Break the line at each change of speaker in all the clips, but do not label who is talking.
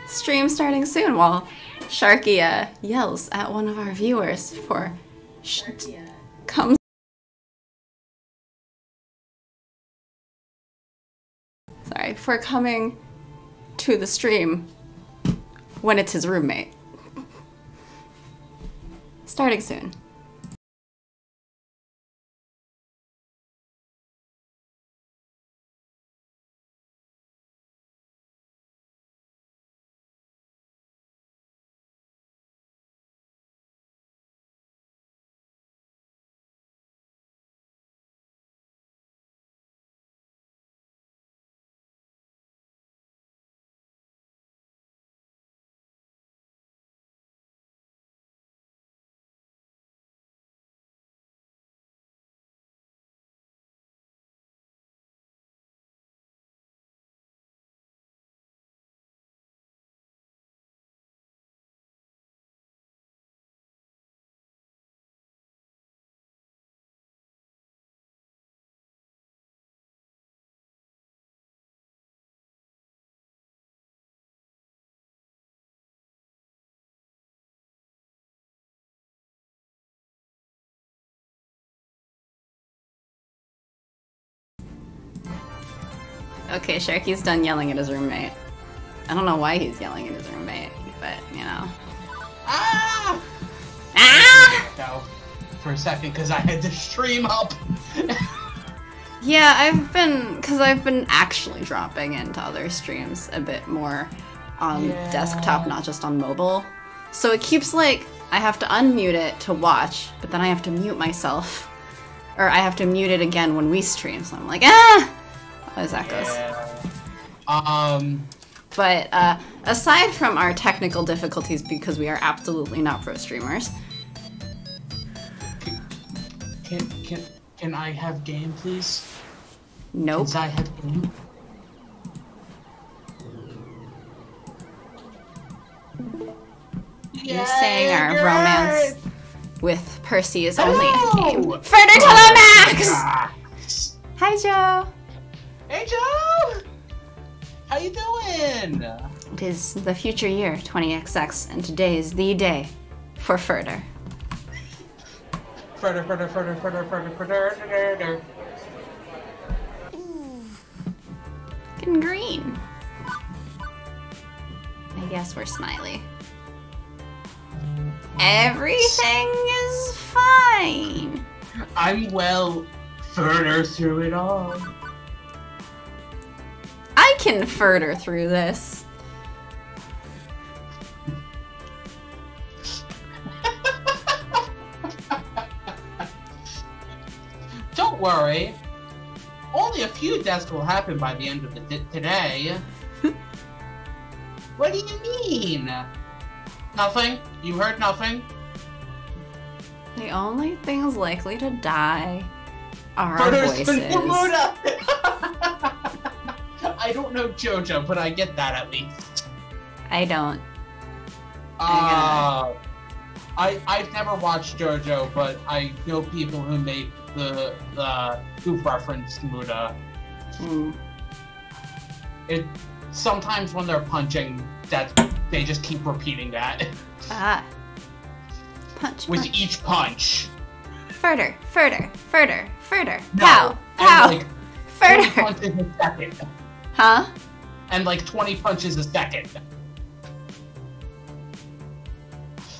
Stream starting soon while Sharky yells at one of our viewers for comes. Sorry, for coming to the stream when it's his roommate. Starting soon. Okay, Sharky's done yelling at his roommate. I don't know why he's yelling at his roommate, but, you know.
Ah!
Ah!
No, for a second, because I had to stream up.
Yeah, I've been actually dropping into other streams a bit more on desktop, not just on mobile. So it keeps like, I have to unmute it to watch, but then I have to mute myself. Or I have to mute it again when we stream, so I'm like, ah! As that goes. But aside from our technical difficulties, because we are absolutely not pro streamers.
Can I have game, please?
Nope.
Can I have game?
You're saying our romance with Percy is only in game. Furder Telemax! Hi, Joe.
Hey, Joe! How you doing?
It is the future year, 20XX, and today is the day for Furder.
Furder.
Getting green. I guess we're smiley. Everything is fine.
I'm well further through it all.
I can further through this.
Don't worry. Only a few deaths will happen by the end of the today. What do you mean? Nothing? You heard nothing?
The only things likely to die are our
Further's
voices.
I don't know JoJo, but I get that at least.
I don't.
I've never watched JoJo, but I know people who make the who reference Muda. It sometimes when they're punching, that they just keep repeating that.
Ah. Punch.
With
punch.
each punch.
Furder.
No,
Pow.
and like 20
Furder.
punches a second.
Huh?
And like 20 punches a second.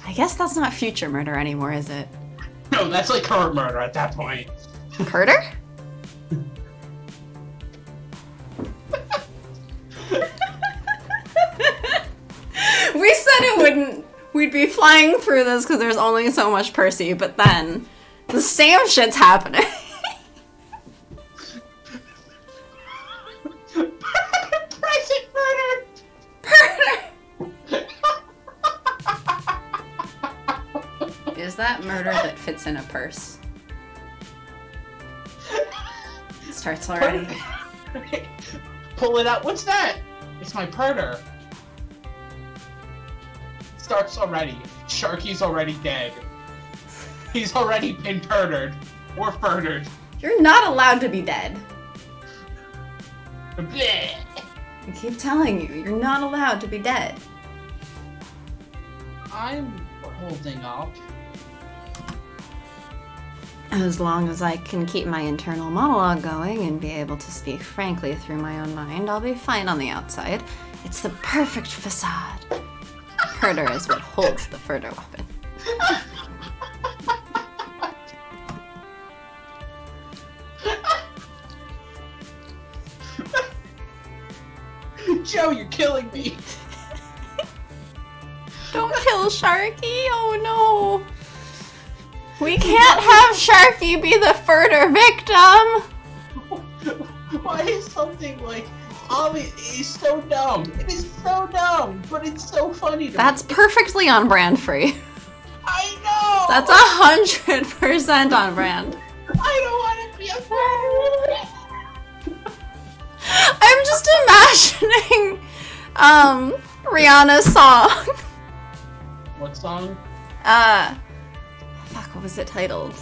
I guess that's not future murder anymore, is it?
No, that's like current murder at that point.
Murder? We said it wouldn't. We'd be flying through this because there's only so much Percy, but then the same shit's happening.
Present murder!
Is that murder that fits in a purse? It starts already.
Pull it out. What's that? It's my purder. Starts already. Sharky's already dead. He's already been purdered. Or furdered.
You're not allowed to be dead.
Bleh.
I keep telling you, you're not allowed to be dead.
I'm holding up.
As long as I can keep my internal monologue going and be able to speak frankly through my own mind, I'll be fine on the outside. It's the perfect facade. Furder is what holds the furder weapon.
Joe, you're killing me.
Don't kill Sharky, oh no. We can't have Sharky be the furder victim!
Why is something like it's so dumb? It is so dumb, but it's so funny to
That's
me.
perfectly on brand for you.
I know!
That's 100% on brand.
I don't want to be a furder!
I'm just imagining Rihanna's song.
What song?
Fuck, what was it titled?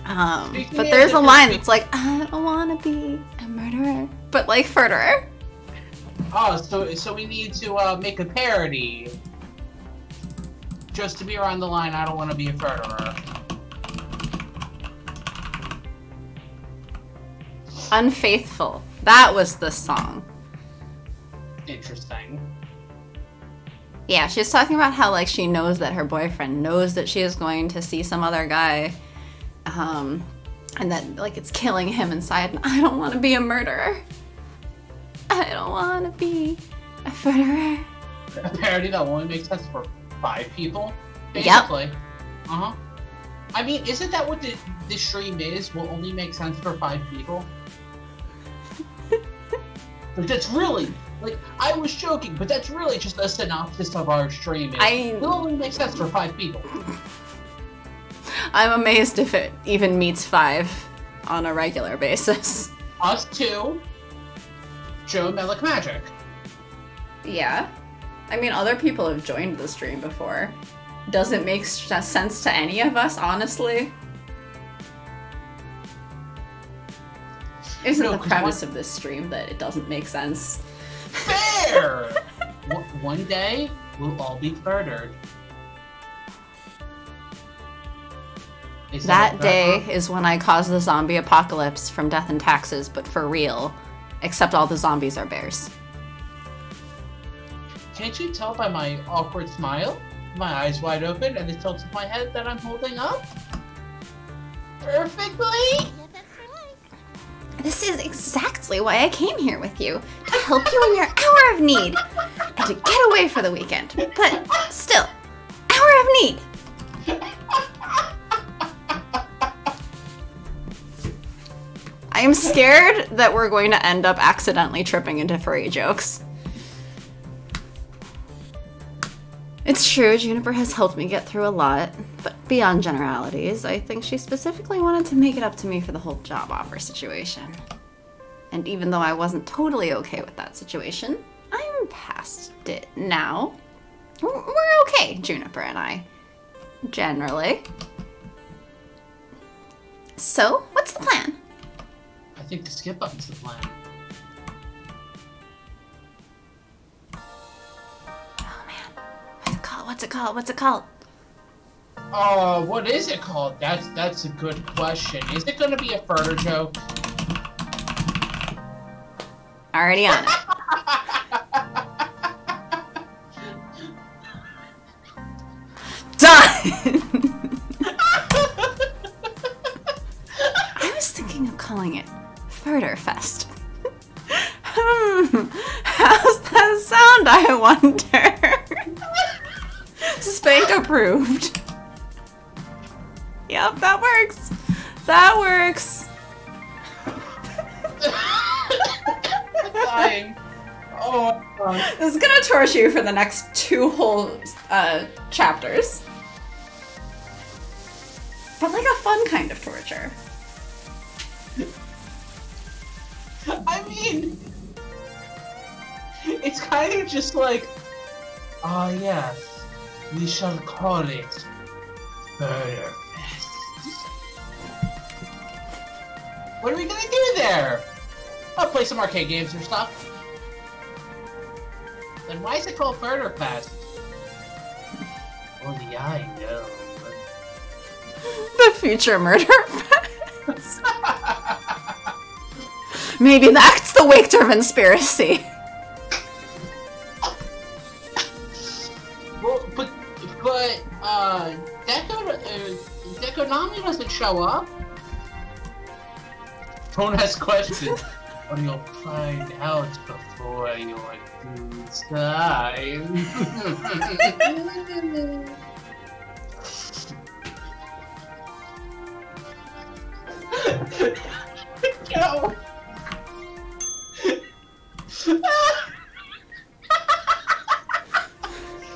But there's a line that's like, I don't wanna be a murderer, but like furderer.
Oh, so we need to make a parody. Just to be around the line, I don't want to be a furderer.
Unfaithful. That was the song.
Interesting.
Yeah, she's talking about how like she knows that her boyfriend knows that she is going to see some other guy, and that like it's killing him inside. And I don't want to be a murderer. I don't want to be a murderer.
A parody that only makes sense for 5 people,
Yep.
basically. I mean, isn't that what the stream is? Will only make sense for 5 people. Like that's really. Like, I was joking, but that's really just a synopsis of our stream. It only makes sense for 5 people.
I'm amazed if it even meets 5 on a regular basis.
Us 2, Joe Melick Magic.
Yeah. I mean, other people have joined the stream before. Doesn't make sense to any of us, honestly. Isn't the premise of this stream that it doesn't make sense?
Fair! One day, we'll all be furdered.
That day is when I cause the zombie apocalypse from Death and Taxes, but for real. Except all the zombies are bears.
Can't you tell by my awkward smile, my eyes wide open, and the tilt of my head that I'm holding up? Perfectly?
This is exactly why I came here with you. To help you in your hour of need. And to get away for the weekend. But still, hour of need. I am scared that we're going to end up accidentally tripping into furry jokes. It's true, Juniper has helped me get through a lot, but beyond generalities, I think she specifically wanted to make it up to me for the whole job offer situation. And even though I wasn't totally okay with that situation, I'm past it now. We're okay, Juniper and I. Generally. So, what's the plan?
I think the skip button's the plan.
What's it called? What's it called?
What is it called? That's a good question. Is it gonna be a further joke?
Already on it. Done! I was thinking of calling it Furder Fest. How's that sound, I wonder? Spank approved. Yep, that works. That works.
Dying. Oh, God.
This is gonna torture you for the next 2 whole chapters. But like a fun kind of torture.
I mean, it's kind of just like, oh yes, we shall call it Furder Fest. What are we gonna do there? I'll play some arcade games or stuff. Then why is it called Furder Fest? Only I know.
The future murder fest. Maybe that's the Victor conspiracy.
Well, but Dekonami doesn't show up. Don't ask questions, or you'll find out before your due time. Go.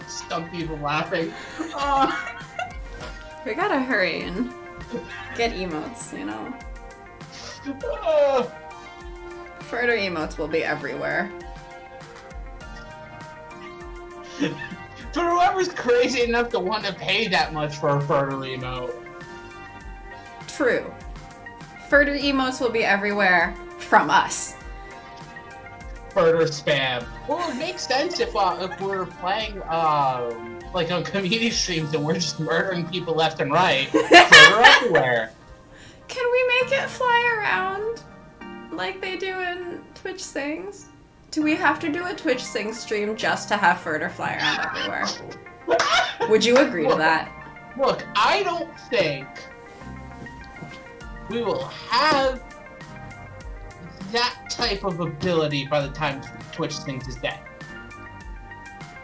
Some people laughing.
We gotta hurry and get emotes, you know? Further emotes will be everywhere.
For whoever's crazy enough to want to pay that much for a further emote.
True. Further emotes will be everywhere from us.
Further spam. Well, it makes sense if we're playing like on community streams and we're just murdering people left and right. Further everywhere.
Can we make it fly around like they do in Twitch Sings? Do we have to do a Twitch Sing stream just to have Further fly around everywhere? Would you agree to that?
Look, I don't think we will have that type of ability by the time Twitch Sings is dead.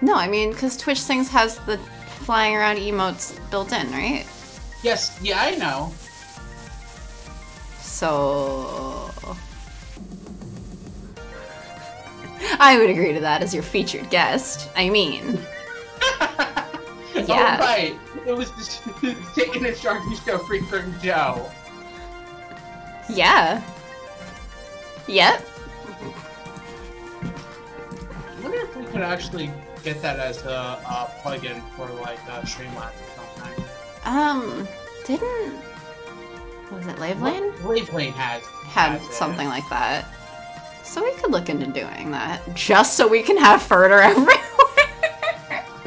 No, I mean, because Twitch Sings has the flying around emotes built in, right?
Yes, yeah, I know.
So... I would agree to that as your featured guest. I mean... yeah.
Oh, right. It was just taking a Sharky Show featuring Joe.
Yeah. Yep.
I wonder if we could actually get that as a plugin for like Streamlabs or something.
Didn't... Was it Lavelane?
Lavelane
had something like that. So we could look into doing that. Just so we can have Further everywhere.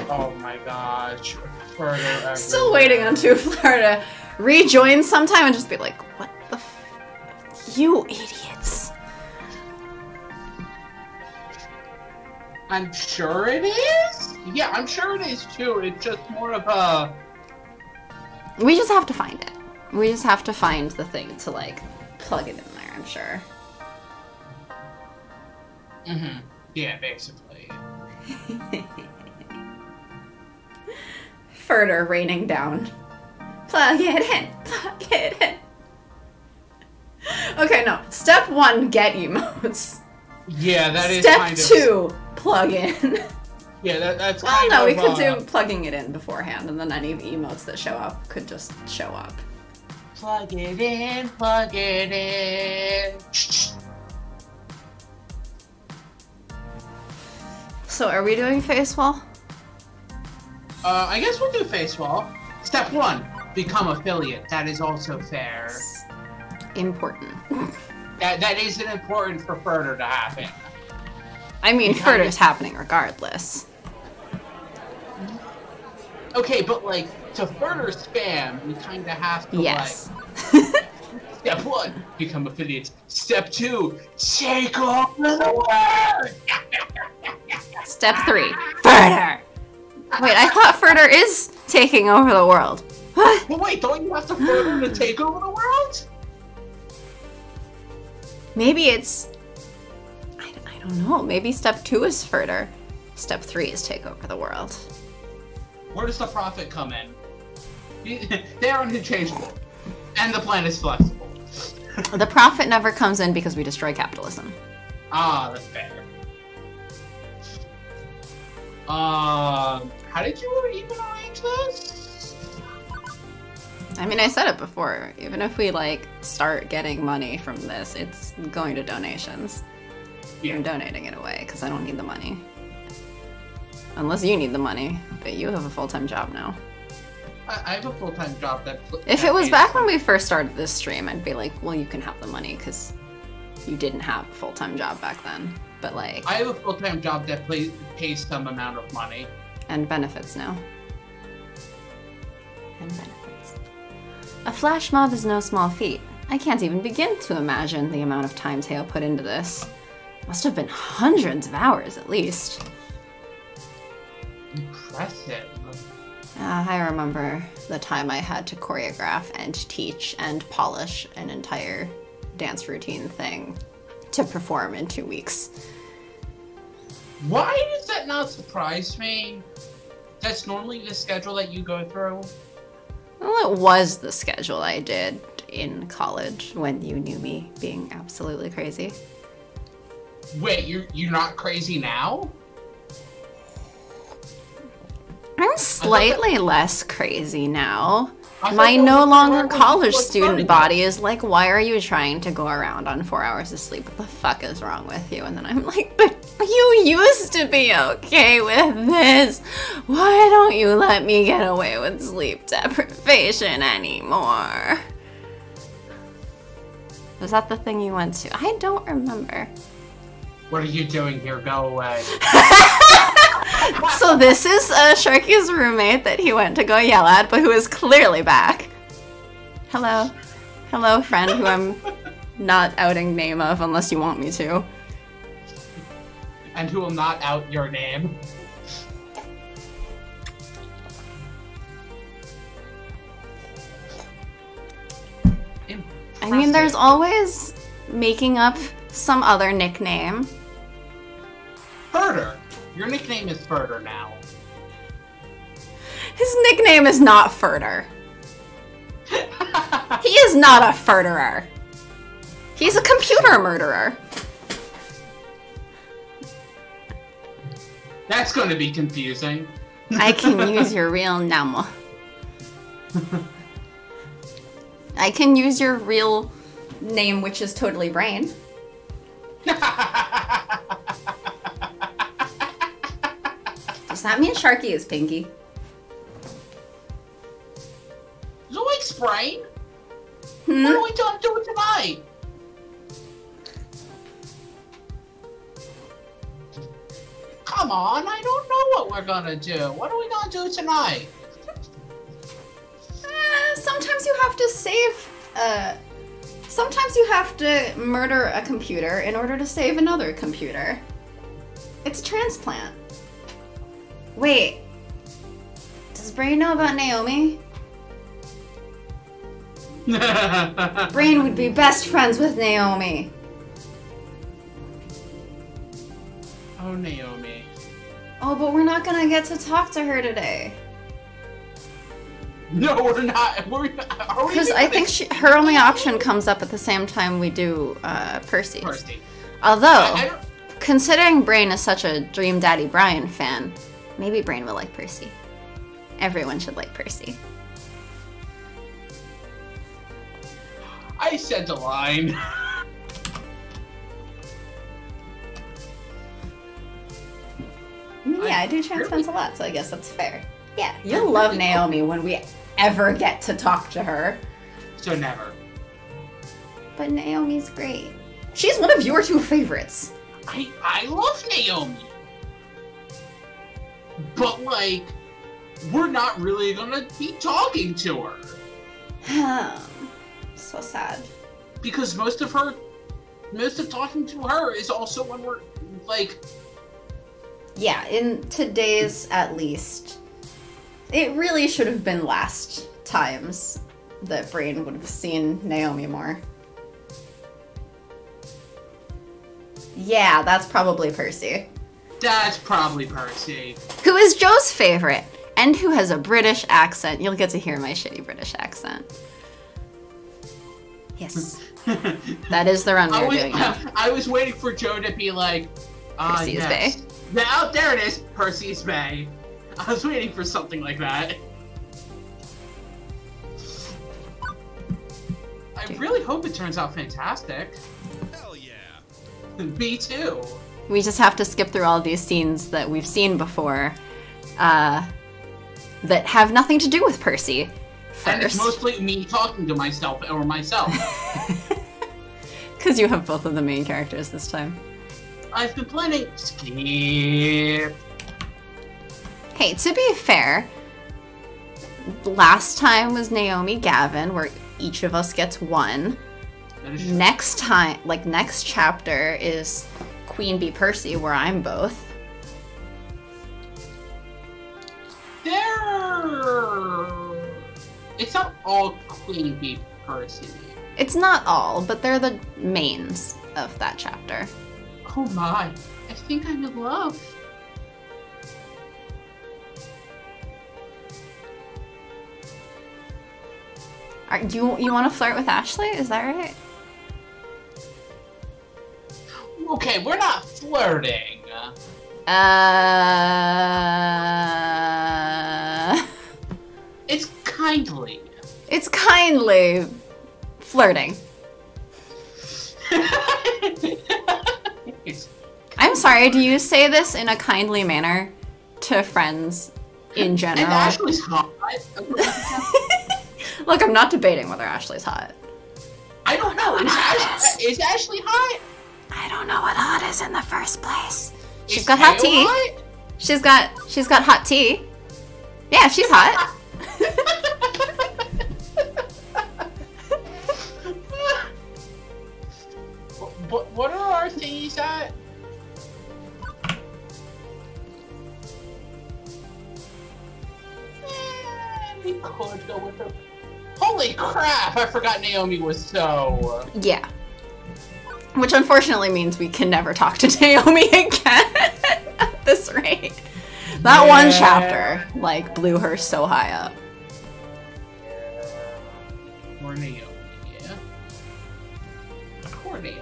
Oh my gosh. Further everywhere.
Still waiting on Tuflar to rejoin sometime and just be like, what the f... You idiots.
I'm sure it is? Yeah, I'm sure it is too. It's just more of a...
We just have to find it. We just have to find the thing to, like, plug it in there, I'm sure.
Mm-hmm. Yeah, basically.
Further raining down. Plug it in. Plug it in. Okay, no. Step 1, get emotes.
Yeah, that is
Step
kind of...
Step 2, plug in.
Yeah, that's
well,
kind of...
Well, no, we could do plugging it in beforehand, and then any emotes that show up could just show up.
Plug it in, plug it in.
So, are we doing face wall?
I guess we'll do face wall. Step 1, become affiliate. That is also fair.
Important.
That isn't important for Further to happen.
I mean, Further's happening regardless.
Okay, but like, to Further spam, we kind of have to
yes.
like... Step 1, become affiliates. Step 2, take over the world!
Step 3, Further! Wait, I thought Further is taking over the world. What?
But wait, don't you have to Further to take over the world?
Maybe it's... I don't know. Maybe Step 2 is Further. Step 3 is take over the world.
Where does the Prophet come in? They are unchangeable. And the plan is flexible.
The Prophet never comes in because we destroy capitalism.
Ah, that's fair. How did you even arrange this?
I mean, I said it before. Even if we, like, start getting money from this, it's going to donations. Yeah. I'm donating it away, because I don't need the money. Unless you need the money, but you have a full-time job now.
I have a full-time job that...
If it was back when we first started this stream, I'd be like, well, you can have the money, because you didn't have a full-time job back then. but like...
I have a full-time job that pays some amount of money.
And benefits now. And benefits. A flash mob is no small feat. I can't even begin to imagine the amount of time Teo put into this. Must have been hundreds of hours at least.
Impressive.
I remember the time I had to choreograph and teach and polish an entire dance routine thing to perform in 2 weeks.
Why does that not surprise me? That's normally the schedule that you go through?
Well, it was the schedule I did in college when you knew me being absolutely crazy.
Wait, you're not crazy now?
I'm slightly less crazy now. My no longer college student body is like, why are you trying to go around on 4 hours of sleep? What the fuck is wrong with you? And then I'm like, but you used to be okay with this. Why don't you let me get away with sleep deprivation anymore? Was that the thing you went to? I don't remember.
What are you doing here? Go away.
So this is Sharky's roommate that he went to go yell at, but who is clearly back. Hello. Hello, friend who I'm not outing name of unless you want me to.
And who will not out your name.
I mean, there's always making up some other nickname.
Furder. Your nickname is Furder now.
His nickname is not Furder. He is not a furderer. He's a computer murderer.
That's going to be confusing.
I can use your real name. I can use your real name, which is totally Brain. Does that mean Sharky is Pinky?
Zoic's Brain?
Hmm?
What are we doing tonight? Come on, I don't know what we're gonna do. What are we gonna do tonight?
Sometimes you have to save, sometimes you have to murder a computer in order to save another computer. It's a transplant. Wait. Does Brain know about Naomi? Brain would be best friends with Naomi.
Oh, Naomi.
Oh, but we're not gonna get to talk to her today.
No, we're not.
Because I think her only option comes up at the same time we do Percy's.
Percy.
Although, considering Brain is such a Dream Daddy Brian fan, maybe Brain will like Percy. Everyone should like Percy.
I said the line.
Yeah, I do transplants a lot, so I guess that's fair. Yeah, you'll love Naomi when we ever get to talk to her.
So never.
But Naomi's great. She's one of your two favorites.
I love Naomi. But, like, we're not really gonna be talking to her.
So sad.
Because most of talking to her is also when we're, like...
Yeah, in today's, at least, it really should have been last times that Brain would have seen Naomi more. Yeah, that's probably Percy.
That's probably Percy.
Who is Joe's favorite, and who has a British accent. You'll get to hear my shitty British accent. Yes. That is the run we're doing now.
I was waiting for Joe to be like,
Percy's
yes.
Bay.
Now, there it is, Percy's Bay. I was waiting for something like that. I really hope it turns out fantastic.
Hell yeah.
Me too.
We just have to skip through all these scenes that we've seen before that have nothing to do with Percy first.
And it's mostly me talking to myself or myself.
Because you have both of the main characters this time.
I've been planning. Skip.
Hey, to be fair, last time was Naomi Gavin, where each of us gets one. Next time, like next chapter, is Queen Bee Percy, where I'm both.
It's not all Queen Bee Percy.
It's not all, but they're the mains of that chapter.
Oh my, I think I'm in love.
Do you want to flirt with Ashley? Is that right?
Okay, we're not flirting. It's kindly.
It's kindly flirting. I'm sorry, do you say this in a kindly manner to friends in general?
And Ashley's hot.
Look, I'm not debating whether Ashley's hot.
I don't know. Is Ashley hot?
I don't know what hot is in the first place. She's
Is
got hot
Tayo
tea.
hot?
She's got hot tea. Yeah, she's hot.
What are our thingies at? We could go with her. Holy crap! I forgot Naomi was so.
Yeah. Which unfortunately means we can never talk to Naomi again at this rate. That one chapter, like, blew her so high up.
Poor Naomi, yeah. Poor Naomi.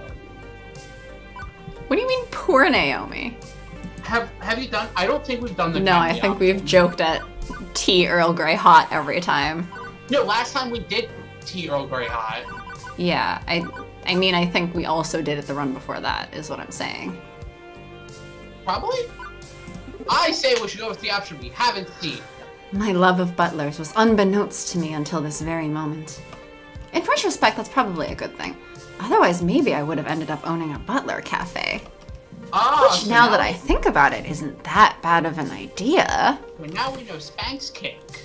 What do you mean, poor Naomi?
Have you done? I don't think we've done the.
No, I think we've joked at tea Earl Grey hot every time.
No, last time we did tea Earl Grey hot.
Yeah, I mean, I think we also did it the run before that, is what I'm saying.
Probably. I say we should go with the option we haven't seen.
My love of butlers was unbeknownst to me until this very moment. In retrospect, that's probably a good thing. Otherwise, maybe I would have ended up owning a butler cafe. Which,
So
now that I think about it, isn't that bad of an idea.
Well, now we know Spank's cake.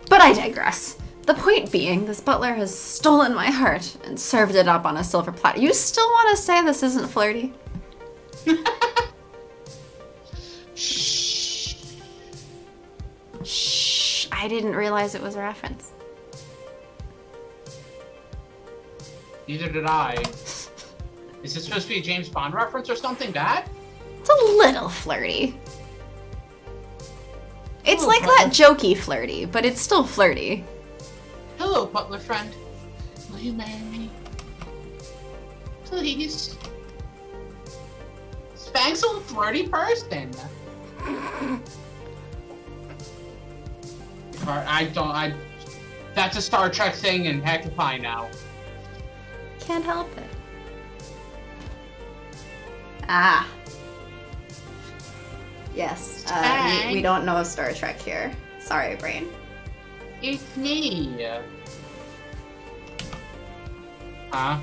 But I digress. The point being, this butler has stolen my heart and served it up on a silver platter. You still want to say this isn't flirty?
Shh.
Shh. I didn't realize it was a reference.
Neither did I. Is this supposed to be a James Bond reference or something bad?
It's a little flirty. It's
Oh,
like
butler.
that jokey flirty, but it's still flirty.
Hello, butler friend. Will you marry me? Please. Spank's a flirty person. That's a Star Trek thing, and heck if I know.
Can't help it. Ah. Yes, we don't know Star Trek here. Sorry, brain.
It's me. Huh?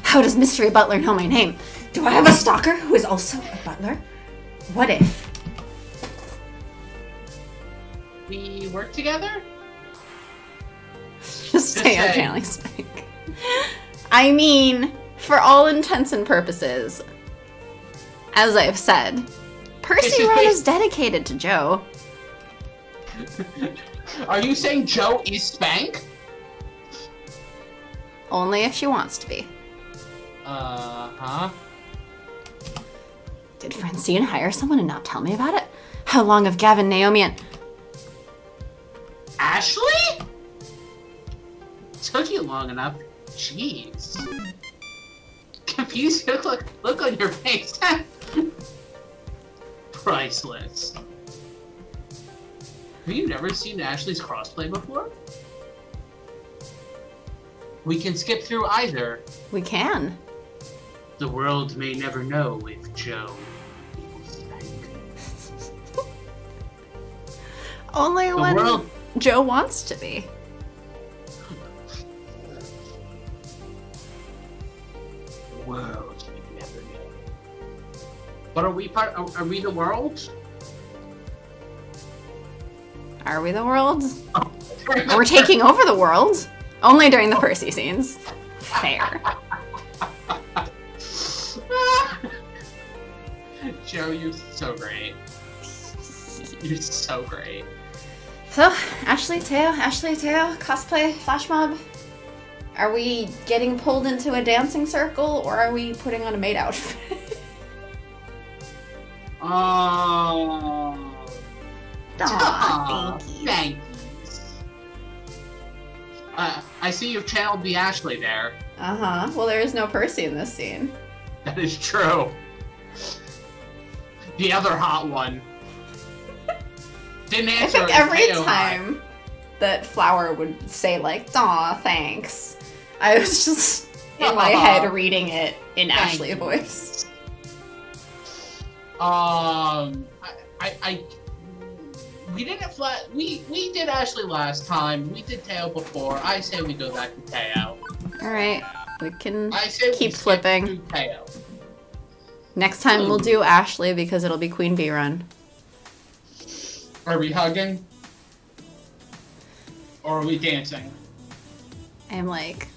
How does Mystery Butler know my name? Do I have a stalker who is also a butler? What if?
We work together?
Just say occasionally Spank. I mean, for all intents and purposes, as I've said, Percy Ron is dedicated to Joe.
Are you saying Joe is Spank?
Only if she wants to be.
Huh?
Did Francine hire someone and not tell me about it? How long have Gavin, Naomi, and...
Ashley? Took you long enough. Jeez. Confused look on your face. Priceless. Have you never seen Ashley's crossplay before? We can skip through either.
We can.
The world may never know if Joe is Spank.
Only when Joe wants to be.
The world may never know. But are we the world?
Are we the world? We're taking over the world. Only during the Percy scenes. Fair.
Joe, you're so great. You're so great.
So, Ashley, Teo, cosplay, flash mob. Are we getting pulled into a dancing circle, or are we putting on a maid outfit?
Thank you. I see you've channeled the Ashley there.
Uh-huh. Well, there is no Percy in this scene.
That is true. The other hot one. Didn't answer.
I think every time that Flower would say, like, "Aw, thanks," I was just in my head reading it in Ashley voice.
We didn't we did Ashley last time. We did Teo before. I say we go back to Teo.
Alright, we can keep
we
flipping.
Teo.
Next time we'll do Ashley because it'll be Queen Bee run.
Are we hugging? Or are we dancing?
I'm like,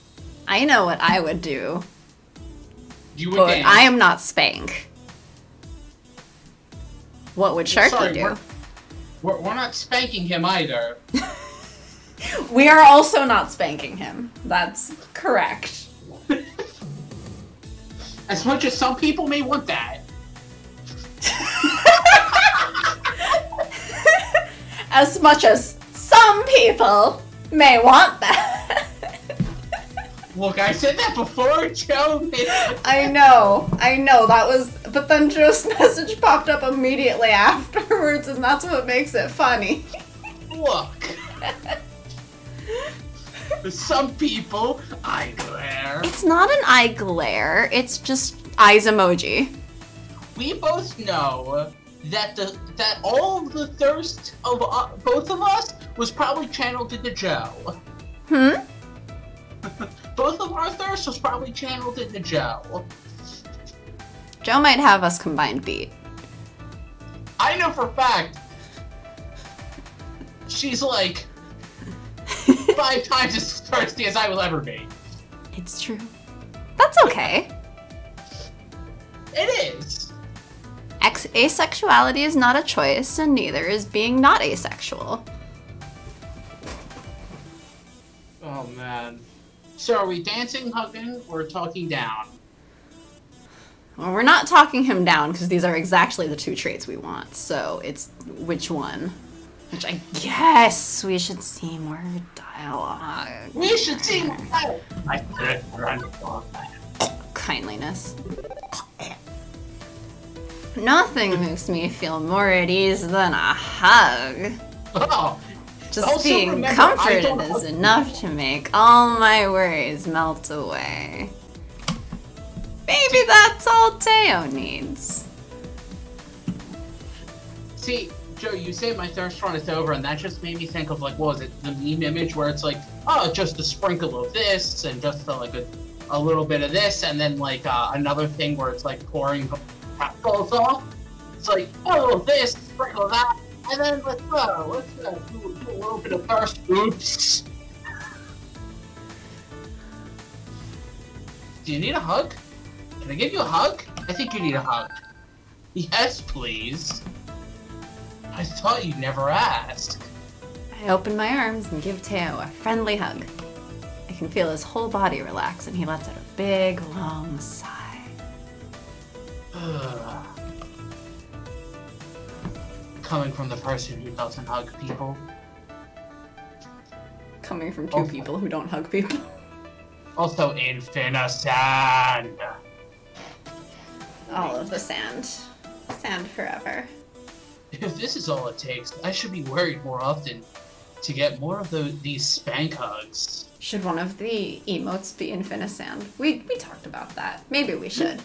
I know what I would do.
You would
but
dance.
I am not Spank. What would Sharky do?
We're not spanking him either.
We are also not spanking him. That's correct.
As much as some people may want that.
As much as some people may want that.
Look, I said that before, Joe.
I know, that was, but then Joe's message popped up immediately afterwards, and that's what makes it funny.
Look. Some people, eye glare.
It's not an eye glare, it's just eyes emoji.
We both know that that all of the thirst of both of us was probably channeled into Joe. Both of our thirst was probably channeled into Joe.
Joe might have us combined beat.
I know for a fact. She's like 5 times as thirsty as I will ever be.
It's true. That's okay.
It is.
Asexuality is not a choice, and neither is being not asexual.
Oh man. So are we dancing, hugging, or talking down?
Well, we're not talking him down because these are exactly the 2 traits we want. So it's which one? Which I guess we should see more dialogue.
We should see more dialogue.
Kindliness. Nothing makes me feel more at ease than a hug.
Oh,
just
also
being
remember,
comforted is enough to make all my worries melt away. Maybe that's all Teo needs.
See, Joe, you say my thirst run is over, and that just made me think of, like, what was it, the meme image where it's like, oh, just a sprinkle of this, and just like a little bit of this, and then like another thing where it's like pouring capsules off. It's like, oh, this, sprinkle of that, and then let's do a little bit of thirst. Oops. Do you need a hug? Can I give you a hug? I think you need a hug. Yes, please. I thought you'd never ask.
I open my arms and give Teo a friendly hug. I can feel his whole body relax, and he lets out a big, long sigh.
Coming from the person who doesn't hug people.
Coming from 2 people who don't hug people.
Also, Infinisand.
All of the sand. Sand forever.
If this is all it takes, I should be worried more often to get more of these spank hugs.
Should one of the emotes be Infinisand? We talked about that. Maybe we should.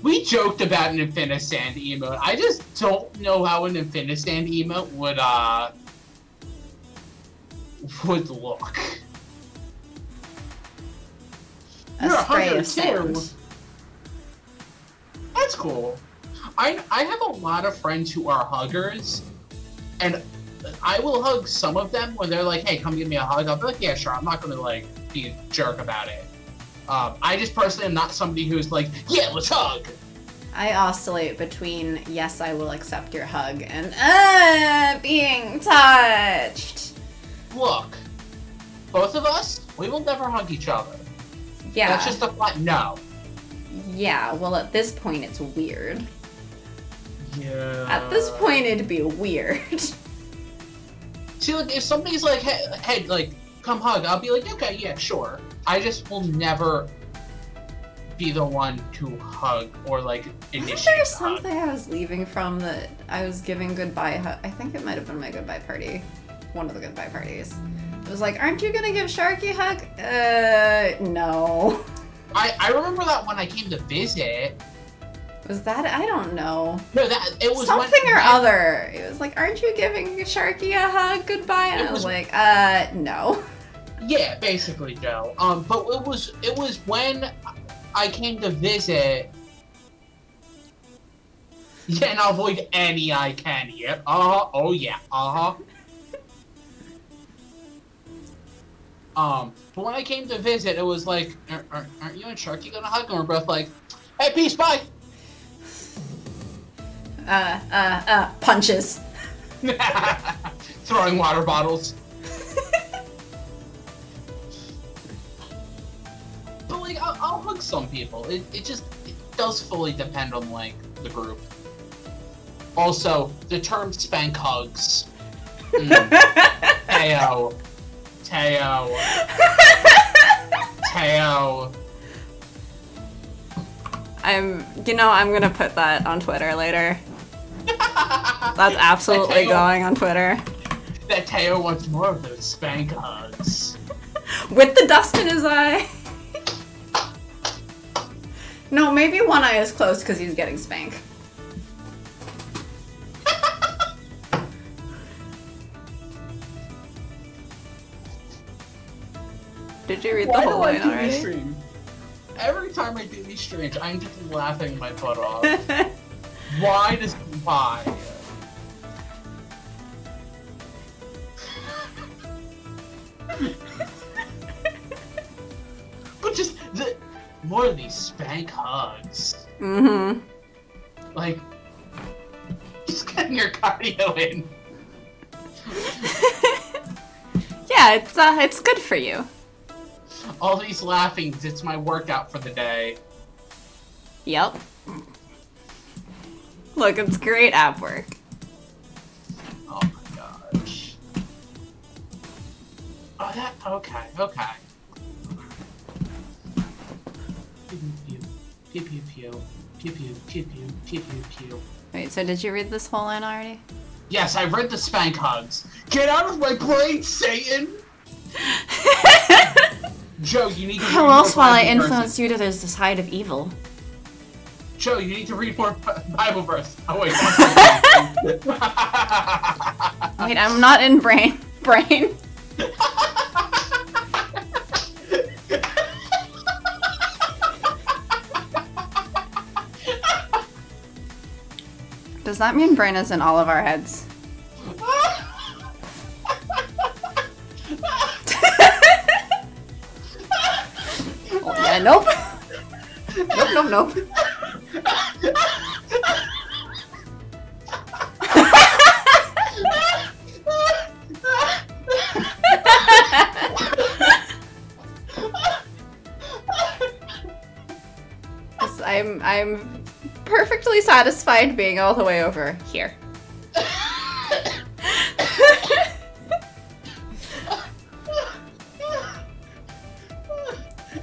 We joked about an Infinisand emote. I just don't know how an Infinisand emote would look.
A spray of sand.
That's cool. I have a lot of friends who are huggers, and I will hug some of them when they're like, hey, come give me a hug. I'll be like, yeah, sure. I'm not going to, like, be a jerk about it. I just personally am not somebody who's like, yeah, let's hug.
I oscillate between, yes, I will accept your hug, and, being touched.
Look, both of us, we will never hug each other.
Yeah.
That's just a flat no.
Yeah, well, at this point, it's weird.
Yeah.
At this point, it'd be weird.
See, like, if somebody's like, hey, like, come hug, I'll be like, okay, yeah, sure. I just will never be the one to hug or, like, initiate
Wasn't there
the
something
hug.
I was leaving from that I was giving goodbye I think it might have been my goodbye party. One of the goodbye parties. It was like, aren't you gonna give Sharky a hug? No.
I remember that when I came to visit.
Was that? I don't know.
No, it was
something or other. It was like, aren't you giving Sharky a hug goodbye? And I was like, no.
Yeah, basically, Joe. But it was when I came to visit. Yeah, and I'll avoid any eye candy. Yep. Oh yeah. But when I came to visit, it was like, aren't you and Sharky gonna hug? And we're both like, hey, peace, bye.
Punches.
Throwing water bottles. But like, I'll hug some people. It does fully depend on like the group. Also, the term spank hugs. Teo.
I'm gonna put that on Twitter later. That's absolutely going on Twitter.
That Teo wants more of those spank hugs.
With the dust in his eye. No, maybe one eye is closed because he's getting spank. Did you read the whole line already?
Every time I do these streams, I'm just laughing my butt off. Why? But just more of these spank hugs.
Mm-hmm.
Like, just getting your cardio in.
Yeah, it's good for you.
All these laughings, it's my workout for the day.
Yep. Look, it's great ab work.
Oh my gosh. Oh, okay. Pew pew pew. Pew pew pew pew pew pew pew.
Wait, so did you read this whole line already?
Yes, I read the spank hugs. Get out of my brain, Satan! Joe, you need to read
How
more
else will I
Bible
influence
verses.
you to this side of evil?
Joe, you need to read more Bible verse. Oh wait.
Wait, I'm not in brain. Does that mean brain is in all of our heads? Oh, yeah, nope. Nope. Yes, I'm perfectly satisfied being all the way over here.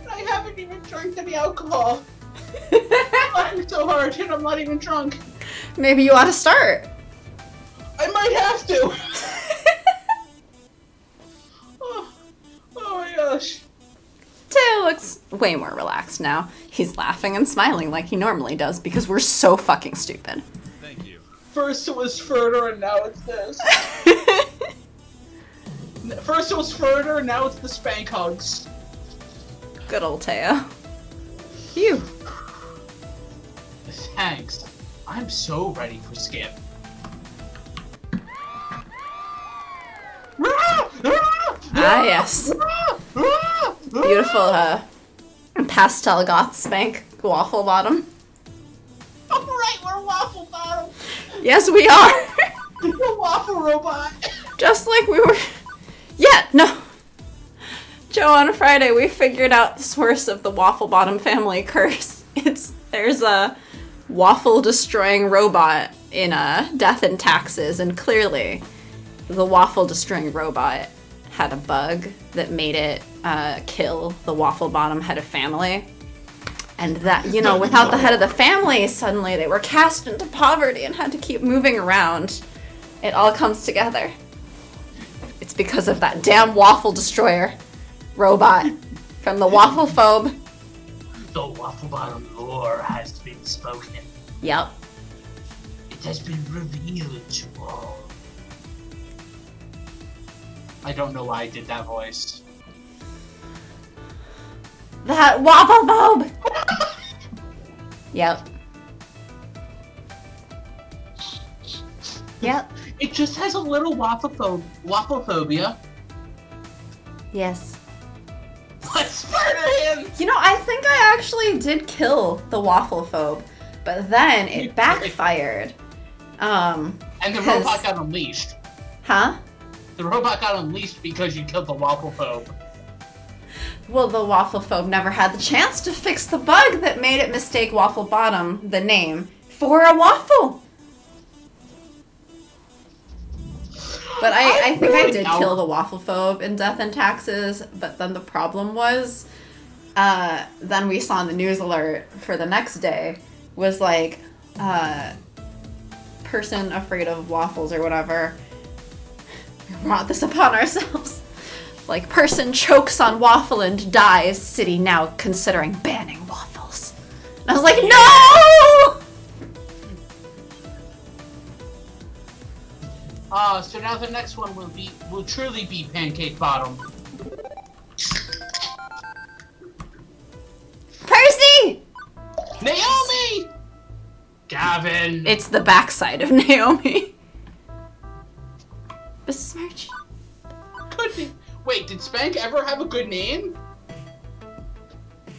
I haven't even drank any alcohol. I'm laughing so hard and I'm not even drunk.
Maybe you ought to start.
I might have to. Oh my gosh.
Teo looks way more relaxed now. He's laughing and smiling like he normally does because we're so fucking stupid.
Thank you.
First it was furder and now it's this. First it was furder and now it's the spank hugs.
Good old Teo. Phew.
Thanks. I'm so ready for Skip.
Ah, yes. Beautiful, pastel goth spank waffle bottom.
Oh, right, we're waffle bottom.
Yes, we are.
The waffle robot.
Just like we were. Yeah, no. Joe, on Friday, we figured out the source of the waffle bottom family curse. There's a waffle destroying robot in Death and Taxes, and clearly the waffle destroying robot had a bug that made it kill the waffle bottom head of family. And that, you know, without the head of the family, suddenly they were cast into poverty and had to keep moving around. It all comes together. It's because of that damn waffle destroyer robot from the waffle phobe.
The waffle bottom lore has been spoken.
Yep.
It has been revealed to all. I don't know why I did that voice.
That waffle phobe! Yep. Yep.
It just has a little wafflephobia.
Yes.
Let's murder him!
You know, I think I actually did kill the waffle phobe, but then it backfired.
And the robot got unleashed.
Huh?
The robot got unleashed because you killed the waffle phobe.
Well, the waffle phobe never had the chance to fix the bug that made it mistake waffle bottom, the name, for a waffle. But I think I did kill the waffle phobe in Death and Taxes, but then the problem was, then we saw in the news alert for the next day, was like, person afraid of waffles or whatever, we brought this upon ourselves. Like, person chokes on waffle and dies, city now considering banning waffles. And I was like, no!
So now the next one will truly be Pancake Bottom.
Percy!
Naomi! Gavin!
It's the backside of Naomi. Besmirch.
Could be. Wait, did Spank ever have a good name?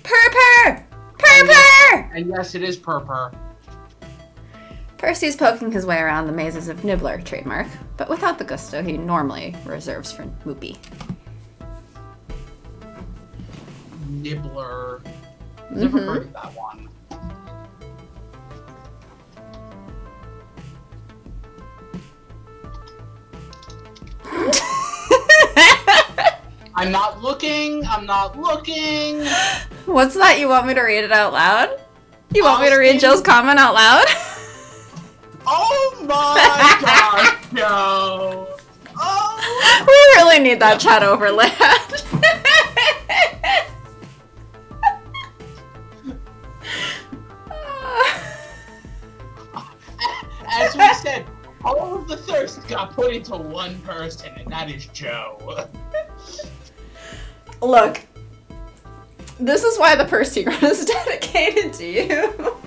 Purr! Purr!
And yes, it is Purr.
Percy's poking his way around the mazes of Nibbler trademark, but without the gusto he normally reserves for Moopy.
Nibbler. Never heard of that one. I'm not looking.
What's that? You want me to read it out loud? You want me to read Joe's comment out loud?
Oh my god, no! Oh.
We really need that chat overlay.
As we said, all of the thirst got put into one person, and that is Joe.
Look, this is why the Percy run is dedicated to you.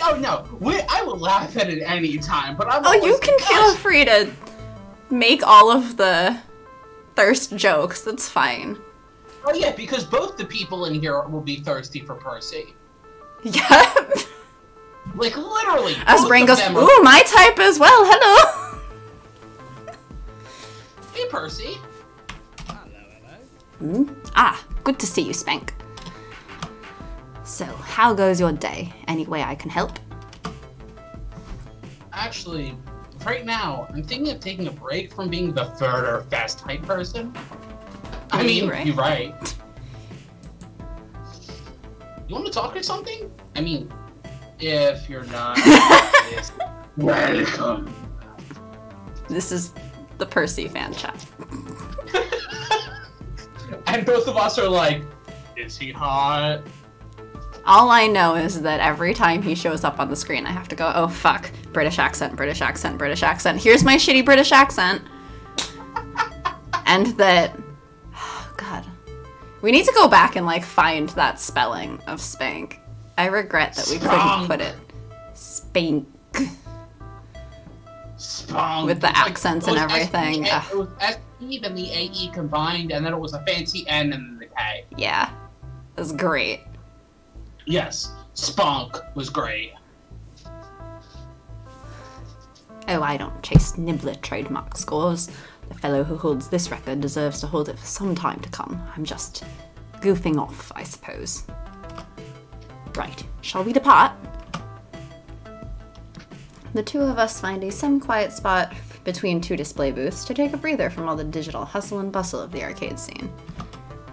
Oh no, I will laugh at it any time, but I'm.
Oh, you can feel free to make all of the thirst jokes. That's fine.
Oh yeah, because both the people in here will be thirsty for Percy.
Yep.
Like literally.
As Brain goes, ooh, my type as well. Hello.
Hey, Percy.
Ah, good to see you, Spank. So, how goes your day? Any way I can help?
Actually, right now, I'm thinking of taking a break from being the furder fast type person. I mean, you're right. You want to talk or something? I mean, if you're not, welcome.
This is the Percy fan chat.
And both of us are like, is he hot?
All I know is that every time he shows up on the screen, I have to go, oh fuck, British accent, British accent, British accent. Here's my shitty British accent. And that, oh god, We need to go back and, like, find that spelling of spank. I regret that we couldn't put it. Spank.
Spunk.
With the accents and everything.
It was S-E and the A-E combined, and then it was a fancy N and the K.
Yeah. It was great.
Yes. Spunk was great.
Oh, I don't chase Nibbler trademark scores. The fellow who holds this record deserves to hold it for some time to come. I'm just goofing off, I suppose. Right, shall we depart? The two of us find a semi-quiet spot between two display booths to take a breather from all the digital hustle and bustle of the arcade scene.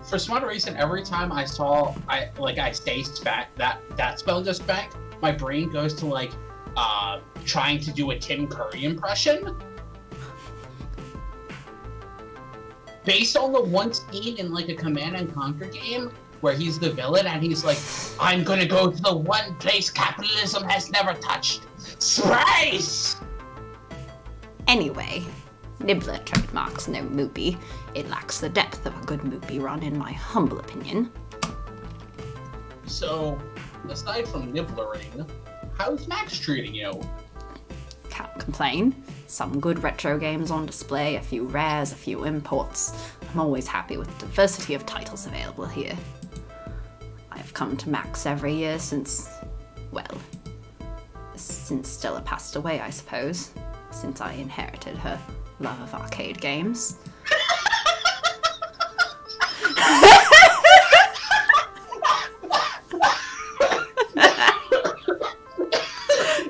For some odd reason, every time I say spank, that spell just spank, my brain goes to, like, trying to do a Tim Curry impression. Based on the one scene in, like, a Command and Conquer game where he's the villain and he's like, I'm gonna go to the one place capitalism has never touched. Space!
Anyway, Nibbler trademarks no movie. It lacks the depth of a good movie run, in my humble opinion.
So, aside from Nibblering, how's Max treating you?
Can't complain. Some good retro games on display, a few rares, a few imports. I'm always happy with the diversity of titles available here. I've come to Max every year since, well, since Stella passed away, I suppose. Since I inherited her love of arcade games.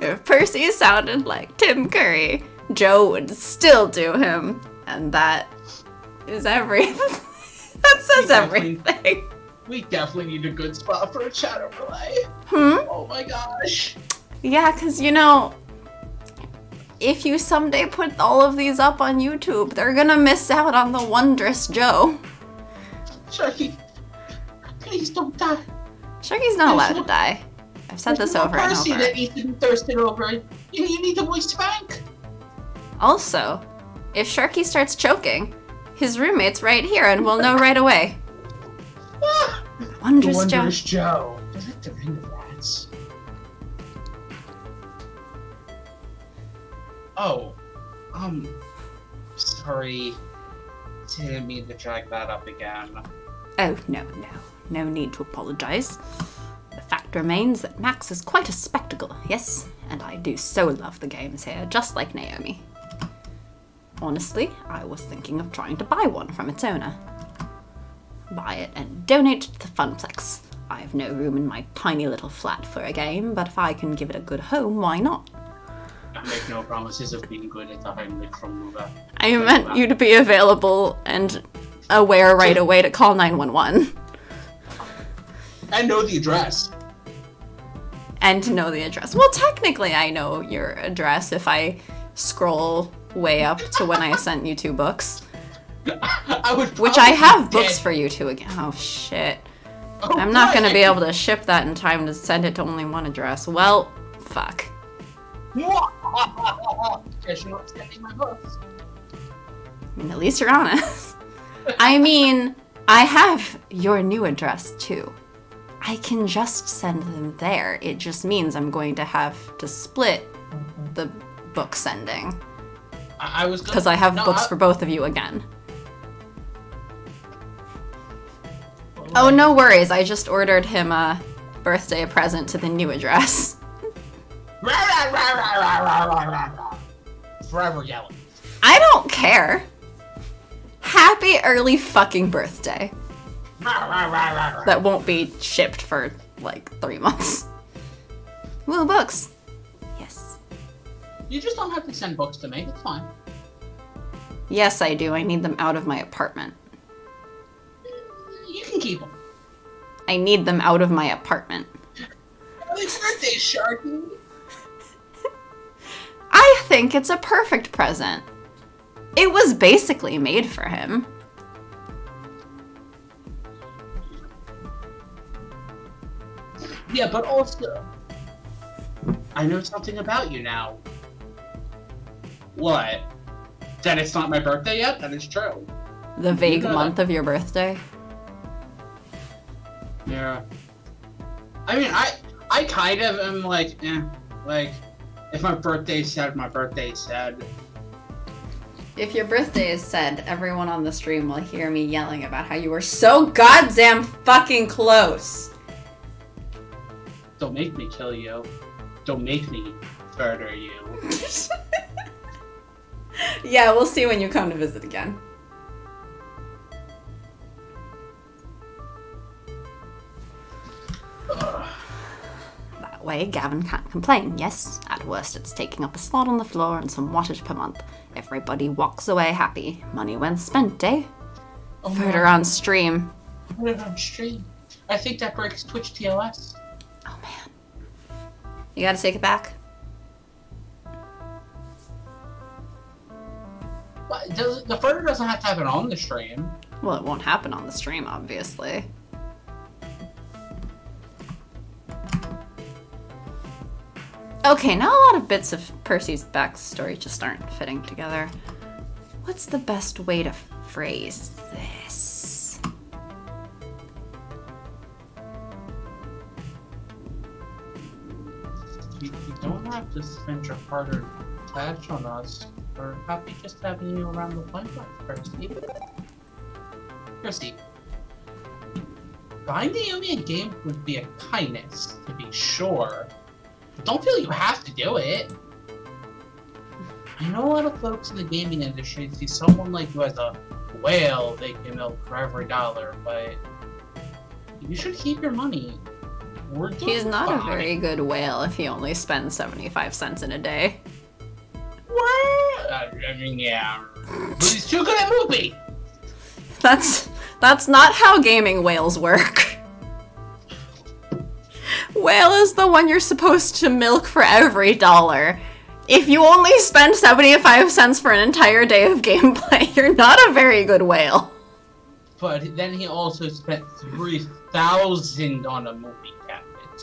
If Percy sounded like Tim Curry, Joe would still do him. And that is everything. That says everything.
We definitely need a good spot for a chat overlay. Oh my gosh.
Yeah, because, you know, if you someday put all of these up on YouTube, they're gonna miss out on the wondrous Joe.
Sharky, please don't die.
Sharky's not allowed to die. I've said this over and
Percy
over.
that needs to be thirsted over. You need to voice spank.
Also, if Sharky starts choking, his roommate's right here and we'll know right away. Wondrous
Joe. Does it defend the rats? Oh, sorry. Didn't mean to drag that up again.
Oh, no need to apologize. The fact remains that Max is quite a spectacle, yes, and I do so love the games here, just like Naomi. Honestly, I was thinking of trying to buy one from its owner. Buy it and donate it to the Funplex. I have no room in my tiny little flat for a game, but if I can give it a good home, why not?
I make no promises of being good at the Heimlich from Luga.
I meant you to be available and aware right away to call 911.
And know the address.
And to know the address. Well, technically I know your address if I scroll way up to when I sent you 2 books. Which I have books for you 2 again. Oh, shit.
Oh,
I'm not going to be able to ship that in time to send it to only one address. Well, fuck.
Guess you're not sending my books.
I mean, at least you're honest. I mean, I have your new address, too. I can just send them there. It just means I'm going to have to split the book sending.
I was
because I have books for both of you again. Oh, no worries. I just ordered him a birthday present to the new address.
Forever yelling.
I don't care. Happy early fucking birthday. That won't be shipped for like 3 months. Woo, books. Yes.
You just don't have to send books to me. It's fine.
Yes, I do. I need them out of my apartment.
You can keep them.
I need them out of my apartment.
Happy birthday, Sharky.
I think it's a perfect present. It was basically made for him.
Yeah, but also, I know something about you now. What? That it's not my birthday yet? That is true.
The vague month of your birthday?
Yeah. I mean, I kind of am like, like, if my birthday's said, my birthday's said.
If your birthday is said, everyone on the stream will hear me yelling about how you were so goddamn fucking close.
Don't make me kill you. Don't make me murder you.
Yeah, we'll see when you come to visit again. That way, Gavin can't complain, yes? At worst, it's taking up a slot on the floor and some wattage per month. Everybody walks away happy. Money well spent, eh?
Oh,
Further on stream.
Further on stream. I think that breaks Twitch TOS.
Oh, man. You gotta take it back?
What, the further doesn't have to happen on the stream.
Well, it won't happen on the stream, obviously. Okay, now a lot of bits of Percy's backstory just aren't fitting together. What's the best way to phrase this?
You don't have to spend your hard-earned cash on us. We're happy just having you around the playground, Percy. Percy, buying the Yumi a game would be a kindness, to be sure. But don't feel you have to do it. I know a lot of folks in the gaming industry see someone like you as a whale they can milk for every dollar, but you should keep your money.
He's not a very good whale if he only spends 75 cents in a day.
What? I mean, yeah. But he's too good at movie!
That's not how gaming whales work. Whale is the one you're supposed to milk for every dollar. If you only spend 75 cents for an entire day of gameplay, you're not a very good whale.
But then he also spent 3,000 on a movie cabinet.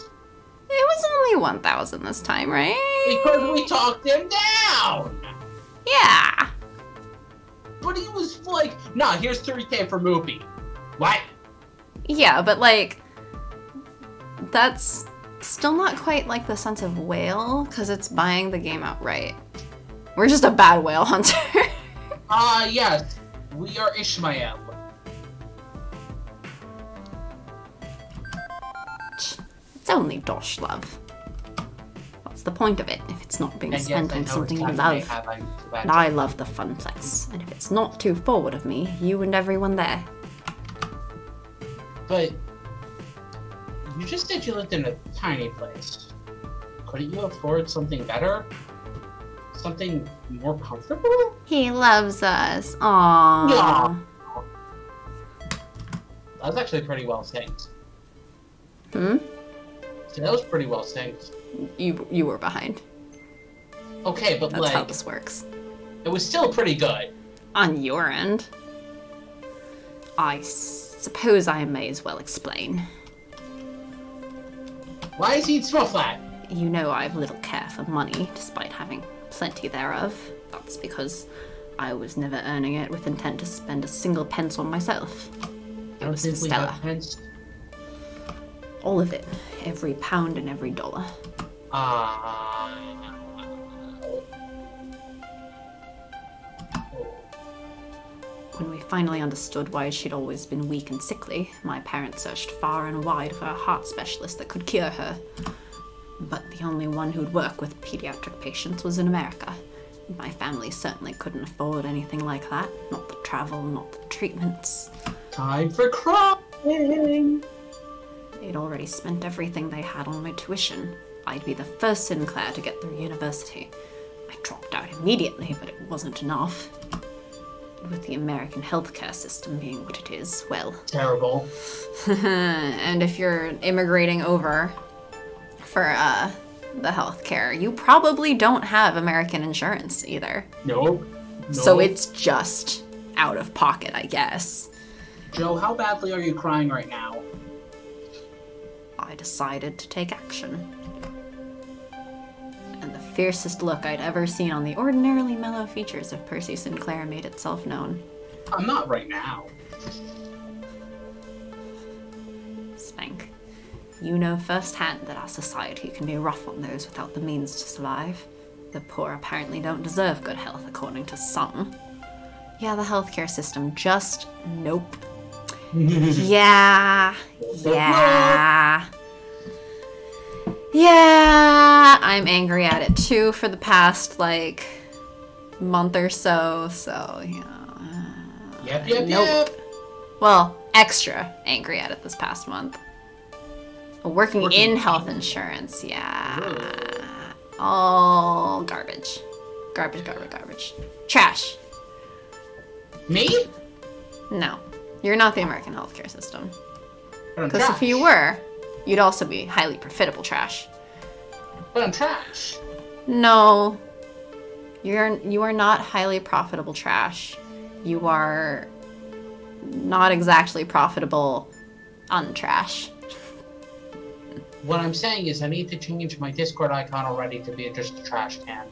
It was only 1,000 this time, right?
Because we talked him down!
Yeah.
But he was like, nah, here's 3K for movie. What?
Yeah, but like, that's still not quite like the sense of whale, because it's buying the game outright. We're just a bad whale hunter.
Yes. We are Ishmael.
It's only dosh, love. What's the point of it if it's not being spent on something you love? And I love the funplex, and if it's not too forward of me, you and everyone there.
But you just said you lived in a tiny place. Couldn't you afford something better? Something more comfortable?
He loves us. Aww.
Yeah. That was actually pretty well synced.
Hmm?
So that was pretty well synced.
You were behind.
Okay, but
That's how this works.
It was still pretty good.
On your end. I suppose I may as well explain.
Why is he so flat?
You know I have little care for money, despite having plenty thereof. That's because I was never earning it with intent to spend a single pence on myself. It was to Stella. All of it. Every pound and every dollar. When we finally understood why she'd always been weak and sickly, my parents searched far and wide for a heart specialist that could cure her. But the only one who'd work with pediatric patients was in America. My family certainly couldn't afford anything like that. Not the travel, not the treatments.
Time for crying!
They'd already spent everything they had on my tuition. I'd be the first Sinclair to get through university. I dropped out immediately, but it wasn't enough. With the American healthcare system being what it is, well...
Terrible.
And if you're immigrating over for the healthcare, you probably don't have American insurance either.
Nope.
So it's just out of pocket, I guess.
Joe, how badly are you crying right now?
I decided to take action. And the fiercest look I'd ever seen on the ordinarily mellow features of Percy Sinclair made itself known.
I'm not right now.
Spank. You know firsthand that our society can be rough on those without the means to survive. The poor apparently don't deserve good health, according to some. Yeah, the healthcare system just... nope. Yeah. Yeah, I'm angry at it too for the past, like, month or so, yeah.
Yep.
Well, extra angry at it this past month. Working in health insurance, yeah.
Really?
All garbage. Garbage. Trash.
Me?
No. You're not the American healthcare system.
But I'm
Because
trash.
if you were, you'd also be highly profitable trash.
But I'm trash.
No. You are not highly profitable trash. You are not exactly profitable untrash.
What I'm saying is I need to change my Discord icon already to be just a trash can.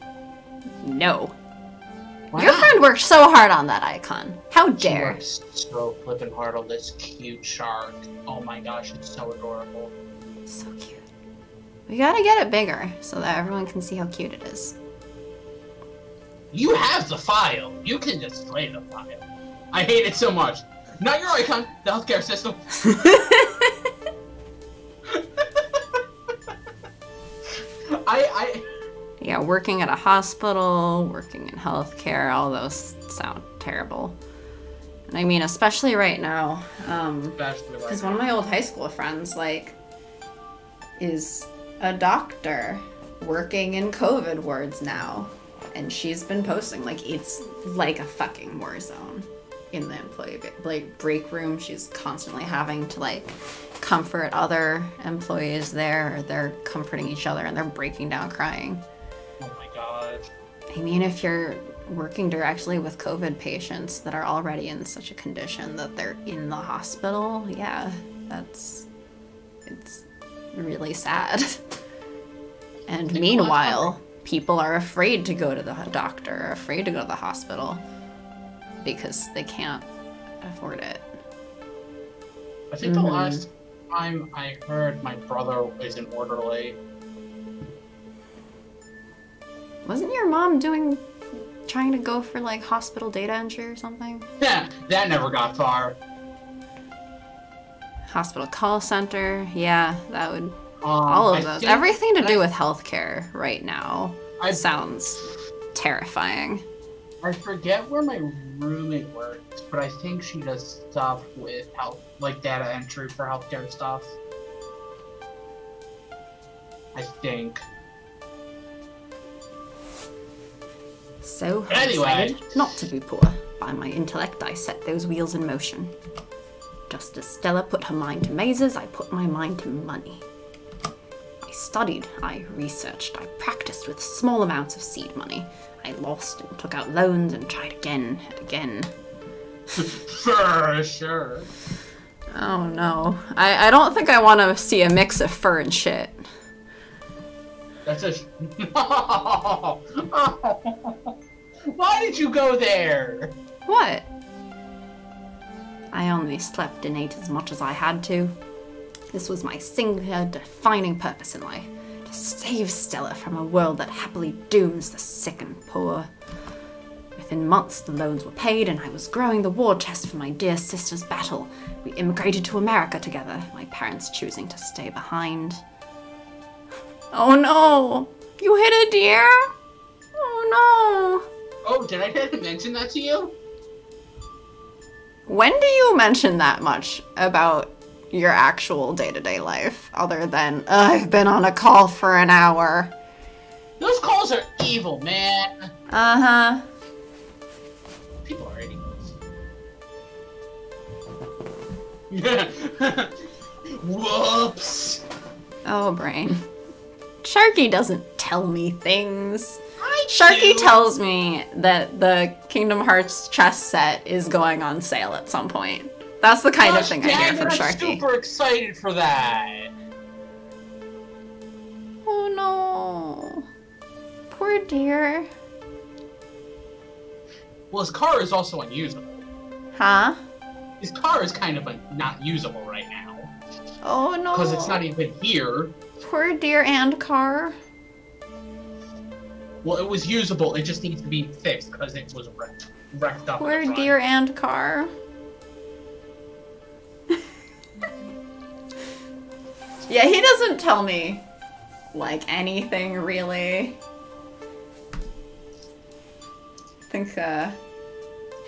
No.
Why
Your
not?
friend worked so hard on that icon. How
She
dare.
works so flippin' hard on this cute shark. Oh my gosh, it's so adorable.
So cute. We gotta get it bigger so that everyone can see how cute it is.
You have the file. You can display the file. I hate it so much. Not your icon, the healthcare system.
Yeah, working at a hospital, working in healthcare, all those sound terrible. And I mean, especially right now, because one of my old high school friends, like, is a doctor working in COVID wards now. And she's been posting, like, it's like a fucking war zone in the employee, like, break room. She's constantly having to, like, comfort other employees there, or they're comforting each other and they're breaking down crying.
Oh my god.
I mean, if you're working directly with COVID patients that are already in such a condition that they're in the hospital, yeah, it's really sad. And meanwhile, people are afraid to go to the doctor, afraid to go to the hospital because they can't afford it.
I think the last time I heard my brother is an orderly.
Wasn't your mom trying to go for, like, hospital data entry or something?
Yeah, that never got far.
Hospital call center, yeah, that would... all of those. Everything to do with healthcare right now sounds terrifying.
I forget where my roommate works, but I think she does stuff with health, like data entry for healthcare stuff. I think.
So,
Anyway.
decided not to be poor. By my intellect, I set those wheels in motion. Just as Stella put her mind to mazes, I put my mind to money. I studied, I researched, I practiced with small amounts of seed money. I lost and took out loans and tried again and again.
Sure.
Oh no. I don't think I want to see a mix of fur and shit.
That's a... Why did you go there?
What? I only slept and ate as much as I had to. This was my singular defining purpose in life. To save Stella from a world that happily dooms the sick and poor. Within months, the loans were paid and I was growing the war chest for my dear sister's battle. We immigrated to America together, my parents choosing to stay behind. Oh no! You hit a deer? Oh no!
Oh, did I didn't mention that to you?
When do you mention that much about your actual day-to-day life, other than, I've been on a call for an hour?
Those calls are evil, man.
Uh-huh.
People are idiots. Whoops.
Oh, brain. Sharky doesn't tell me things.
do.
Sharky tells me that the Kingdom Hearts chess set is going on sale at some point. That's the kind of thing I hear from
I'm
Sharky.
super excited for that.
Oh no. Poor dear.
Well, his car is also unusable.
Huh?
His car is kind of not usable right now.
Oh no.
Because it's not even here.
Poor dear and car.
Well, it was usable. It just needs to be fixed because it was wrecked up.
Poor dear and car. Yeah, he doesn't tell me, like, anything really. I think,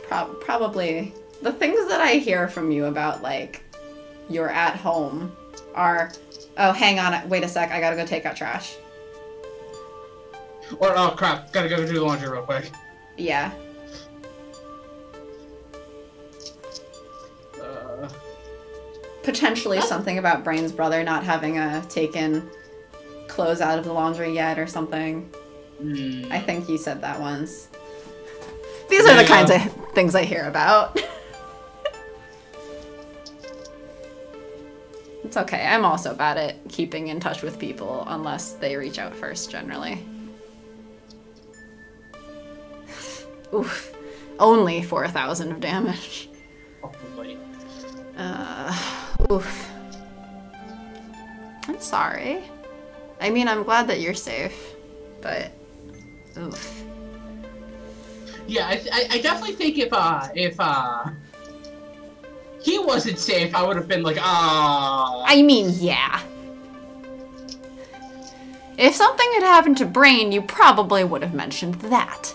probably the things that I hear from you about, like, you're at home are, oh, hang on, wait a sec, I gotta go take out trash.
Or, oh crap, gotta go do the laundry real quick.
Yeah. Potentially something about Brain's brother not having taken clothes out of the laundry yet or something. I think you said that once. These are the kinds of things I hear about. It's okay. I'm also bad at keeping in touch with people unless they reach out first, generally. Oof. Only 4,000 of damage.
Probably.
Oof. I'm sorry. I mean, I'm glad that you're safe, but oof.
Yeah, I definitely think if he wasn't safe, I would have been like, ah.
I mean, yeah. If something had happened to Brain, you probably would have mentioned that.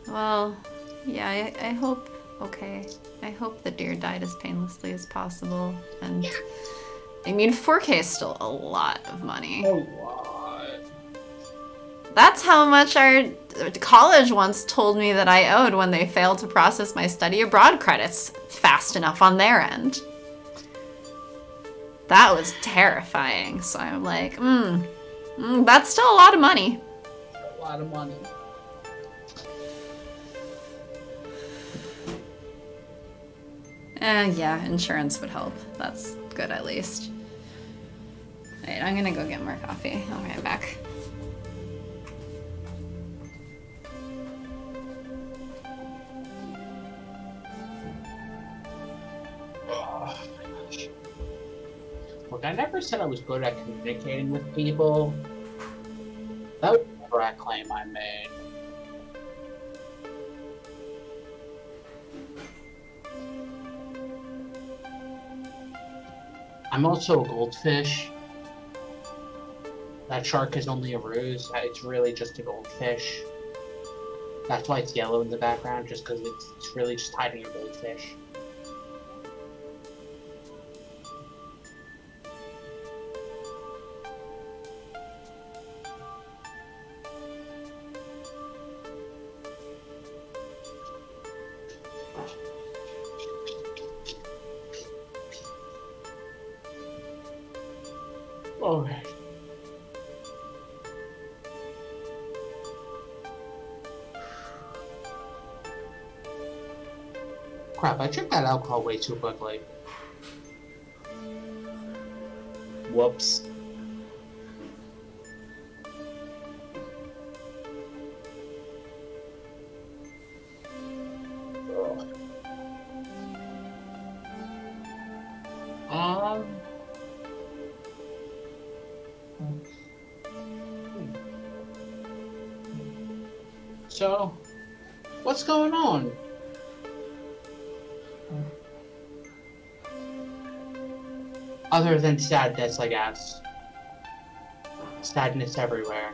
Well, yeah, I hope, okay. I hope the deer died as painlessly as possible, and I mean, 4K is still a lot of money.
A lot.
That's how much our college once told me that I owed when they failed to process my study abroad credits fast enough on their end. That was terrifying, so I'm like, that's still a lot of money.
A lot of money.
Yeah, insurance would help. That's good, at least. Alright, I'm gonna go get more coffee. I'll be right back.
Oh my gosh. Look, I never said I was good at communicating with people. That was never a claim I made. I'm also a goldfish. That shark is only a ruse. It's really just a goldfish. That's why it's yellow in the background, just because it's really just hiding a goldfish. Okay. Crap, I drank that alcohol way too quickly. Whoops. So, what's going on? Other than sadness, I guess. Sadness everywhere.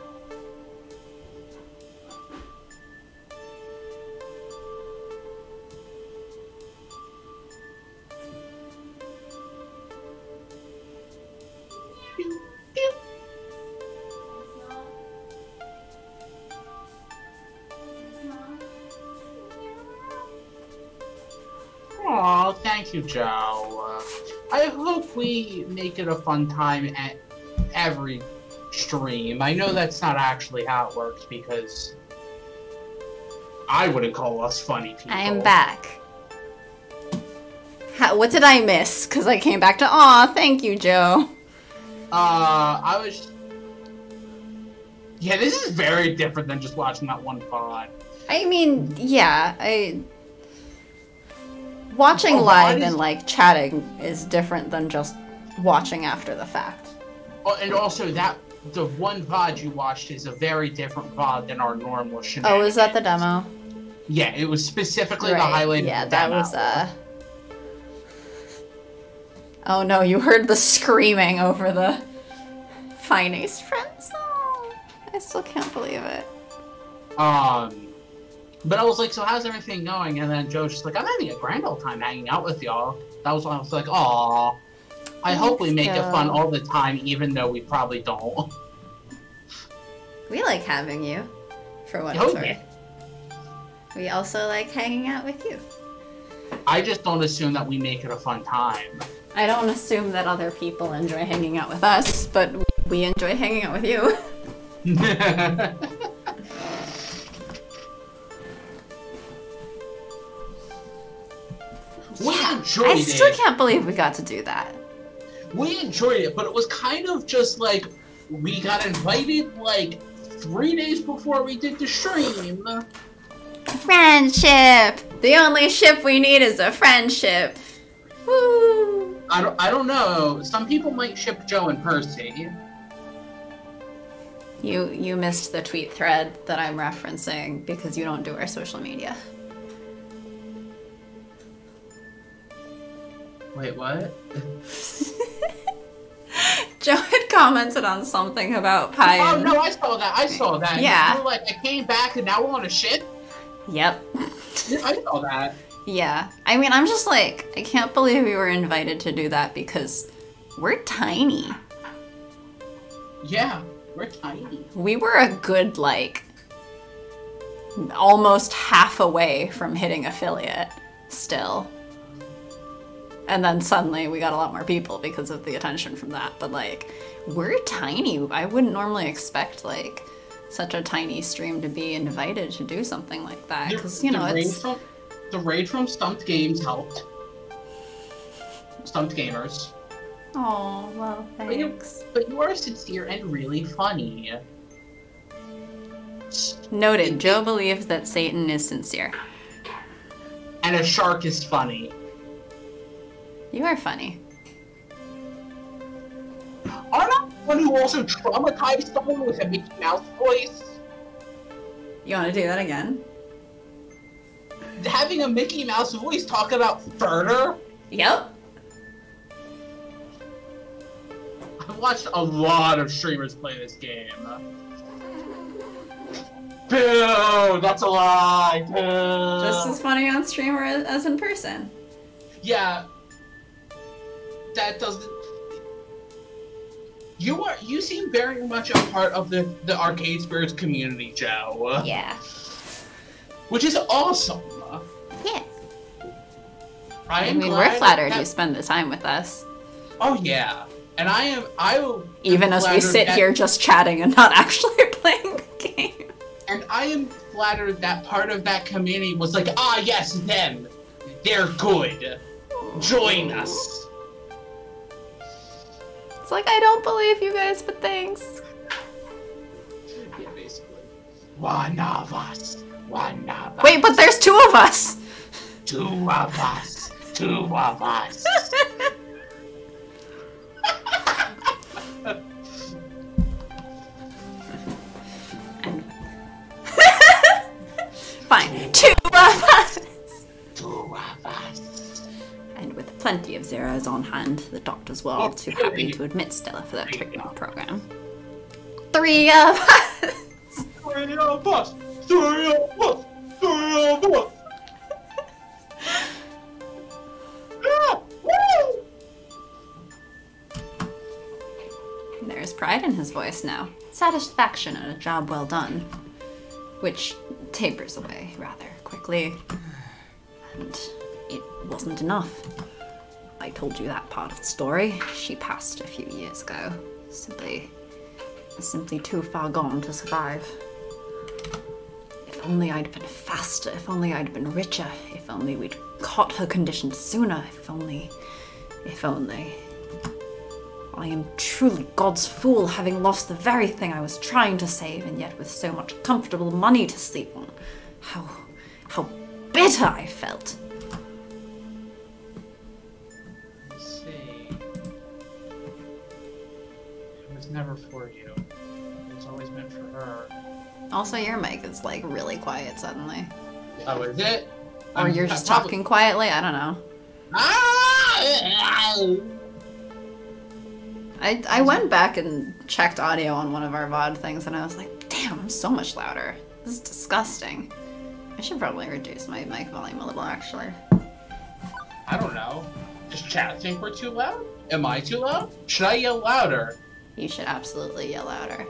Aw, thank you, Joe. I hope we make it a fun time at every stream. I know that's not actually how it works because I wouldn't call us funny people.
I'm back. What did I miss? Because I came back to, aw, thank you, Joe.
I was... Yeah, this is very different than just watching that one pod.
I mean, yeah, watching live and like chatting is different than just watching after the fact.
Oh, and also the one VOD you watched is a very different VOD than our normal shenanigans.
Oh, was that the demo?
Yeah, it was specifically the highlight of the demo.
That was Oh no, you heard the screaming over the finest friends. Oh, I still can't believe it.
But I was like, so how's everything going? And then Joe's just like, I'm having a grand old time hanging out with y'all. That was when I was like, aw. I hope we make it fun all the time, even though we probably don't.
We like having you, for what it's worth. We also like hanging out with you.
I just don't assume that we make it a fun time.
I don't assume that other people enjoy hanging out with us, but we enjoy hanging out with you.
We enjoyed it.
I still can't believe we got to do that.
We enjoyed it, but it was kind of just like, we got invited like 3 days before we did the stream.
Friendship! The only ship we need is a friendship. Woo!
I don't know. Some people might ship Joe and Percy.
You missed the tweet thread that I'm referencing because you don't do our social media.
Wait, what?
Joe had commented on something about Pie.
Oh no, I saw that.
Yeah.
You were like, I came back and now we're on a ship?
Yep.
Yeah, I saw that.
Yeah. I mean, I'm just like, I can't believe we were invited to do that because we're tiny.
Yeah, we're tiny.
We were a good, like, almost half away from hitting affiliate still. And then suddenly we got a lot more people because of the attention from that. But like, we're tiny. I wouldn't normally expect like such a tiny stream to be invited to do something like that. Because, you know,
the raid from Stumped Games helped. Stumped Gamers.
Oh, well, thanks.
But you are sincere and really funny.
Noted. Joe believes that Satan is sincere.
And a shark is funny.
You are funny.
Aren't I the one who also traumatized someone with a Mickey Mouse voice?
You want to do that again?
Having a Mickey Mouse voice talk about furder?
Yep.
I've watched a lot of streamers play this game. Boo! That's a lie! Boo!
Just as funny on stream or as in person.
Yeah. That doesn't... You seem very much a part of the Arcade Spirits community, Joe.
Yeah.
Which is awesome.
Yeah.
I
mean, we're flattered you spend the time with us.
Oh yeah. And
even as we sit here just chatting and not actually playing the game.
And I am flattered that part of that community was like, ah yes, them. They're good. Join us.
It's like, I don't believe you guys, but thanks.
Yeah, basically. One of us.
Wait, but there's two of us.
Two of us.
Fine. Two of us.
Two of us.
And with plenty of zeros on hand, the doctors were all too happy to admit Stella for that treatment program. Three of us.
Three of us. Three of us. Three of us.
There's pride in his voice now. Satisfaction at a job well done. Which tapers away rather quickly. And it wasn't enough. I told you that part of the story. She passed a few years ago. Simply too far gone to survive. If only I'd been faster, if only I'd been richer, if only we'd caught her condition sooner, if only... I am truly God's fool, having lost the very thing I was trying to save, and yet with so much comfortable money to sleep on. how bitter I felt.
Let's see. It was never for you. It was always meant for her.
Also, your mic is like really quiet suddenly.
Oh, is it?
Or you're just talking quietly? I don't know. I went back and checked audio on one of our VOD things and I was like, damn, I'm so much louder. This is disgusting. I should probably reduce my mic volume a little, actually.
I don't know. Does chat think we're too loud? Am I too loud? Should I yell louder?
You should absolutely yell louder.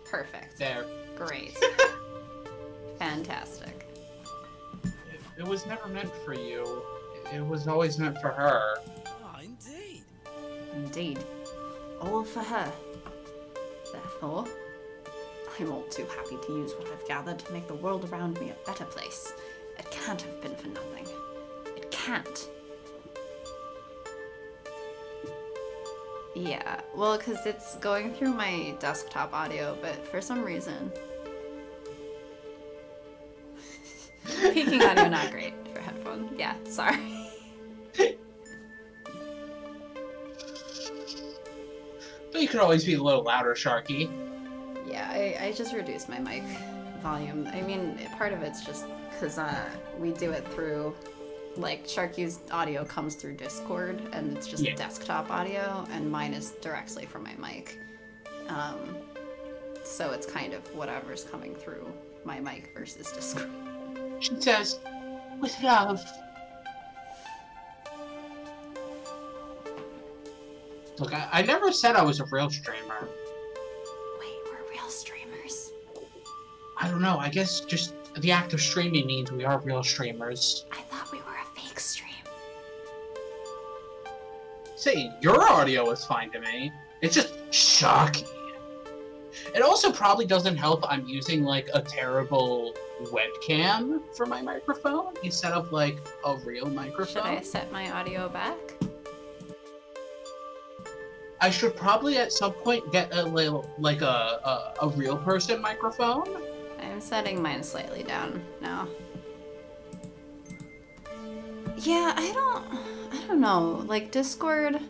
Perfect.
There.
Great. Fantastic.
It was never meant for you. It was always meant for her.
Oh, indeed.
Indeed. All for her. Therefore, I'm all too happy to use what I've gathered to make the world around me a better place. It can't have been for nothing. It can't. Yeah, well, because it's going through my desktop audio, but for some reason... Peaking audio not great for headphones. Yeah, sorry.
But you could always be a little louder, Sharky.
Yeah, I just reduced my mic volume. I mean, part of it's just because we do it through... Like, Sharky's audio comes through Discord, and it's just desktop audio, and mine is directly from my mic. So it's kind of whatever's coming through my mic versus Discord.
She says, with love. Look, I never said I was a real streamer.
Wait, we're real streamers?
I don't know, I guess just the act of streaming means we are real streamers.
I thought we were a fake stream.
Say, your audio is fine to me. It's just shocking. It also probably doesn't help I'm using, like, a terrible webcam for my microphone instead of, like, a real microphone.
Should I set my audio back?
I should probably at some point get a little, like, a real person microphone.
I'm setting mine slightly down now. Yeah, I don't know. Like, Discord,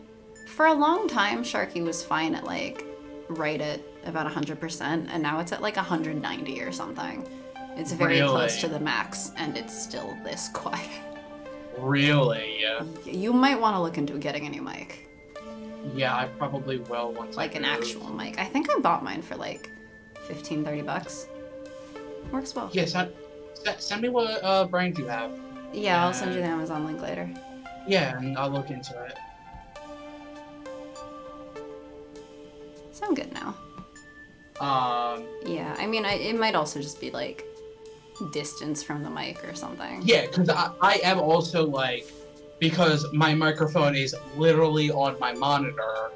for a long time, Sharky was fine at, like, right at about 100%, and now it's at, like, 190 or something. It's very close to the max, and it's still this quiet.
Really?
You might want to look into getting a new mic.
Yeah, I probably will once
like
I
an
move.
actual mic. I think I bought mine for, like, 15, 30 bucks. Works well.
Yes, send me what brand you have.
Yeah, I'll send you the Amazon link later.
Yeah, and I'll look into it.
Sound good now. Yeah, I mean, it might also just be, like, distance from the mic or something.
Yeah, because I am also, like, because my microphone is literally on my monitor,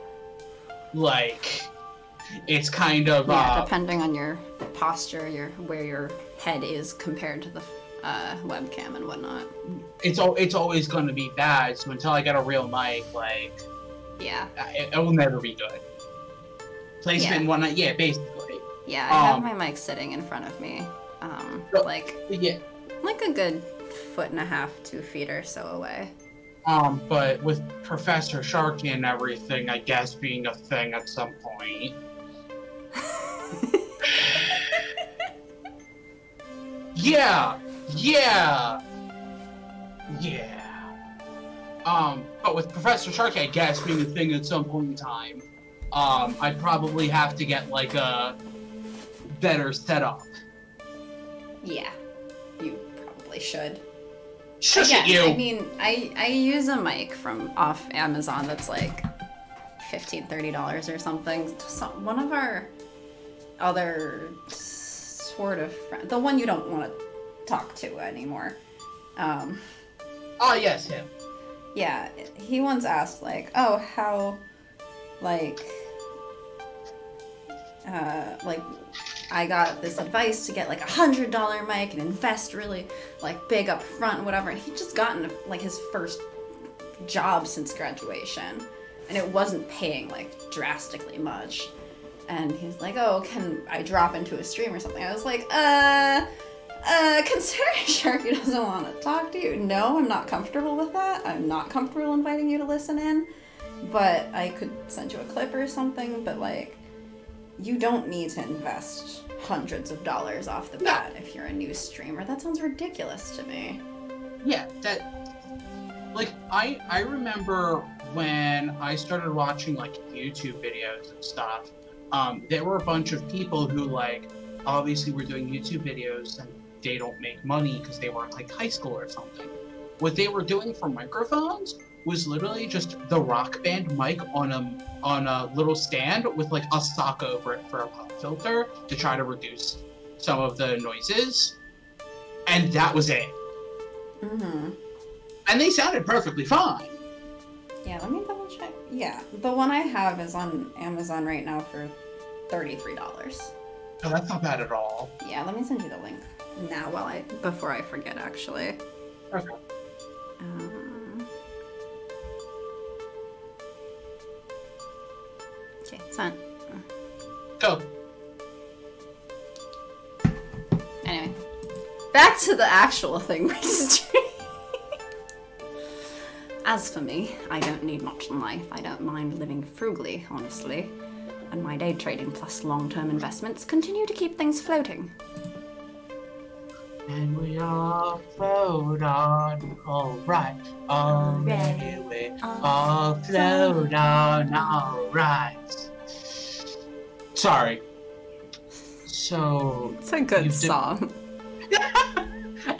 like, it's kind of,
yeah, depending on your posture, where your head is compared to the webcam and whatnot.
It's always going to be bad, so until I get a real mic, like,
yeah,
it will never be good. Placement
yeah.
one, yeah, basically.
Yeah, I have my mic sitting in front of me, like a good 1.5 to 2 feet or so away.
But with Professor Sharky and everything, I guess being a thing at some point. Yeah! But with Professor Sharky, I guess, being a thing at some point in time, I'd probably have to get, like, a better setup.
Yeah, you probably should.
Shush it, you!
I mean, I use a mic from off Amazon that's, like, $15, $30 or something. So one of our other sort of friends, the one you don't want to talk to anymore.
Oh, yes, him.
Yeah, he once asked, like, oh, how, like, I got this advice to get, like, $100 mic and invest really, like, big up front and whatever, and he'd just gotten, like, his first job since graduation, and it wasn't paying, like, drastically much. And he's like, oh, can I drop into a stream or something? I was like, considering Sharky doesn't want to talk to you, no, I'm not comfortable with that. I'm not comfortable inviting you to listen in, but I could send you a clip or something, but like, you don't need to invest hundreds of dollars off the bat if you're a new streamer. That sounds ridiculous to me.
Yeah, like, I remember when I started watching, like, YouTube videos and stuff, there were a bunch of people who, like, obviously were doing YouTube videos and they don't make money because they were, like, high school or something. What they were doing for microphones was literally just the Rock Band mic on a little stand with, like, a sock over it for a pop filter to try to reduce some of the noises. And that was it. Mm-hmm. And they sounded perfectly fine.
Yeah, let me double check. Yeah, the one I have is on Amazon right now for $33.
Oh, that's not bad at all.
Yeah, let me send you the link now before I forget, actually.
Okay.
Okay, sent.
Go.
Anyway, back to the actual thing we stream. As for me, I don't need much in life. I don't mind living frugally, honestly. And my day trading plus long-term investments continue to keep things floating.
And we all float on, alright. Already we all float on, alright. Sorry. So...
It's a good song.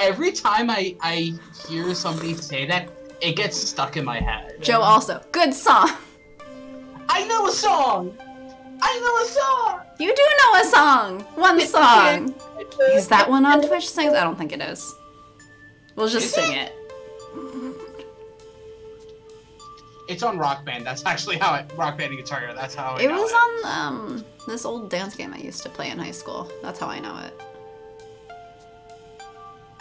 Every time I hear somebody say that, it gets stuck in my head.
Joe also, good song.
I know a song. I know a song.
You do know a song. One song. Is that one on Twitch Sings? I don't think it is. We'll just sing it.
It's on Rock Band. That's actually how Rock Band and Guitar Hero. That's how
it was on this old dance game I used to play in high school. That's how I know it.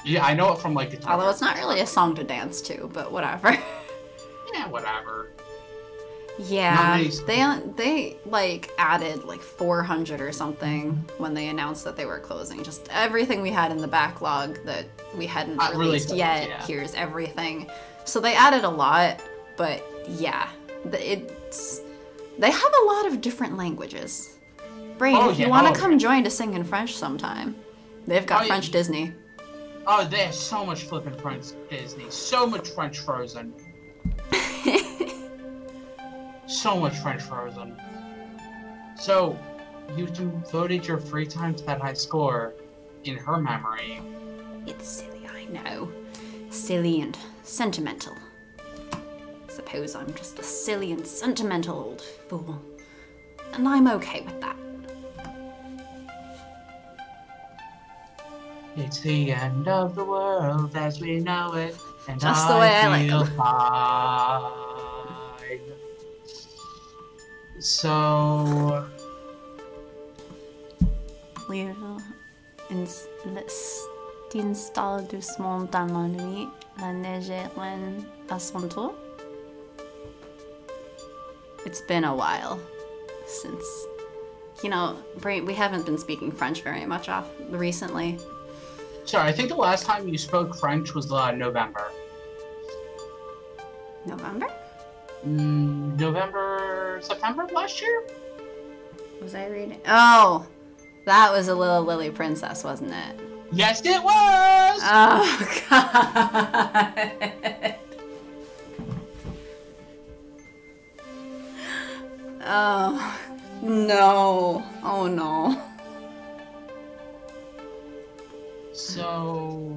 Yeah, I know it from like Guitar Hero.
Although it's not really a song to dance to, but whatever.
Yeah, whatever.
Yeah, they like added like 400 or something when they announced that they were closing. Just everything we had in the backlog that we hadn't released yet. Yeah. Here's everything. So they added a lot, but yeah, they have a lot of different languages. Brain, if you want to come join to sing in French sometime, they've got French Disney.
Oh, they have so much flipping French Disney, so much French Frozen. So much French Frozen. So, you devoted your free time to that high score in her memory.
It's silly, I know. Silly and sentimental. Suppose I'm just a silly and sentimental old fool. And I'm okay with that.
It's the end of the world as we know it, and
just the way I like
feel fine. So...
T'installe doucement dans la nuit, la neige reine à son tour. It's been a while since, you know, we haven't been speaking French very much recently.
Sorry, I think the last time you spoke French was November.
November?
November, September of last year?
Was I reading? Oh, that was a little Lily Princess, wasn't it?
Yes, it was!
Oh, God. Oh, no. Oh, no.
So...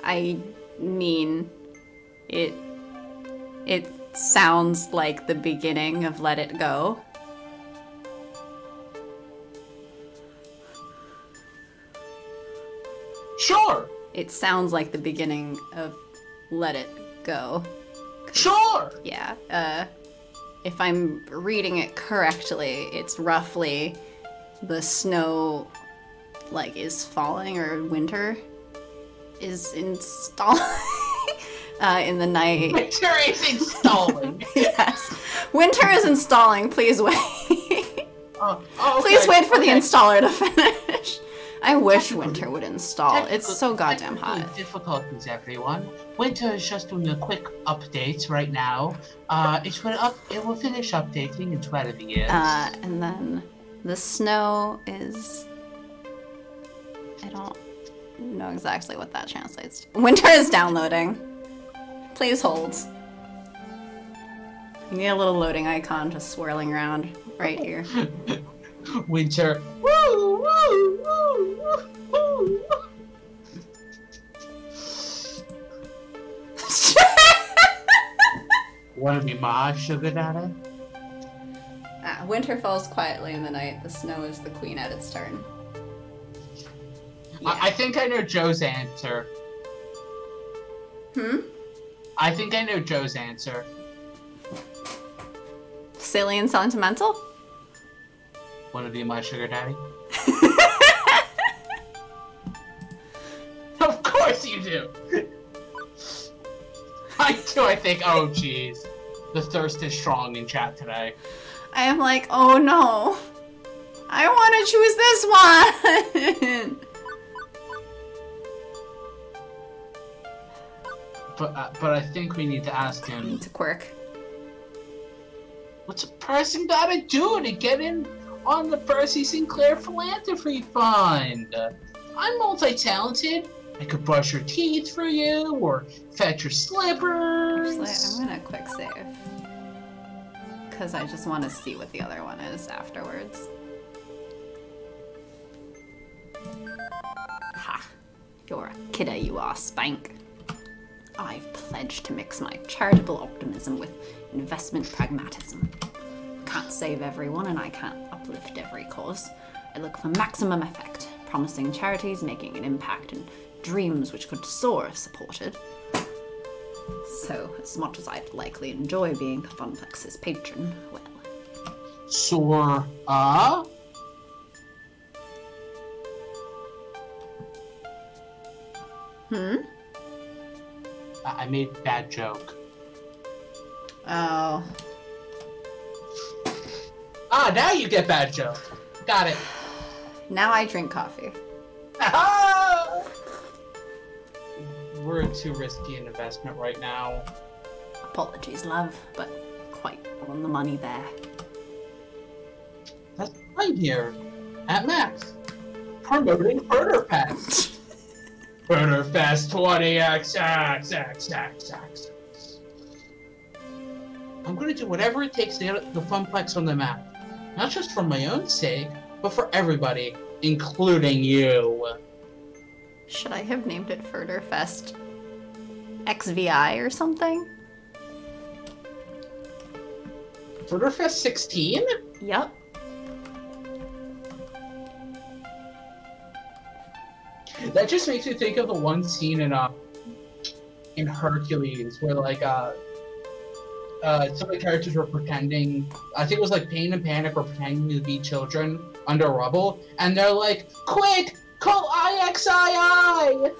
I mean, it sounds like the beginning of Let It Go.
Sure!
It sounds like the beginning of Let It Go.
Sure!
Yeah, if I'm reading it correctly, it's roughly the snow, like, is falling, or winter is installing. in the night.
Winter is installing.
Yes. Winter is installing. Please wait.
Okay.
Please wait for the installer to finish. I wish Winter would install. It's so goddamn hot.
Difficulties, everyone. Winter is just doing a quick update right now. It will finish updating in 12 years.
And then the snow is... I don't know exactly what that translates to. Winter is downloading. Please hold. You need a little loading icon just swirling around right here.
Winter. Woo, woo, woo, woo, woo. Wanna be my sugar daddy?
Winter falls quietly in the night. The snow is the queen at its turn. Yeah.
I think I know Joe's answer. I think I know Joe's answer.
Silly and sentimental?
Wanna be my sugar daddy? Of course you do! I think, oh jeez. The thirst is strong in chat today.
I am like, oh no. I want to choose this one!
But I think we need to ask him.
It's a quirk.
What's a person gotta do to get in on the Percy Sinclair Philanthropy Fund? I'm multi-talented. I could brush your teeth for you, or fetch your slippers.
Actually, I'm gonna quick save. Because I just want to see what the other one is afterwards. Ha! You're a kidder, you are, Spank. I've pledged to mix my charitable optimism with investment pragmatism. Can't save everyone and I can't uplift every cause. I look for maximum effect, promising charities making an impact and dreams which could soar if supported. So, as much as I'd likely enjoy being the Funplex's patron, well...
Soar, I made a bad joke.
Oh.
Now you get bad joke. Got it.
Now I drink coffee.
We're too risky an investment right now.
Apologies, love, but quite on the money there.
That's right here at Max. Promoting Furder Fest. Furder Fest 20x. I'm gonna do whatever it takes to get the Funplex on the map. Not just for my own sake, but for everybody, including you.
Should I have named it Furder Fest XVI or something?
Furder Fest 16?
Yep.
That just makes me think of the one scene in Hercules where like some of the characters were pretending, I think it was like Pain and Panic were pretending to be children under rubble, and they're like, quick, call IXII!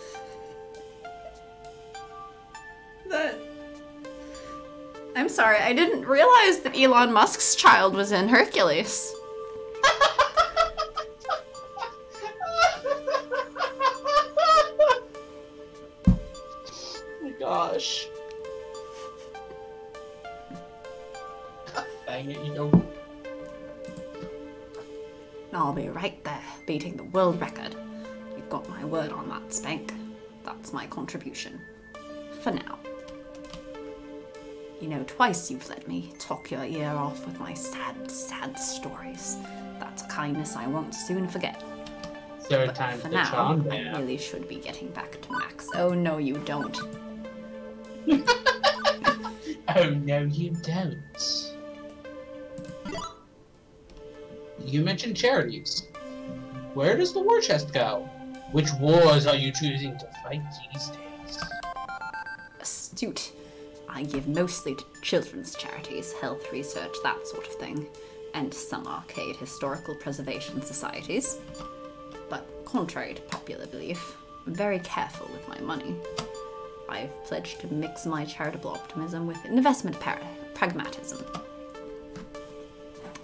I'm sorry, I didn't realize that Elon Musk's child was in Hercules.
Oh my gosh. Dang it, you know.
I'll be right there, beating the world record. You've got my word on that, Spank. That's my contribution. For now. You know, twice you've let me talk your ear off with my sad, sad stories. That's a kindness I won't soon forget.
Third time
for
the
now,
charm,
I
yeah.
really should be getting back to Max. Oh no, you don't.
Oh no, you don't. You mentioned charities. Where does the war chest go? Which wars are you choosing to fight these days?
Astute. I give mostly to children's charities, health research, that sort of thing, and some arcade historical preservation societies. But contrary to popular belief, I'm very careful with my money. I've pledged to mix my charitable optimism with investment pragmatism.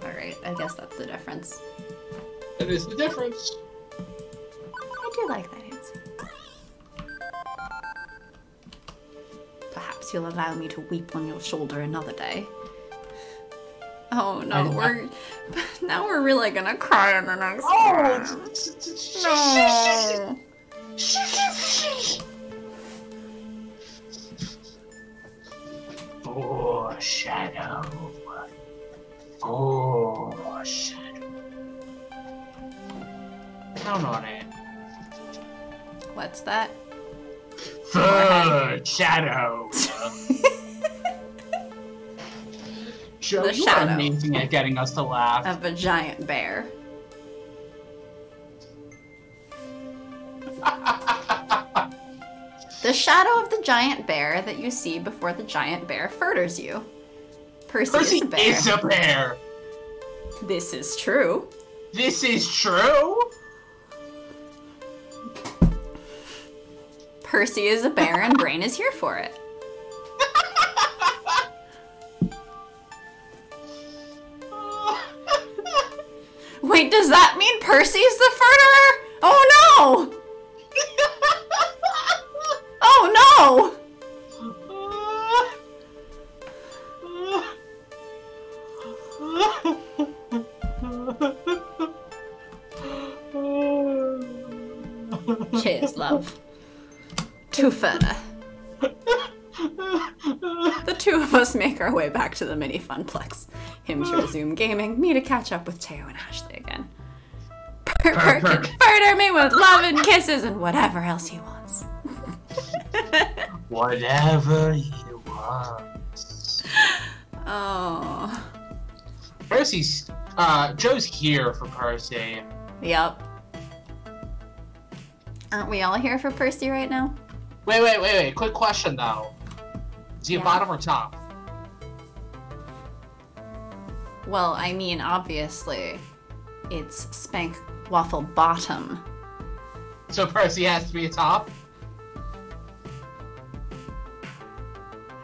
Alright, I guess that's the difference.
That is the difference.
I do like that answer. Perhaps you'll allow me to weep on your shoulder another day. Oh no, now we're really gonna cry in the next one. No.
Foreshadow. Foreshadow. Count on it.
What's that?
Foreshadow. Joe,
The
you
shadow
are amazing at getting us to laugh.
of a giant bear. The shadow of the giant bear that you see before the giant bear furders you. Percy is a bear.
Is a bear.
This is true.
This is true.
Percy is a bear and Brain is here for it. Wait, does that mean Percy's the furderer? Oh no! Oh no! Cheers, love. To further. The two of us make our way back to the mini funplex. Him to resume gaming, me to catch up with Teo and Ashley again. Furder me with love and kisses and whatever else he wants.
Whatever he wants.
Oh.
Percy's, Joe's here for Percy.
Yep. Aren't we all here for Percy right now?
Wait. Quick question, though. Is he a bottom or top?
Well, I mean, obviously, it's Spank Waffle Bottom.
So Percy has to be a top?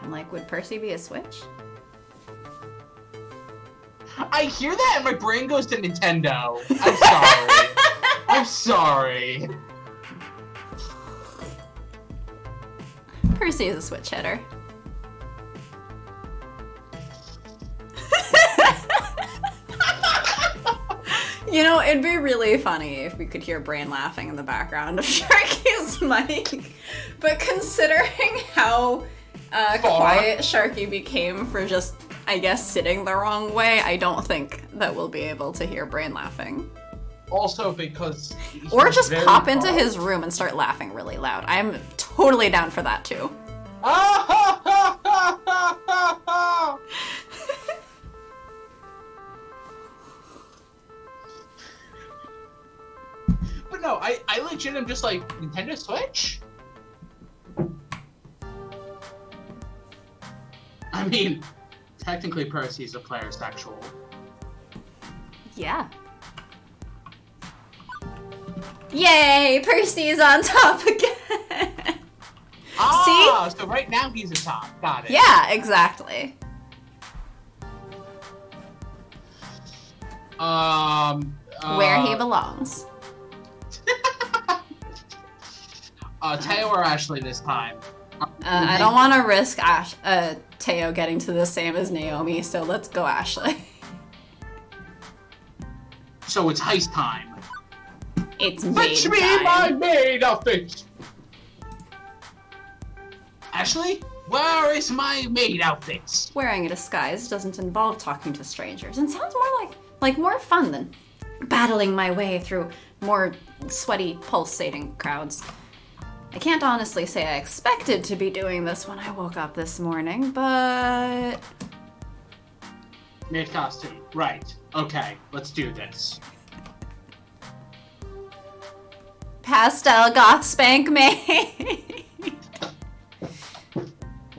And, like, would Percy be a switch?
I hear that and my brain goes to Nintendo. I'm sorry. I'm sorry.
Percy is a switch hitter. You know, it'd be really funny if we could hear Brain laughing in the background of Sharky's mic. But considering how quiet Sharky became for just, I guess, sitting the wrong way, I don't think that we'll be able to hear Brain laughing.
Also because...
Or just pop into his room and start laughing really loud. I'm totally down for that too.
But no, I legit am just like, Nintendo Switch? I mean, technically Percy's a player sexual.
Yeah. Yay! Percy's on top again!
Ah, see? So right now he's a top. Got it.
Yeah, exactly. Where he belongs.
Teo or Ashley this time?
I don't want to risk Teo getting to the same as Naomi, so let's go Ashley.
So it's heist time.
It's maid
Fetch me
time.
my maid outfit! Ashley, where is my maid outfit?
Wearing a disguise doesn't involve talking to strangers and sounds more like more fun than battling my way through more sweaty, pulsating crowds. I can't honestly say I expected to be doing this when I woke up this morning, but...
Maid costume. Right. Okay, let's do this.
Pastel goth spank maid.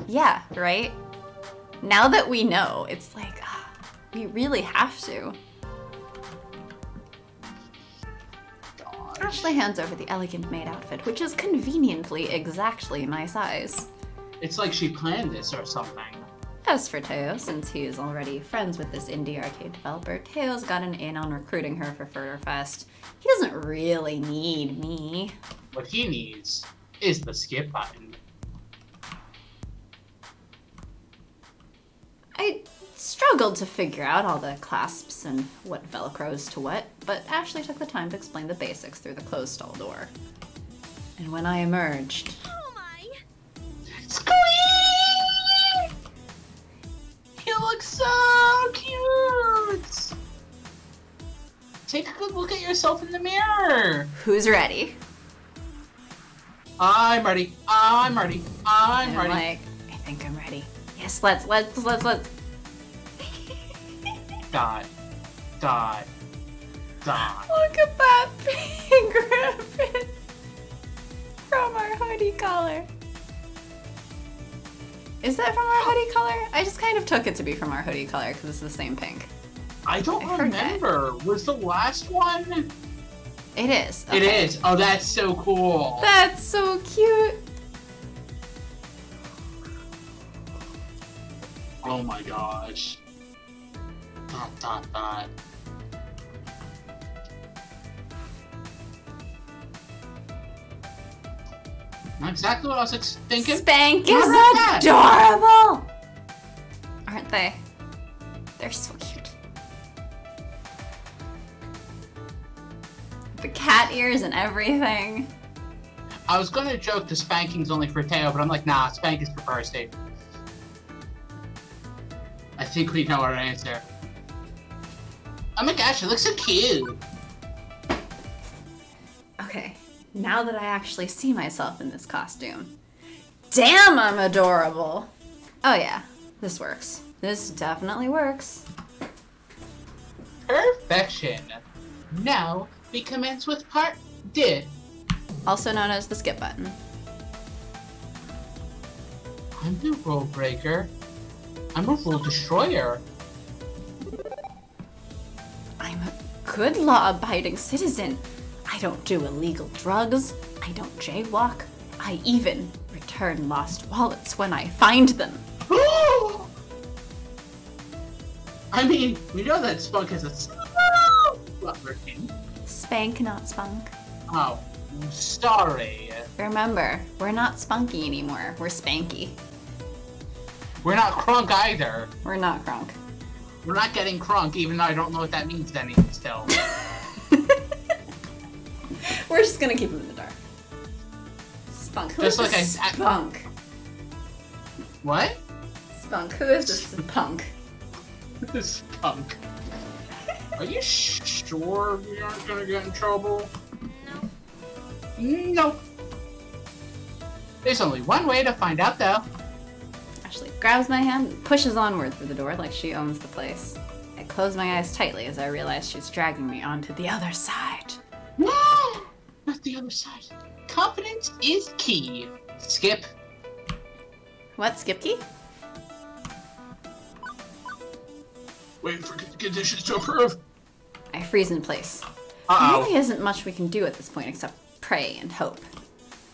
Yeah, right? Now that we know, it's like, we really have to. Ashley hands over the elegant maid outfit, which is conveniently exactly my size.
It's like she planned this or something.
As for Teo, since he is already friends with this indie arcade developer, Teo's gotten in on recruiting her for Furder Fest. He doesn't really need me.
What he needs is the skip button.
I struggled to figure out all the clasps and what velcros to what, but Ashley took the time to explain the basics through the closed stall door. And when I emerged...
Oh my!
Squeak! You look so cute! Take a good look at yourself in the mirror!
Who's ready?
I'm ready. I'm ready. I'm ready.
Like, I think I'm ready. Yes, let's.
Dot. Dot. Dot.
Look at that pink ribbon from our hoodie collar. Is that from our hoodie color? I just kind of took it to be from our hoodie color because it's the same pink.
I don't remember. Was the last one?
It is. Okay.
It is. Oh, that's so cool.
That's so cute.
Oh my gosh. Dot, dot, dot. Not exactly what I was thinking.
Spank is
Not
adorable! Aren't they? They're so cute. The cat ears and everything.
I was gonna joke the spanking's only for Teo, but I'm like, nah, spank is for Percy. I think we know our answer. Oh my gosh, it looks so cute!
Okay, now that I actually see myself in this costume. Damn, I'm adorable! Oh yeah, this works. This definitely works.
Perfection! Now, we commence with part D.
Also known as the skip button.
I'm the rule breaker. I'm a rule destroyer.
I'm a good law-abiding citizen. I don't do illegal drugs. I don't jaywalk. I even return lost wallets when I find them.
I mean, we know that Spunk has a working.
Spank, not spunk.
Oh, sorry.
Remember, we're not spunky anymore. We're spanky.
We're not crunk either.
We're not crunk.
We're not getting crunk, even though I don't know what that means then still.
We're just gonna keep him in the dark. Spunk. Who
Just
is
like
this spunk?
What?
Spunk. Who is this punk?
Spunk. Are you sure we aren't gonna get in trouble? Nope. There's only one way to find out, though.
Ashley grabs my hand and pushes onward through the door like she owns the place. I close my eyes tightly as I realize she's dragging me onto the other side.
No! Not the other side. Confidence is key. Skip.
What, skip key?
Wait for the conditions to approve.
I freeze in place.
Uh-oh.
There really isn't much we can do at this point except pray and hope.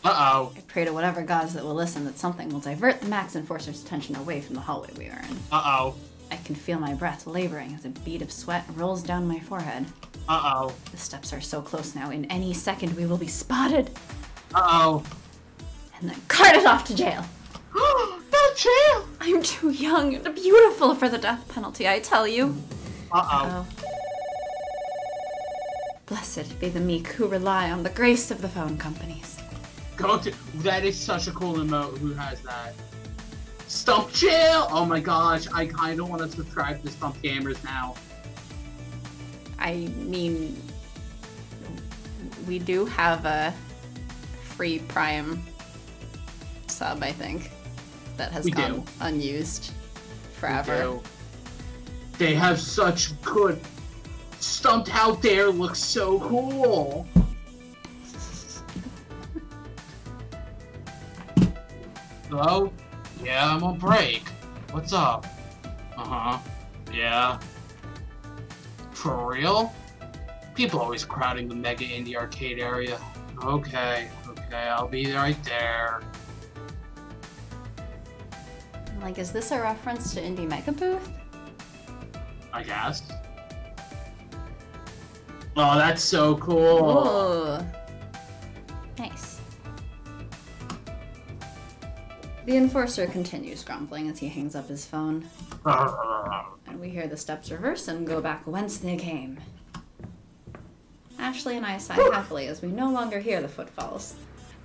Uh-oh.
I pray to whatever gods that will listen that something will divert the Max Enforcer's attention away from the hallway we are in.
Uh-oh.
I can feel my breath laboring as a bead of sweat rolls down my forehead.
Uh-oh.
The steps are so close now, in any second we will be spotted.
Uh-oh.
And then carted off to jail.
Not jail!
I'm too young and beautiful for the death penalty, I tell you.
Uh-oh.
Blessed be the meek who rely on the grace of the phone companies.
That is such a cool emote. Who has that? Stump jail! Oh my gosh, I kind of want to subscribe to Stump Gamers now.
I mean, we do have a free Prime sub, I think, that has gone unused forever.
They have such good... Stumped Out There looks so cool! Hello? Yeah, I'm on break. What's up? Uh-huh. Yeah. For real? People always crowding the Mega Indie Arcade area. Okay, I'll be right there.
Like, is this a reference to Indie Mega Booth?
I guess. Oh, that's so cool.
Ooh. Nice. The Enforcer continues grumbling as he hangs up his phone. And we hear the steps reverse and go back whence they came. Ashley and I sigh happily as we no longer hear the footfalls.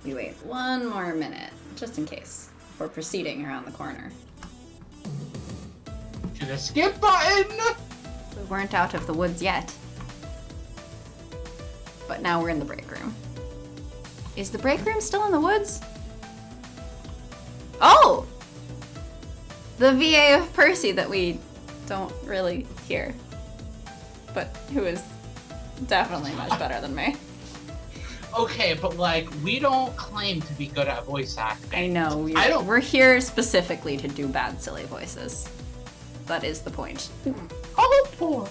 We wait one more minute, just in case, before proceeding around the corner.
To the skip button!
We weren't out of the woods yet. But now we're in the break room. Is the break room still in the woods? Oh! The VA of Percy that we don't really hear. But who is definitely much better than me.
Okay, but like, we don't claim to be good at voice acting.
I know. We're here specifically to do bad, silly voices. That is the point.
Oh, poor.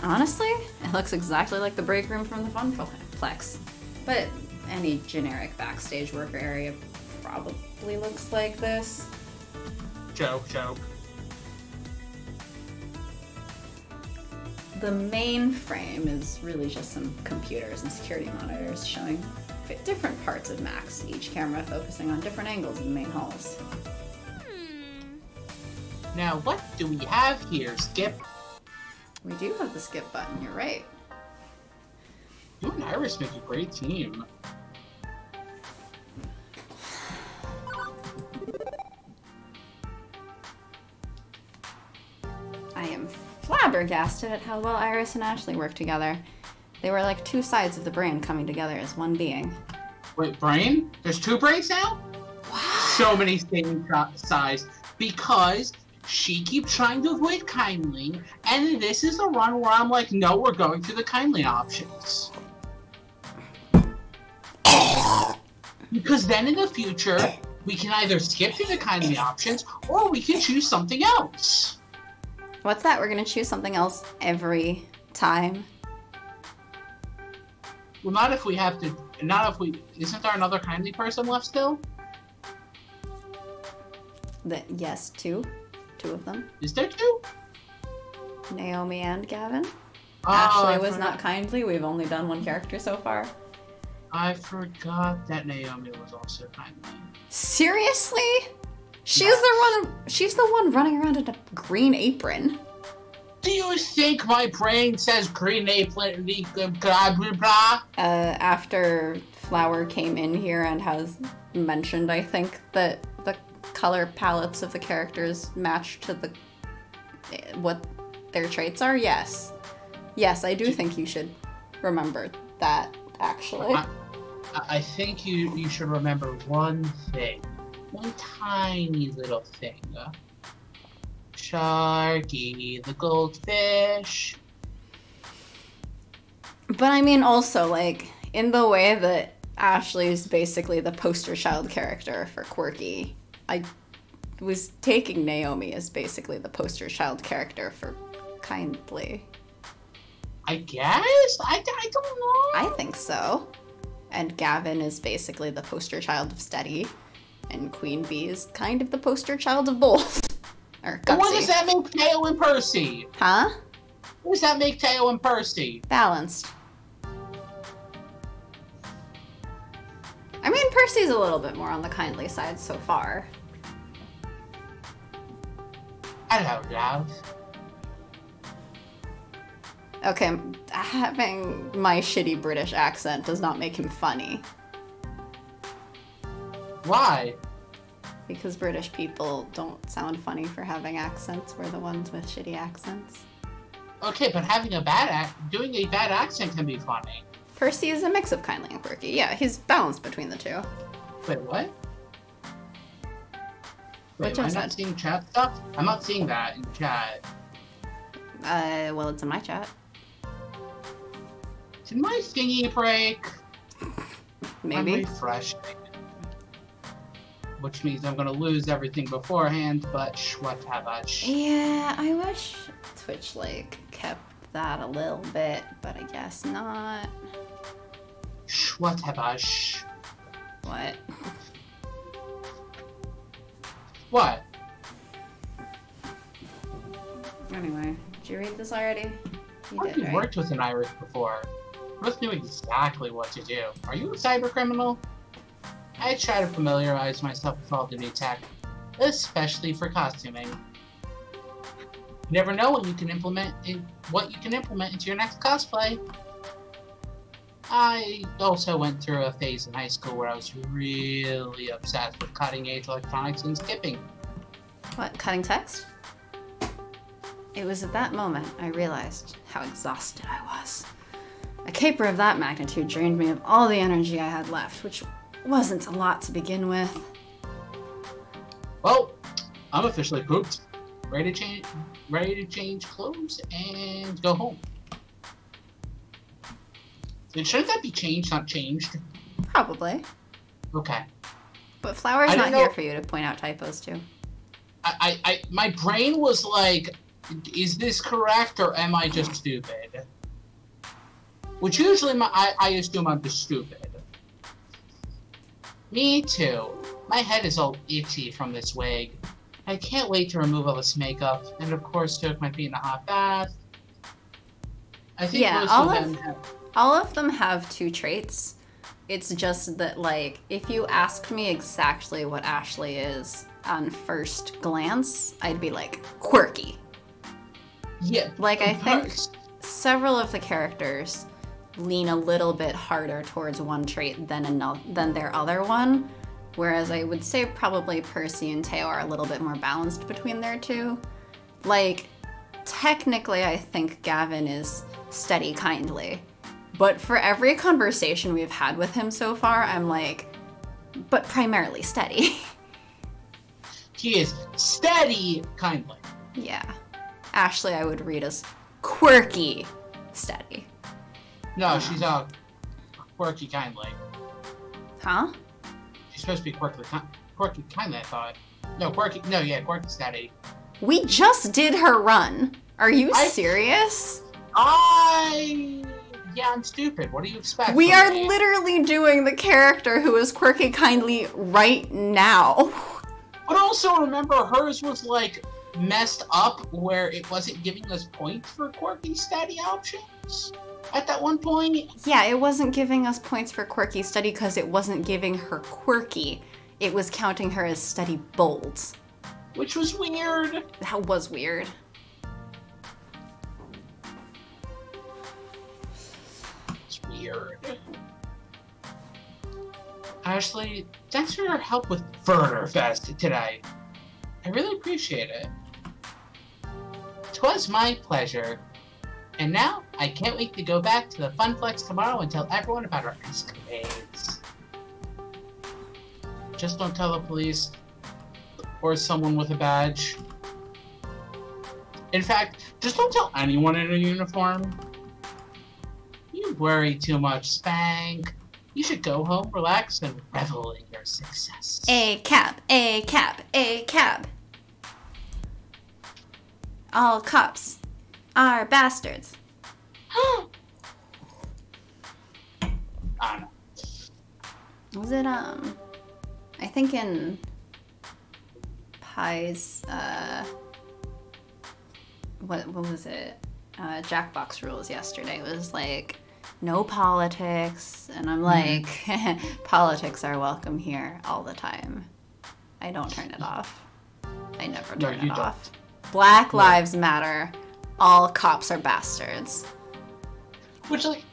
Honestly, it looks exactly like the break room from the Funplex. But any generic backstage worker area probably looks like this.
Joke.
The main frame is really just some computers and security monitors showing different parts of Max, each camera focusing on different angles in the main halls.
Now, what do we have here, Skip?
We do have the skip button, you're right.
You and Iris make a great team.
I am flabbergasted at how well Iris and Ashley work together. They were like two sides of the brain coming together as one being.
Wait, brain? There's two brains now?
Wow.
So many same size. Because she keeps trying to avoid kindling, and this is a run where I'm like, no, we're going to the kindly options. Because then in the future, we can either skip to the kindly options, or we can choose something else.
What's that? We're gonna choose something else every time?
Well, not if we have to, isn't there another kindly person left still?
Yes, two of them.
Is there two?
Naomi and Gavin.
Oh,
Ashley was not kindly. We've only done one character so far.
I forgot that Naomi was also kindly.
Seriously? She's the one running around in a green apron.
Do you think my brain says green apron, blah, blah, blah?
After Flower came in here and has mentioned, I think, that the color palettes of the characters match to what their traits are, yes. Yes, I do think you should remember that, actually.
I think you should remember one thing. One tiny little thing. Sharky, the goldfish.
But I mean also, like, in the way that Ashley's basically the poster child character for quirky, I was taking Naomi as basically the poster child character for kindly.
I guess? I don't know.
I think so. And Gavin is basically the poster child of steady. And Queen Bee is kind of the poster child of both. Or gutsy.
What does that make Teo and Percy?
Huh?
What does that make Teo and Percy?
Balanced. I mean, Percy's a little bit more on the kindly side so far.
Hello, love.
Okay, having my shitty British accent does not make him funny.
Why?
Because British people don't sound funny for having accents. We're the ones with shitty accents.
Okay, but doing a bad accent can be funny.
Percy is a mix of kindly and quirky. Yeah, he's balanced between the two.
Wait, what?
What
Wait, am I not seeing chat stuff? I'm not seeing that in chat.
Well, it's in my chat.
Did my thingy break?
Maybe.
I'm refreshing. Which means I'm gonna lose everything beforehand, but whatever.
Yeah, I wish Twitch, like, kept that a little bit, but I guess not.
Whatever.
What?
What?
Anyway, did you read this already? You
I've
did, right?
worked with an Iris before. Both knew exactly what to do. Are you a cyber criminal? I try to familiarize myself with all the new tech, especially for costuming. You never know what you can implement into your next cosplay. I also went through a phase in high school where I was really obsessed with cutting-edge electronics and skipping.
What, cutting text? It was at that moment I realized how exhausted I was. A caper of that magnitude drained me of all the energy I had left, which wasn't a lot to begin with.
Well, I'm officially pooped. Ready to change clothes and go home. Shouldn't that be changed, not changed?
Probably.
Okay.
But Flower's not here for you to point out typos to.
My brain was like, is this correct or am I just stupid? Which usually I assume I'm just stupid. Me too. My head is all itchy from this wig. I can't wait to remove all this makeup, and of course soak my feet in a hot bath. I think most of them have...
all of them have two traits. It's just that, like, if you asked me exactly what Ashley is on first glance, I'd be like, quirky.
Yeah.
Like, I think several of the characters lean a little bit harder towards one trait than their other one. Whereas I would say probably Percy and Teo are a little bit more balanced between their two. Like, technically I think Gavin is steady kindly. But for every conversation we've had with him so far, I'm like, but primarily steady.
He is steady kindly.
Yeah. Ashley I would read as quirky steady.
No, she's quirky kindly.
Huh?
She's supposed to be quirky kindly, I thought. No, quirky steady.
We just did her run. Are you serious?
Yeah, I'm stupid. What do you expect?
We are literally doing the character who is quirky kindly right now.
But also remember, hers was like messed up where it wasn't giving us points for quirky steady options at that one point.
Yeah, it wasn't giving us points for quirky steady because it wasn't giving her quirky. It was counting her as steady bold.
Which was weird.
That was weird.
It's weird. Ashley, thanks for your help with Furder Fest today. I really appreciate it. 'Twas my pleasure. And now, I can't wait to go back to the Funflex tomorrow and tell everyone about our escapades. Just don't tell the police or someone with a badge. In fact, just don't tell anyone in a uniform. You worry too much, Spank. You should go home, relax, and revel in your success.
A cab, a cab, a cab. All cops are bastards.
I don't know.
Was it, I think in Pie's, what was it? Jackbox rules yesterday. It was like, no politics. And I'm like, politics are welcome here all the time. I don't turn it off. I never turn it off. Black Lives Matter. All cops are bastards.
Which, like,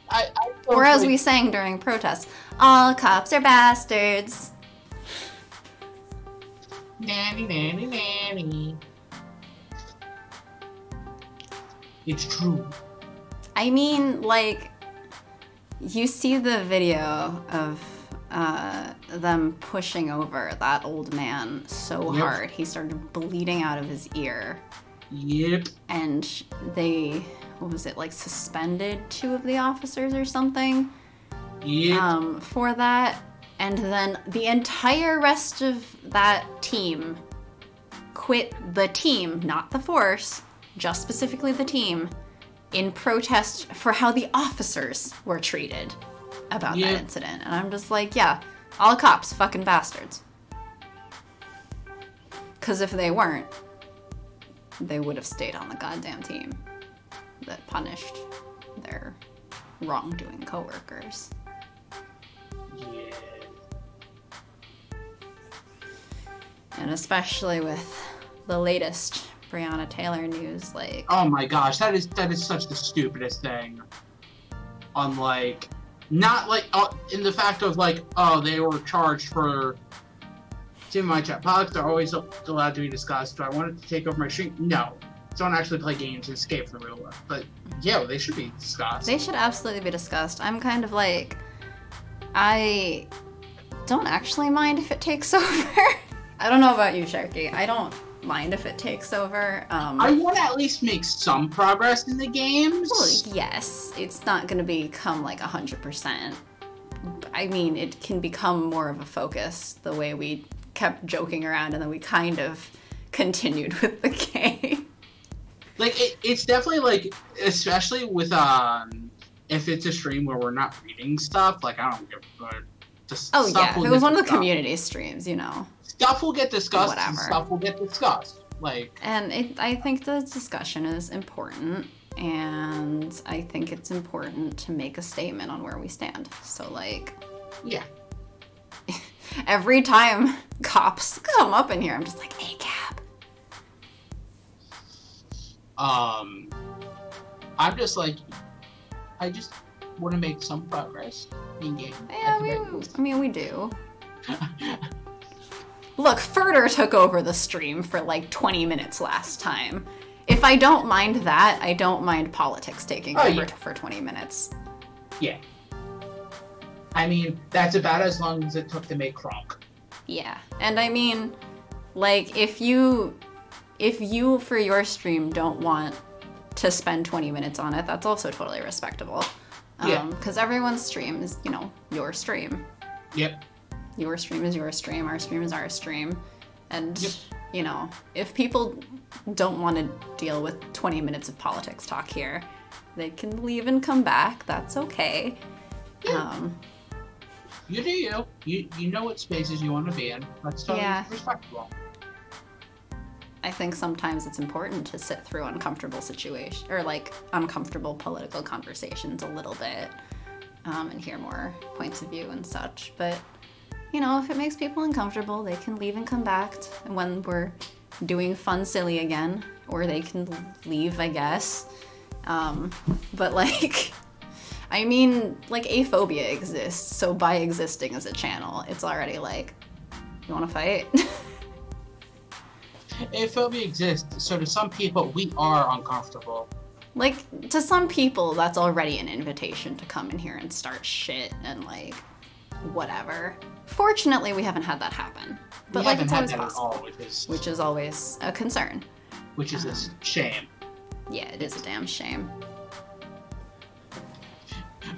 or as we sang during protests, all cops are bastards.
Nanny, nanny, nanny. It's true.
I mean, like, you see the video of them pushing over that old man so hard. He started bleeding out of his ear.
Yep.
And they, what was it, like suspended 2 of the officers or something?
Yep.
For that. And then the entire rest of that team quit the team, not the force, just specifically the team, in protest for how the officers were treated about that incident. And I'm just like, yeah, all cops, fucking bastards. Because if they weren't, they would have stayed on the goddamn team that punished their wrongdoing coworkers.
Yeah.
And especially with the latest Breonna Taylor news, like...
Oh my gosh, that is such the stupidest thing. On, like... Not, like, in the fact of, like, oh, they were charged for... Too much. Politics are always allowed to be discussed. Do I want it to take over my stream? No. Don't actually play games and escape from real life. But, yeah, they should be discussed.
They should absolutely be discussed. I'm kind of like... I don't actually mind if it takes over. I don't know about you, Sharky. I don't mind if it takes over.
I want to at least make some progress in the games.
Well, yes. It's not going to become like 100%. I mean, it can become more of a focus the way we kept joking around and then we kind of continued with the game.
Like, it's definitely like, especially with, if it's a stream where we're not reading stuff, like, I don't give a
oh, yeah. If it was one of the community streams, you know.
Stuff will get discussed.
Whatever.
And stuff will get discussed. Like.
And I think the discussion is important, and I think it's important to make a statement on where we stand. So, like.
Yeah.
Every time cops come up in here, I'm just like, hey, Cap.
I'm just like, I just want to make some progress in game.
Yeah, we do. Look, Furder took over the stream for like 20 minutes last time. If I don't mind that, I don't mind politics taking over for 20 minutes.
Yeah. I mean, that's about as long as it took to make Kronk.
Yeah, and I mean, like, if you for your stream don't want to spend 20 minutes on it, that's also totally respectable.
Yeah.
Because everyone's stream is, you know, your stream.
Yep.
Your stream is your stream, our stream is our stream. And,
yep.
You know, if people don't want to deal with 20 minutes of politics talk here, they can leave and come back. That's okay.
Yeah. You do you. You know what spaces you want to be in. That's totally respectable.
I think sometimes it's important to sit through uncomfortable situations, or like uncomfortable political conversations a little bit, and hear more points of view and such. But, you know, if it makes people uncomfortable, they can leave and come back when we're doing fun silly again, or they can leave, I guess. But like, I mean, like, aphobia exists, so by existing as a channel, it's already like, you wanna fight?
Aphobia exists, so to some people, we are uncomfortable.
Like, to some people, that's already an invitation to come in here and start shit and, like, whatever. Fortunately, we haven't had that happen. But, like, it's always possible. Which is always a concern.
Which is a shame.
Yeah, it is a damn shame.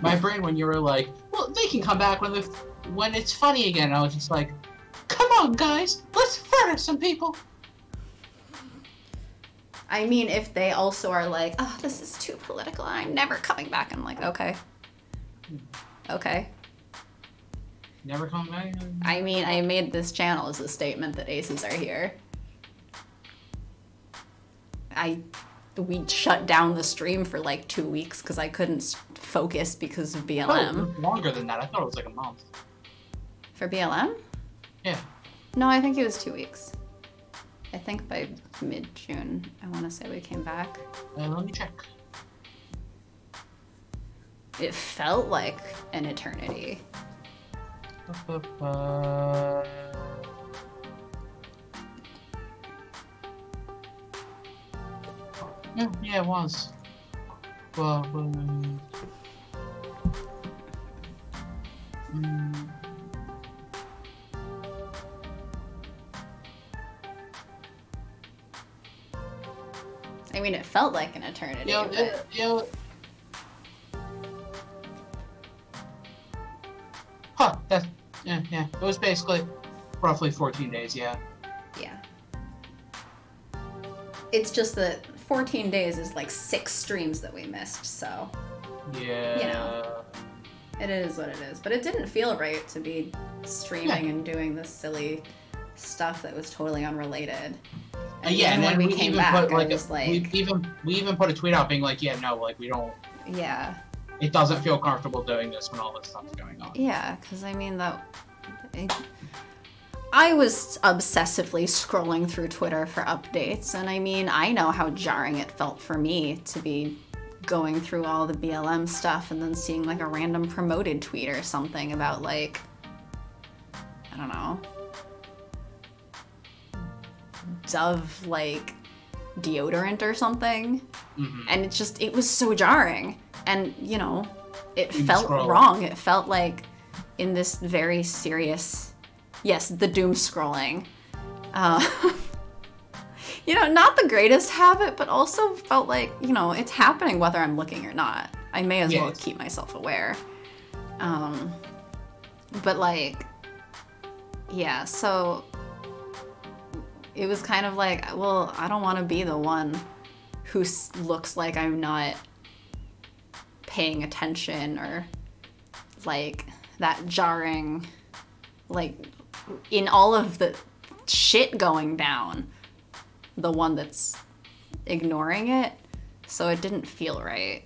My brain, when you were like, well, they can come back when it's funny again, I was just like, come on, guys, let's furder some people.
I mean, if they also are like, oh, this is too political, I'm never coming back, I'm like, okay. Okay.
Never coming back?
I mean, I made this channel as a statement that aces are here. We shut down the stream for like 2 weeks because I couldn't focus because of BLM.
Oh, longer than that. I thought it was like a month.
For BLM?
Yeah.
No, I think it was 2 weeks. I think by mid-June, I want to say we came back.
Let me check.
It felt like an eternity.
Yeah, it was. Well,
I mean, it felt like an eternity.
Huh, that's, yeah. It was basically roughly 14 days, yeah.
Yeah. It's just that 14 days is like 6 streams that we missed, so.
Yeah.
You know. It is what it is. But it didn't feel right to be streaming and doing this silly stuff that was totally unrelated.
Yeah, and then
when we came back,
put, like,
I was like,
we even put a tweet out being like, yeah, no, like, we don't.
Yeah.
It doesn't feel comfortable doing this when all this stuff's going on.
Yeah, because I mean I was obsessively scrolling through Twitter for updates, and I mean, I know how jarring it felt for me to be going through all the BLM stuff and then seeing like a random promoted tweet or something about like, I don't know, Dove like deodorant or something. And it was so jarring, and you know, it felt wrong. It felt like in this very serious, yes, the doom scrolling, you know, not the greatest habit, but also felt like, you know, it's happening whether I'm looking or not. I may as well keep myself aware. But like, yeah, so it was kind of like, well, I don't want to be the one who looks like I'm not paying attention, or like that jarring, like in all of the shit going down, the one that's ignoring it. So it didn't feel right.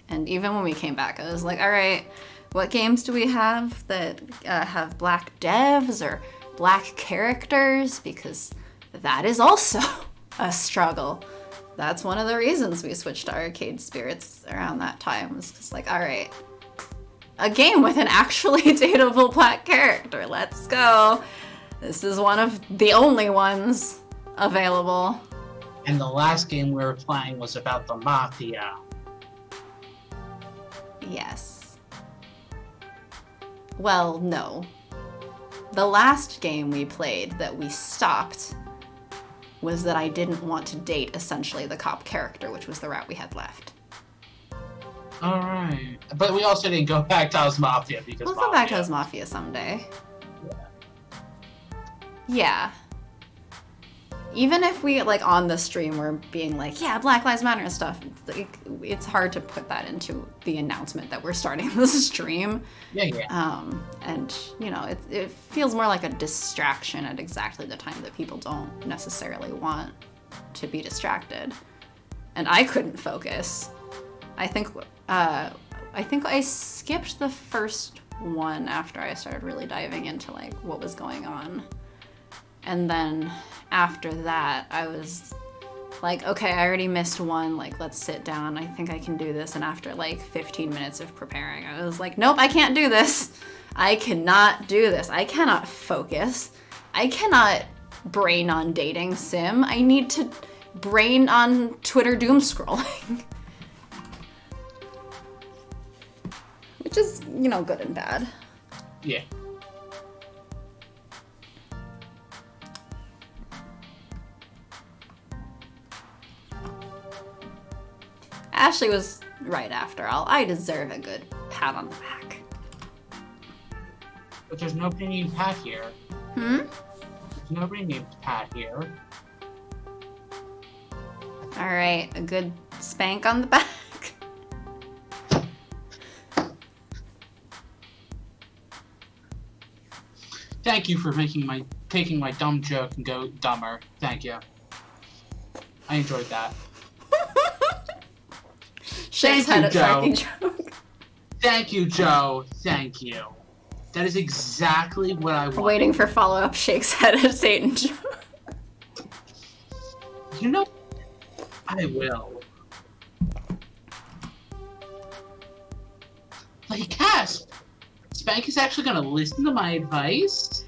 And even when we came back, I was like, all right, what games do we have that have black devs or black characters? Because that is also a struggle. That's one of the reasons we switched to Arcade Spirits around that time, was just like, all right, a game with an actually dateable black character. Let's go. This is one of the only ones available.
And the last game we were playing was about the Mafia.
Yes. Well, no. The last game we played that we stopped was that I didn't want to date essentially the cop character, which was the route we had left.
Alright. But we also didn't go back to Oz Mafia because
we'll go back to Oz Mafia someday. Yeah. Even if we, like, on the stream were being like, yeah, Black Lives Matter and stuff, it's hard to put that into the announcement that we're starting this stream.
Yeah.
And, you know, it feels more like a distraction at exactly the time that people don't necessarily want to be distracted. And I couldn't focus. I think I skipped the first one after I started really diving into, like, what was going on. And then after that, I was like, okay, I already missed one, like, let's sit down, I think I can do this. And after like 15 minutes of preparing, I was like, nope, I can't do this. I cannot do this. I cannot focus. I cannot brain on dating sim. I need to brain on Twitter doom scrolling. Which is, you know, good and bad.
Yeah.
Ashley was right after all. I deserve a good pat on the back.
But there's nobody named Pat here. There's nobody named Pat here.
Alright, a good spank on the back.
Thank you for taking my dumb joke and go dumber. Thank you. I enjoyed that.
Shane's had a Sharky joke.
Thank you, Joe. Thank you. That is exactly what I want.
Waiting for follow-up Shake's head of Satan joke.
You know, I will. Like, Casp, Spank is actually going to listen to my advice?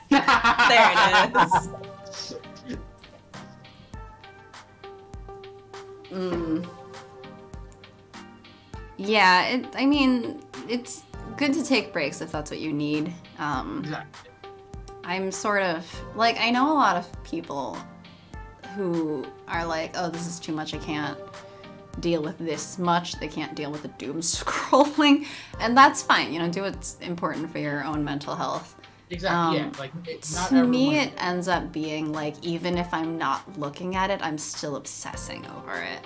There it is. Yeah, I mean, it's good to take breaks if that's what you need.
Exactly.
I'm sort of, like, I know a lot of people who are like, oh, this is too much, I can't deal with this much, they can't deal with the doom scrolling, and that's fine, you know, do what's important for your own mental health.
Exactly, yeah. Like, not
to me, it ends up being like, even if I'm not looking at it, I'm still obsessing over it.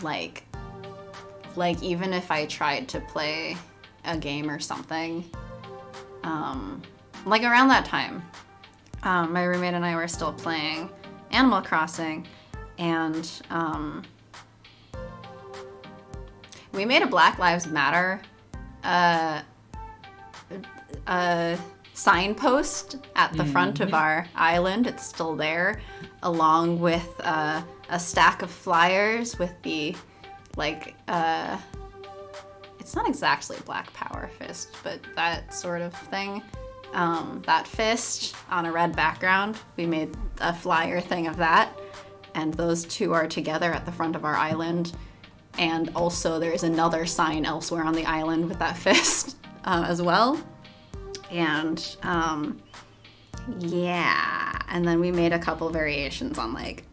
Like even if I tried to play a game or something, like around that time, my roommate and I were still playing Animal Crossing, and we made a Black Lives Matter signpost at the front of our island. It's still there, along with a stack of flyers with the, like, it's not exactly Black Power fist, but that sort of thing. That fist on a red background. We made a flyer thing of that, and those two are together at the front of our island. And also there's another sign elsewhere on the island with that fist as well. And yeah, and then we made a couple variations on like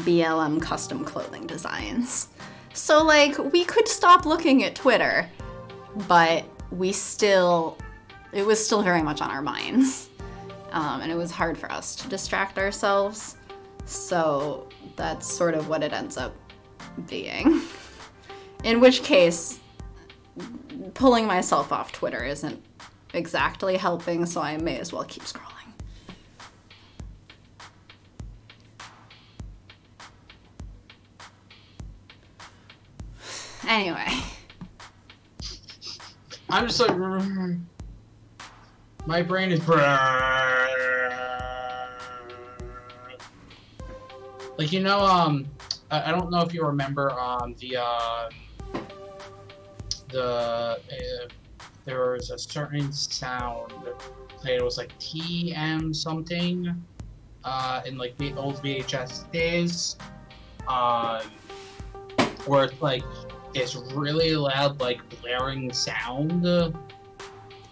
BLM custom clothing designs. So like we could stop looking at Twitter, but it was still very much on our minds. And it was hard for us to distract ourselves. So that's sort of what it ends up being. In which case, pulling myself off Twitter isn't exactly helping, so I may as well keep scrolling. Anyway.
I'm just like... My brain is... Like, you know, I don't know if you remember there was a certain sound that played. It was like TM something in like the old VHS days, where it's like this really loud, like blaring sound.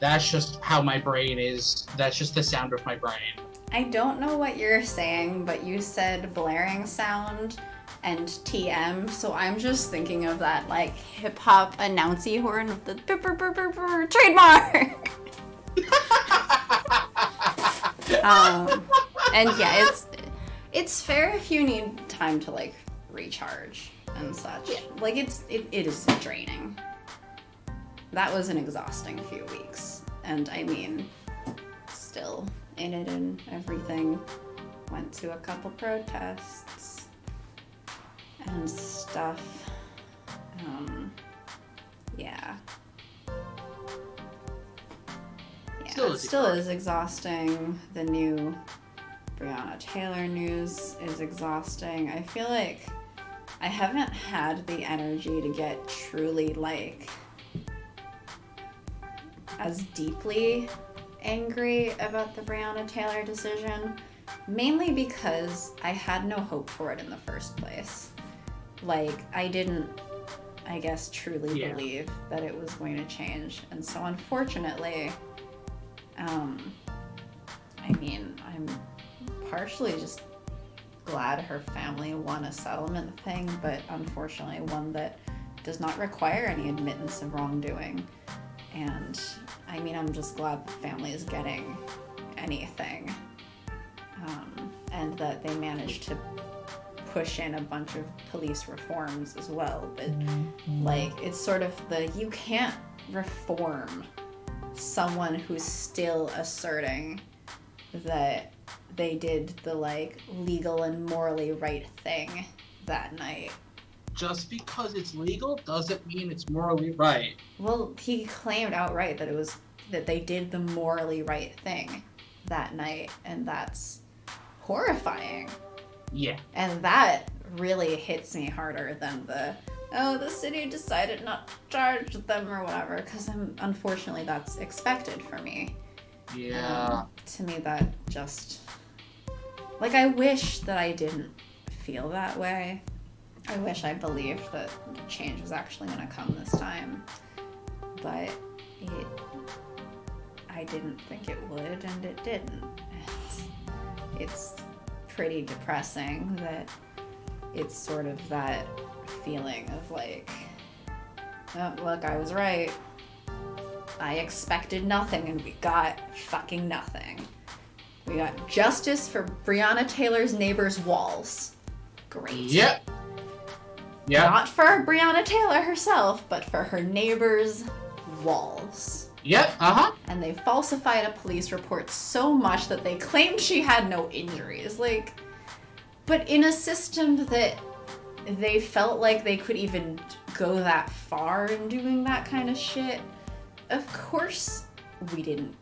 That's just how my brain is. That's just the sound of my brain.
I don't know what you're saying, but you said blaring sound and TM, so I'm just thinking of that like hip-hop announcy horn with the trademark. And yeah, it's fair if you need time to like recharge and such. Yeah. Like it is draining. That was an exhausting few weeks, and I mean, still in it and everything. Went to a couple protests and stuff. Yeah. Yeah, it still is exhausting. The new Breonna Taylor news is exhausting. I feel like I haven't had the energy to get truly, like, as deeply angry about the Breonna Taylor decision, mainly because I had no hope for it in the first place. Like, I didn't, I guess, truly believe that it was going to change. And so, unfortunately, I mean, I'm partially just glad her family won a settlement thing, but unfortunately one that does not require any admittance of wrongdoing. And I mean, I'm just glad the family is getting anything, and that they managed to push in a bunch of police reforms as well. But like, it's sort of you can't reform someone who's still asserting that they did the like legal and morally right thing that night.
Just because it's legal doesn't mean it's morally right.
Well, he claimed outright that they did the morally right thing that night, and that's horrifying.
Yeah.
And that really hits me harder than the city decided not to charge them or whatever, because unfortunately that's expected for me.
Yeah.
To me, that just, like, I wish that I didn't feel that way. I wish I believed that the change was actually going to come this time, but I didn't think it would, and it didn't. It's pretty depressing that it's sort of that feeling of like, oh, look, I was right. I expected nothing, and we got fucking nothing. We got justice for Breonna Taylor's neighbor's walls. Great.
Yep. Yeah.
Not for Breonna Taylor herself, but for her neighbor's walls.
Yep,
And they falsified a police report so much that they claimed she had no injuries. Like, but in a system that they felt like they could even go that far in doing that kind of shit, of course we didn't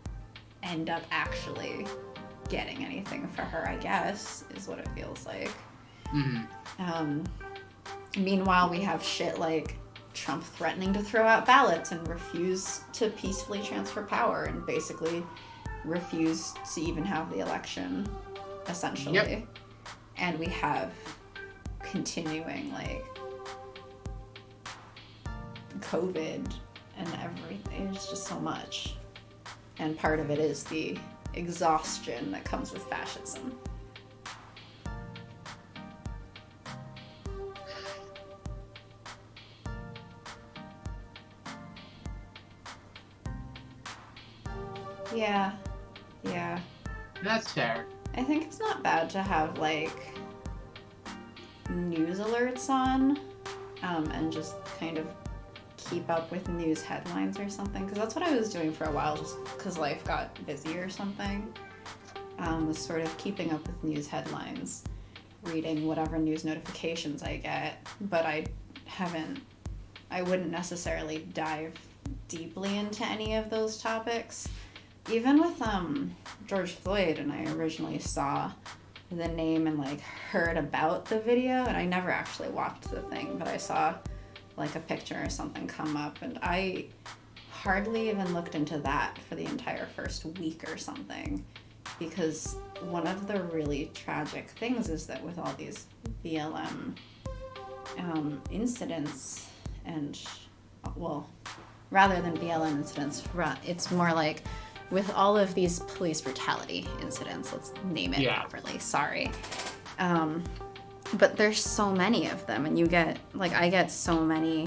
end up actually getting anything for her, I guess, is what it feels like. Meanwhile, we have shit like Trump threatening to throw out ballots and refuse to peacefully transfer power and basically refuse to even have the election, essentially.
Yep.
And we have continuing, like, COVID and everything. It's just so much. And part of it is the exhaustion that comes with fascism. Yeah.
That's fair.
I think it's not bad to have, like, news alerts on, and just kind of keep up with news headlines or something, because that's what I was doing for a while, just because life got busy or something, was sort of keeping up with news headlines, reading whatever news notifications I get, but I wouldn't necessarily dive deeply into any of those topics. Even with George Floyd, and I originally saw the name and like heard about the video, and I never actually watched the thing, but I saw like a picture or something come up, and I hardly even looked into that for the entire first week or something, because one of the really tragic things is that with all these BLM incidents, and well, rather than BLM incidents, it's more like with all of these police brutality incidents, let's name it properly, sorry. But there's so many of them, and you get, like, I get so many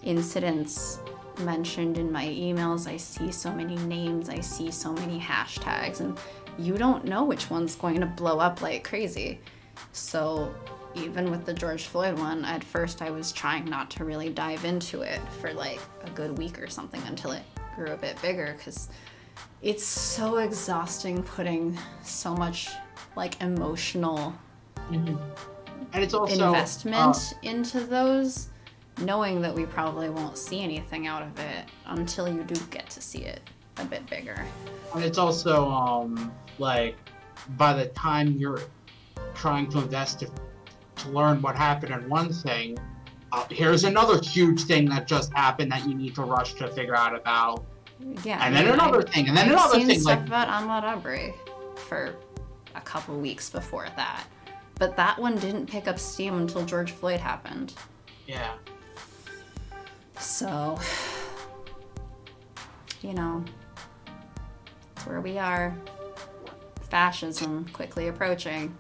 incidents mentioned in my emails, I see so many names, I see so many hashtags, and you don't know which one's going to blow up like crazy. So even with the George Floyd one, at first I was trying not to really dive into it for like a good week or something until it grew a bit bigger, because it's so exhausting putting so much like emotional
and it's also
investment into those, knowing that we probably won't see anything out of it until you do get to see it a bit bigger.
And it's also like by the time you're trying to invest to learn what happened in one thing, here's another huge thing that just happened that you need to rush to figure out about.
Yeah,
and then another thing, and then another thing.
I've seen stuff about Ahmaud Arbery for a couple weeks before that, but that one didn't pick up steam until George Floyd happened.
Yeah.
So, you know, that's where we are. Fascism quickly approaching.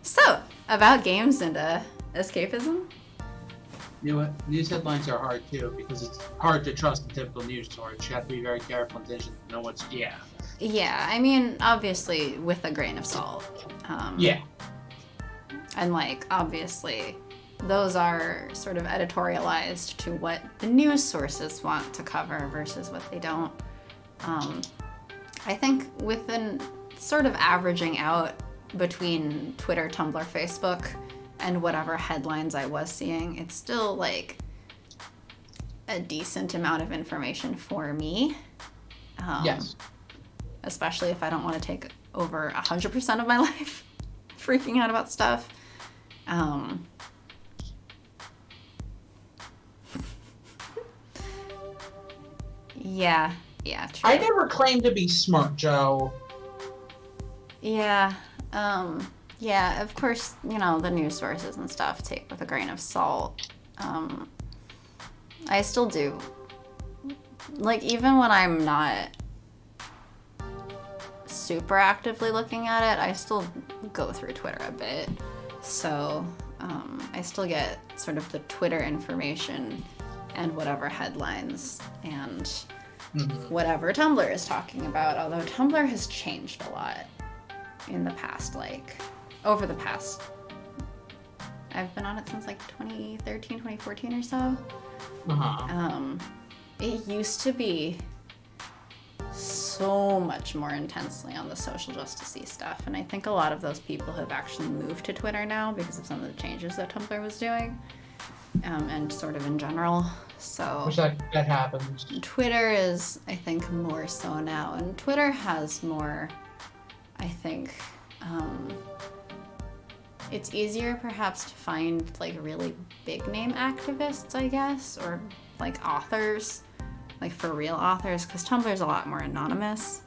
So, about games and escapism.
You know what? News headlines are hard too, because it's hard to trust the typical news stories. You have to be very careful and know what's
Yeah, I mean, obviously with a grain of salt. And like, obviously, those are sort of editorialized to what the news sources want to cover versus what they don't. I think within sort of averaging out between Twitter, Tumblr, Facebook, and whatever headlines I was seeing, it's still like a decent amount of information for me.
Yes.
Especially if I don't want to take over 100% of my life freaking out about stuff. Yeah, true.
I never claimed to be smart, Joe.
Yeah, of course, you know, the news sources and stuff take with a grain of salt. I still do. Like, even when I'm not super actively looking at it, I still go through Twitter a bit. So, I still get sort of the Twitter information and whatever headlines and whatever Tumblr is talking about. Although Tumblr has changed a lot in the past, like, over the past, I've been on it since like 2013, 2014 or so. it used to be so much more intensely on the social justice-y stuff, and I think a lot of those people have actually moved to Twitter now because of some of the changes that Tumblr was doing, and sort of in general. So
which that happens.
Twitter is, I think, more so now, and Twitter has more, I think, it's easier perhaps to find like really big name activists, I guess, or like authors, like for real authors, because Tumblr's a lot more anonymous.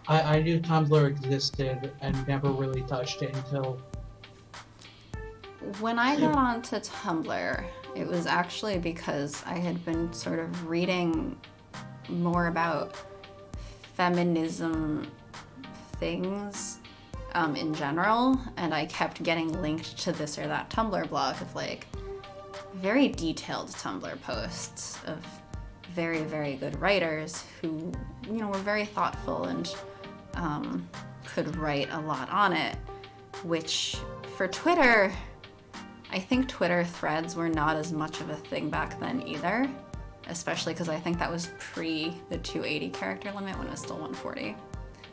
I knew Tumblr existed and never really touched it until...
When I got onto Tumblr, it was actually because I had been sort of reading more about feminism things in general, and I kept getting linked to this or that Tumblr blog of like very detailed Tumblr posts of very, very good writers who, you know, were very thoughtful and could write a lot on it, which for Twitter, I think Twitter threads were not as much of a thing back then either, especially because I think that was pre the 280 character limit when it was still 140.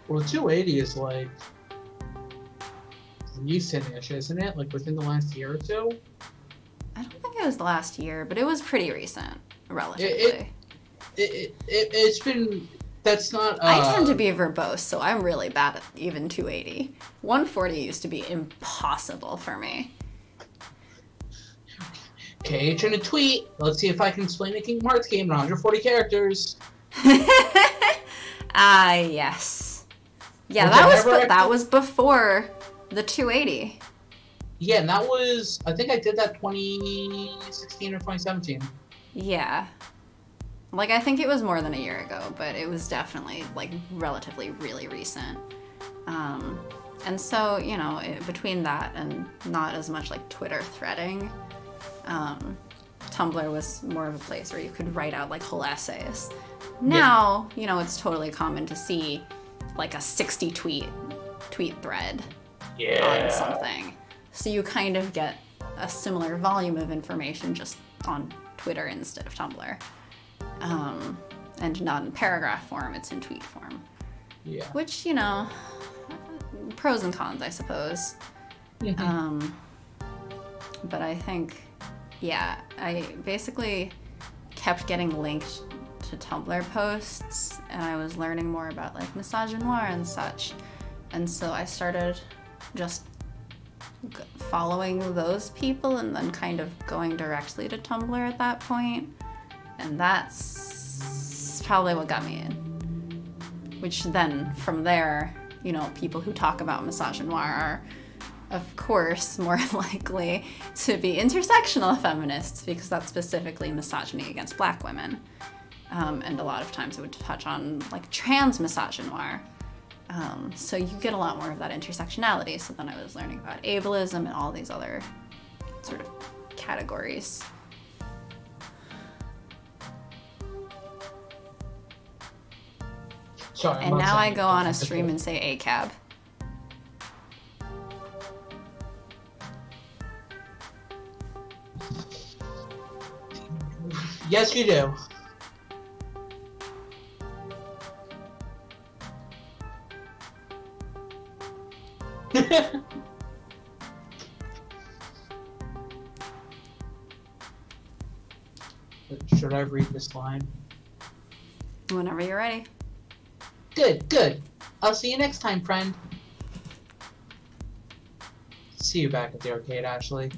Well, 280 is like recent-ish, isn't it? Like within the last year or two?
I don't think it was the last year, but it was pretty recent, relatively.
It's been... That's not...
I tend to be verbose, so I'm really bad at even 280. 140 used to be impossible for me.
KH in a tweet. Let's see if I can explain a Kingdom Hearts game in 140 characters.
Yes. Yeah, that was before the 280.
Yeah, and that was... I think I did that 2016 or 2017.
Yeah. Like, I think it was more than a year ago, but it was definitely, like, relatively really recent. And so, you know, between that and not as much, like, Twitter threading, Tumblr was more of a place where you could write out, like, whole essays. Now, you know, it's totally common to see, like, a 60-tweet thread on something. So you kind of get a similar volume of information just on Twitter instead of Tumblr. And not in paragraph form, it's in tweet form. Yeah. Which, you know, pros and cons, I suppose. Mm-hmm. But I think, yeah, I basically kept getting linked to Tumblr posts, and I was learning more about, like, misogynoir and such. And so I started just following those people and then kind of going directly to Tumblr at that point. And that's probably what got me in. Which then, from there, you know, people who talk about misogynoir are, of course, more likely to be intersectional feminists, because that's specifically misogyny against Black women. And a lot of times it would touch on, like, trans misogynoir. So you get a lot more of that intersectionality. So then I was learning about ableism and all these other sort of categories. Sorry, and now I go on a stream and say ACAB.
Yes, you do. Should I read this line?
Whenever you're ready.
Good, good. I'll see you next time, friend. See you back at the arcade, Ashley.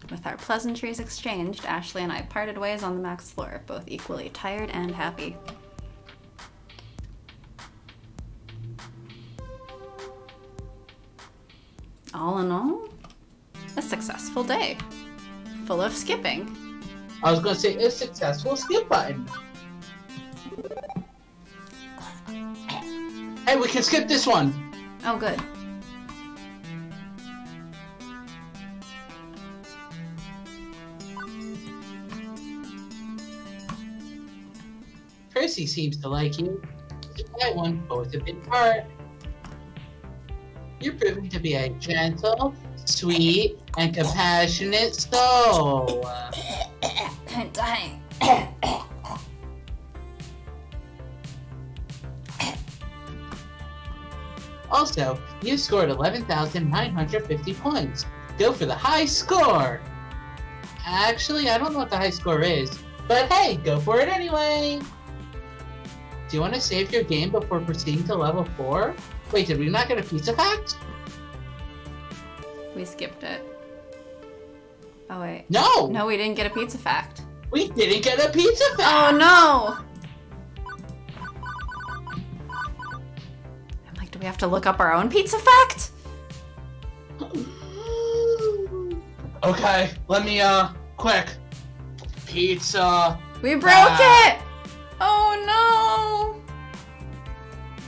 With our pleasantries exchanged, Ashley and I parted ways on the max floor, both equally tired and happy. All in all, a successful day, full of skipping.
I was going to say a successful skip button. Hey, we can skip this one.
Oh, good.
Percy seems to like you. That one both a bit part. You're proving to be a gentle, sweet, and compassionate soul.
I'm dying.
Also, you scored 11,950 points. Go for the high score! Actually, I don't know what the high score is, but hey, go for it anyway! Do you want to save your game before proceeding to level 4? Wait, did we not get a pizza fact?
We skipped it. Oh wait.
No!
No, we didn't get a pizza fact.
We didn't get a pizza fact!
Oh no! I'm like, do we have to look up our own pizza fact?
Okay, let me, quick. Pizza.
We broke it! Oh no!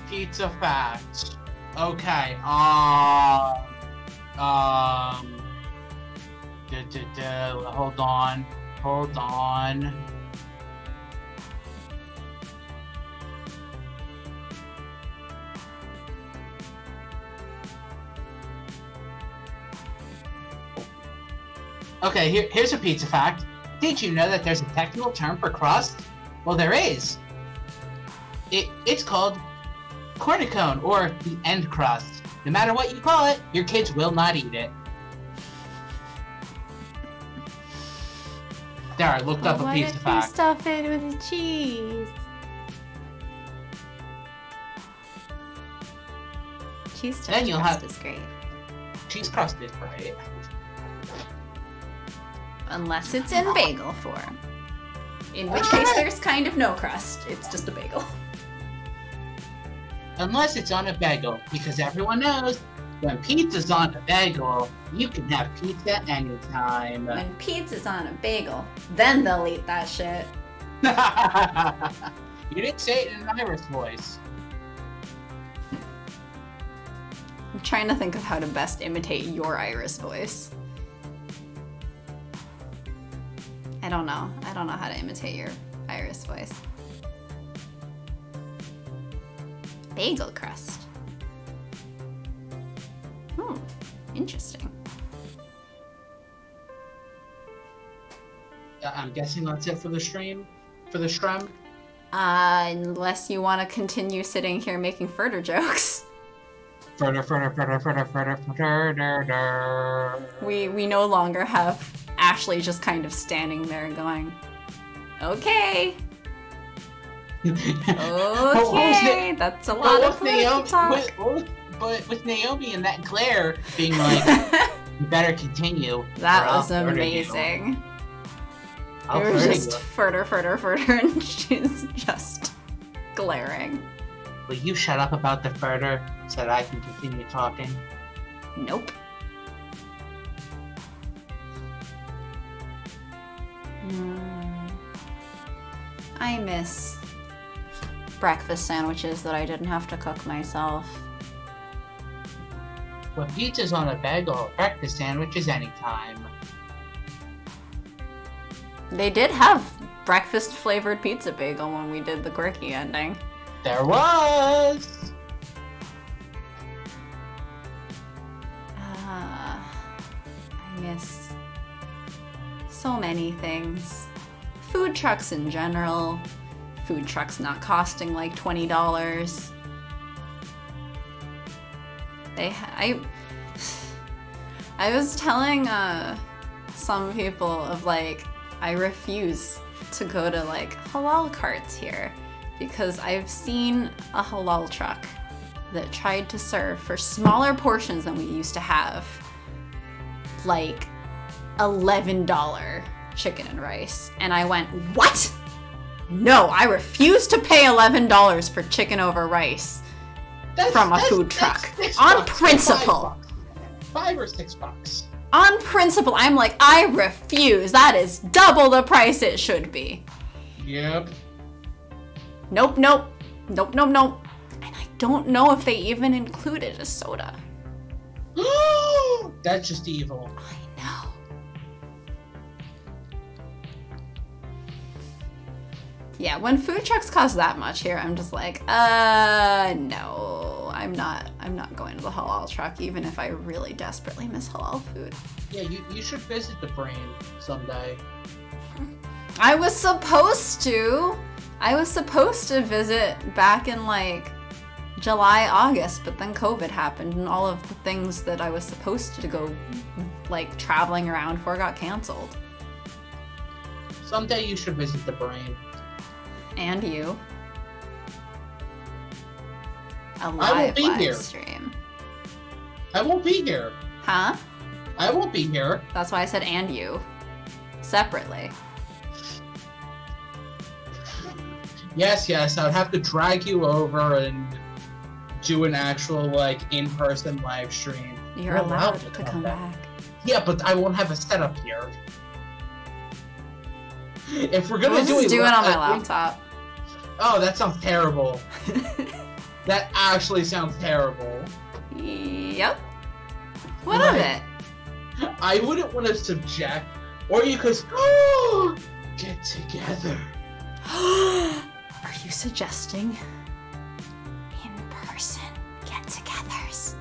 Pizza fact. Okay, hold on. Okay, here's a pizza fact. Did you know that there's a technical term for crust? Well, there is. It's called cornicone, or the end crust. No matter what you call it, your kids will not eat it. There, I looked up a pizza fact.
Why did you stuff it with cheese? Cheese stuffed crust is great.
Cheese crust is great.
Unless it's in bagel form. In which case there's kind of no crust. It's just a bagel.
Unless it's on a bagel, because everyone knows when pizza's on a bagel, you can have pizza anytime.
When pizza's on a bagel, then they'll eat that shit.
You didn't say it in an Irish voice.
I'm trying to think of how to best imitate your Irish voice. I don't know. I don't know how to imitate your Irish voice. Bagel crust. Interesting.
I'm guessing that's it for the stream? For the shrimp?
Unless you want to continue sitting here making furder jokes.
Furder.
We no longer have Ashley just kind of standing there going, okay. Okay, that's a lot of Naomi talk.
But with Naomi and that glare being like, you better continue.
That was amazing. It was just furder, and she's just glaring.
Will you shut up about the furder so that I can continue talking?
Nope. I miss breakfast sandwiches that I didn't have to cook myself.
When pizza's on a bagel, breakfast sandwiches anytime.
They did have breakfast flavored pizza bagel when we did the quirky ending.
There was!
I miss so many things. Food trucks in general. Food trucks not costing like $20. I was telling some people of like, I refuse to go to like halal carts here because I've seen a halal truck that tried to serve for smaller portions than we used to have, like $11 chicken and rice. And I went, what? No, I refuse to pay $11 for chicken over rice from a food truck. On principle.
$5 or $6.
On principle, I'm like, I refuse. That is double the price it should be.
Yep.
Nope. And I don't know if they even included a soda.
That's just evil.
I know. Yeah, when food trucks cost that much here, I'm just like, no. I'm not going to the halal truck, even if I really desperately miss halal food.
Yeah, you should visit the brain someday.
I was supposed to. I was supposed to visit back in like July, August, but then COVID happened and all of the things that I was supposed to go like traveling around for got canceled.
Someday you should visit the brain.
And you. A
I won't be
live
here.
stream.
I won't be here.
Huh?
I won't be here.
That's why I said and you. Separately.
Yes, I would have to drag you over and do an actual, like, in-person live stream.
You're allowed to come back.
Yeah, but I won't have a setup here. If we're gonna
We'll just do it on my laptop.
Oh, that sounds terrible. That actually sounds terrible.
Yep. What of it?
I wouldn't want to subject, or you could get together.
Are you suggesting in-person get-togethers?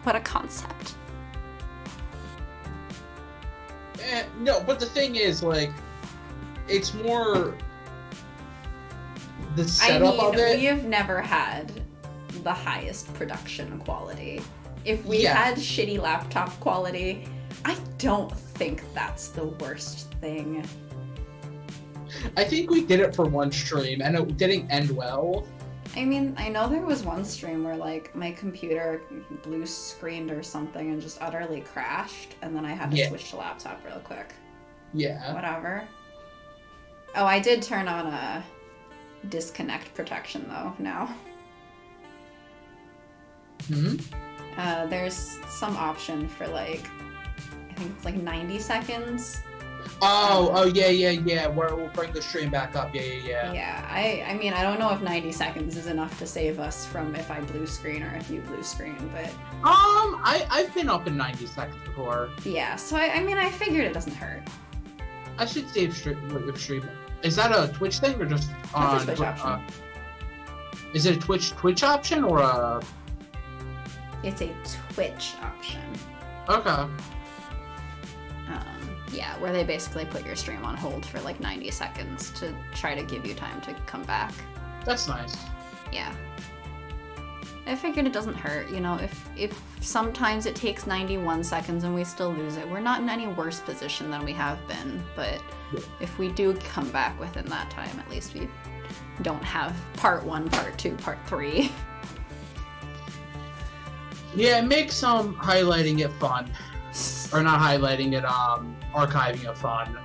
What a concept.
No, but the thing is, like, it's more the setup of it.
We have never had the highest production quality. If we had shitty laptop quality, I don't think that's the worst thing.
I think we did it for one stream, and it didn't end well.
I mean, I know there was one stream where, like, my computer blue screened or something and just utterly crashed, and then I had to switch to laptop real quick.
Yeah.
Whatever. Oh, I did turn on a disconnect protection, though, now.
Hmm?
There's some option for, like, I think it's like 90 seconds.
Oh, yeah, where we'll bring the stream back up, yeah.
Yeah, I mean, I don't know if 90 seconds is enough to save us from if I blue screen or if you blue screen, but...
I've been up in 90 seconds before.
Yeah, so I mean, I figured it doesn't hurt.
I should save stream. Is that a Twitch thing or just on...
That's a Twitch option.
Is it a Twitch option or a...
It's a Twitch option.
Okay.
Yeah, where they basically put your stream on hold for like 90 seconds to try to give you time to come back.
That's nice.
Yeah. I figured it doesn't hurt, you know, if sometimes it takes 91 seconds and we still lose it, we're not in any worse position than we have been, but if we do come back within that time, at least we don't have part 1, part 2, part 3.
Yeah, it makes highlighting it fun. Or not highlighting it, archiving it fun.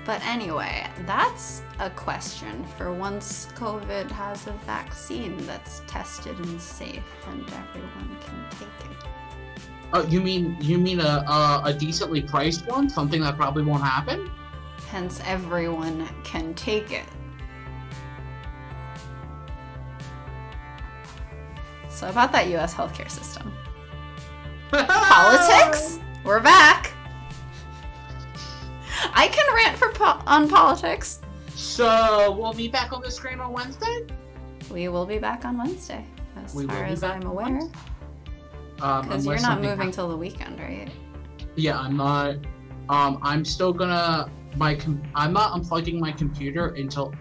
But anyway, that's a question for once COVID has a vaccine that's tested and safe and everyone can take it.
Oh, you mean a decently priced one? Something that probably won't happen?
Hence, everyone can take it. So about that U.S. healthcare system. Politics? We're back. I can rant on politics.
So we'll be back on the screen on Wednesday?
We will be back on Wednesday, as far as I'm aware. Because you're not moving till the weekend, right?
Yeah, I'm not. I'm still gonna. I'm not unplugging my computer until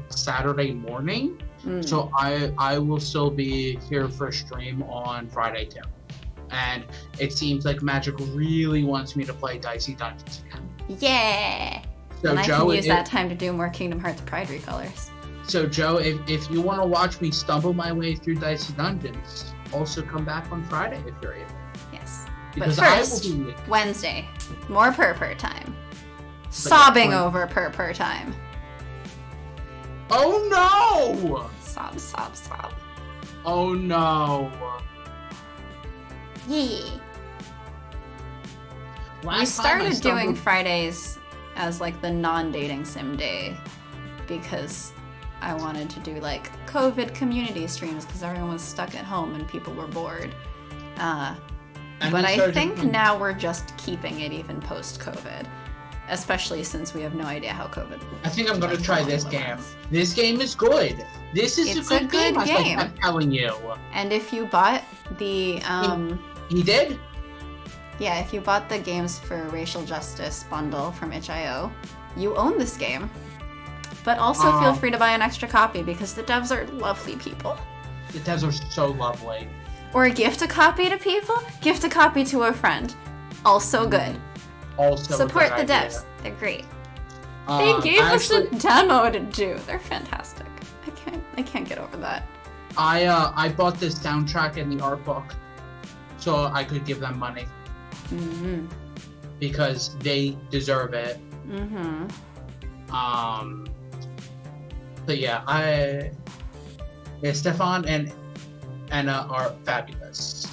Saturday morning. So I will still be here for a stream on Friday too. And it seems like Magic really wants me to play Dicey Dungeons again.
Yeah!
So
and I
Joe,
can use that time to do more Kingdom Hearts Pride recolors.
So Joe, if you want to watch me stumble my way through Dicey Dungeons, also come back on Friday if you're able.
Yes.
Because
but first,
I will be
Wednesday, more purr time. Sobbing over purr time.
Oh no!
Sob, sob, sob.
Oh no.
Yeah. We started doing Fridays as like the non-dating sim day because I wanted to do like COVID community streams because everyone was stuck at home and people were bored. But I think now we're just keeping it even post-COVID. especially since we have no idea how COVID.
I think I'm gonna try this game. This game is good. This is a good game. I'm telling you.
And if you bought the
he did?
Yeah, if you bought the Games for Racial Justice bundle from itch.io, you own this game. But also feel free to buy an extra copy because the devs are lovely people.
The devs are so lovely.
Or gift a copy to people. Gift a copy to a friend. Also good.
Also
support
a good
the
idea.
devs. They're great. They gave us a demo to do. They're fantastic. I can't get over that.
I bought this soundtrack and the art book so I could give them money.
Mm-hmm.
Because they deserve it.
Mm-hmm.
But yeah, Stefan and Anna are fabulous.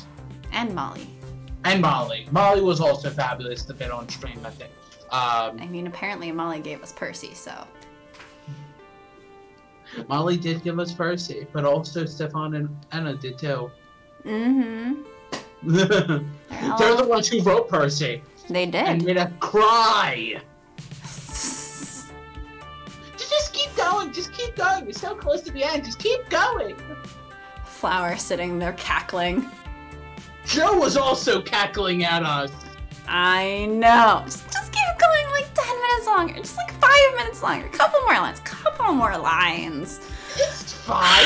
And Molly.
And Molly. Molly was also fabulous to bit on stream, I think.
I mean, apparently Molly gave us Percy, so.
Molly did give us Percy, but also Stefan and Anna did too.
Mm-hmm.
They're the ones who wrote Percy.
They did.
And made us cry. Just keep going. Just keep going. You're so close to the end. Just keep going.
Flower sitting there cackling.
Joe was also cackling at us.
I know. Just keep going like 10 minutes longer. Just like 5 minutes longer. Couple more lines. Couple more lines.
It's fine.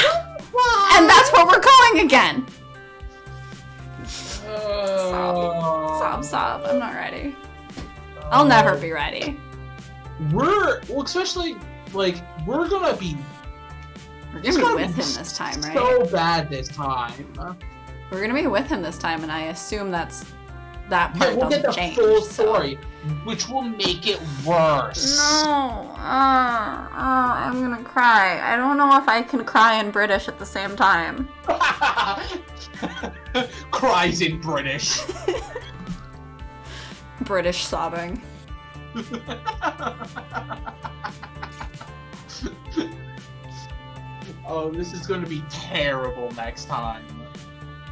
And that's what we're going again. Sob. I'm not ready. I'll never be ready.
Especially, like, we're gonna be
with him this time, right?
So bad this time.
We're gonna be with him this time, and I assume that part
we'll
doesn't
get the
change.
Full story, which will make it worse.
No, I'm gonna cry. I don't know if I can cry in British at the same time.
Cries in British.
British sobbing.
Oh, this is going to be terrible next time.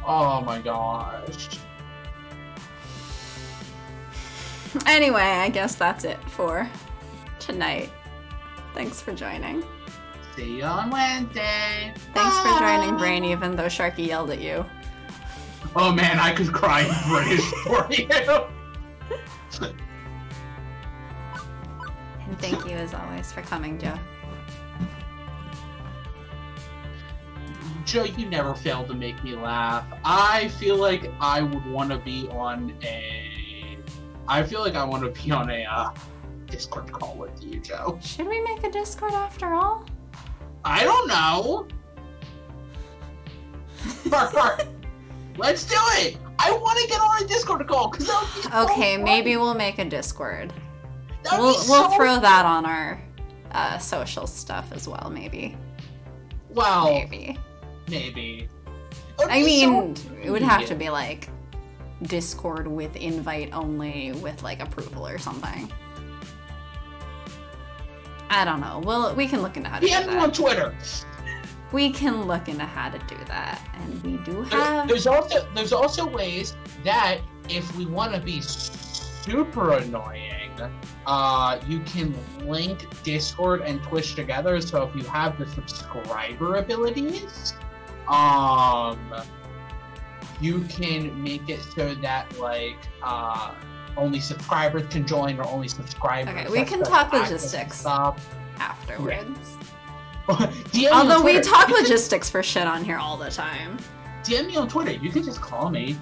Oh my gosh.
Anyway, I guess that's it for tonight. Thanks for joining.
See you on Wednesday.
Thanks for joining, Brain, even though Sharky yelled at you.
Oh man, I could cry in British for you.
And thank you as always for coming, Joe.
Joe, you never fail to make me laugh. I feel like I would want to be on a Discord call with you, Joe.
Should we make a Discord after all?
I don't know. Let's do it. I want to get on a Discord call because that would be so
okay,
fun.
maybe we'll make a Discord.
We'll
throw that on our social stuff as well, maybe.
Well,
maybe. I mean, it would have to be like Discord with invite only with like approval or something. I don't know. We can look into how to do that.
DM on Twitter.
We can look into how to do that, and we do have.
There's also ways that if we want to be super annoying, you can link Discord and Twitch together. So if you have the subscriber abilities, you can make it so that like only subscribers can join or only subscribers.
Okay, we can talk logistics afterwards.
Yeah.
Although we talk logistics for shit on here all the time.
DM me on Twitter. You can just call me.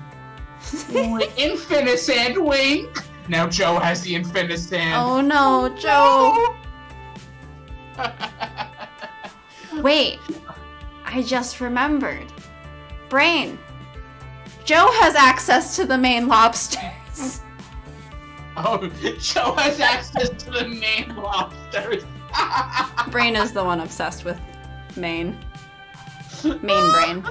Infinisand wink. Now Joe has the Infinisand.
Oh no, Joe. Wait, I just remembered. Brain. Joe has access to the main lobsters.
Oh, Joe has access to the main lobsters.
Brain is the one obsessed with Maine. Main Brain.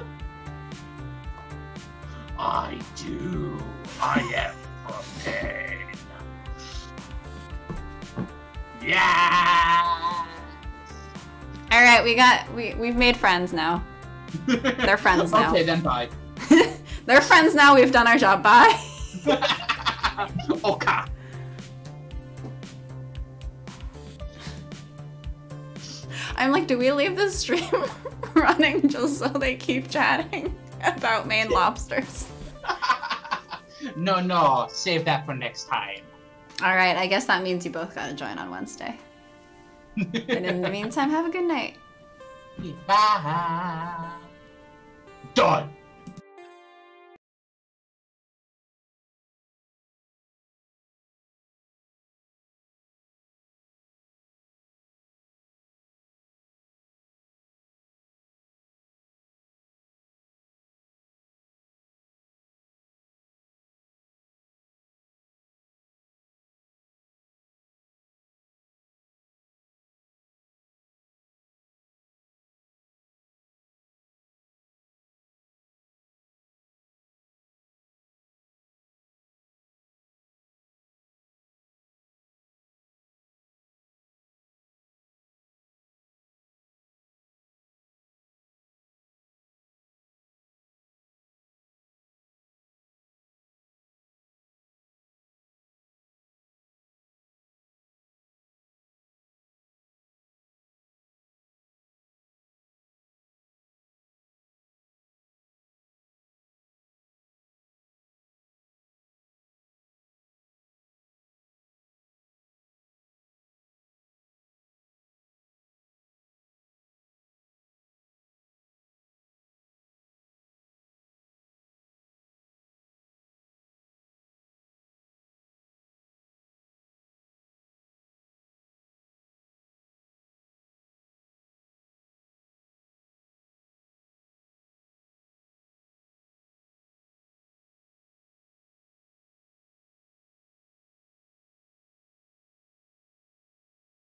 I do. I am from Maine. Yeah.
All right, we've made friends now. They're friends now.
Okay, then bye.
They're friends now. We've done our job. Bye.
Okay.
I'm like, do we leave this stream running just so they keep chatting about Maine lobsters?
No, save that for next time.
Alright, I guess that means you both gotta join on Wednesday. And in the meantime, have a good night.
Bye. Done.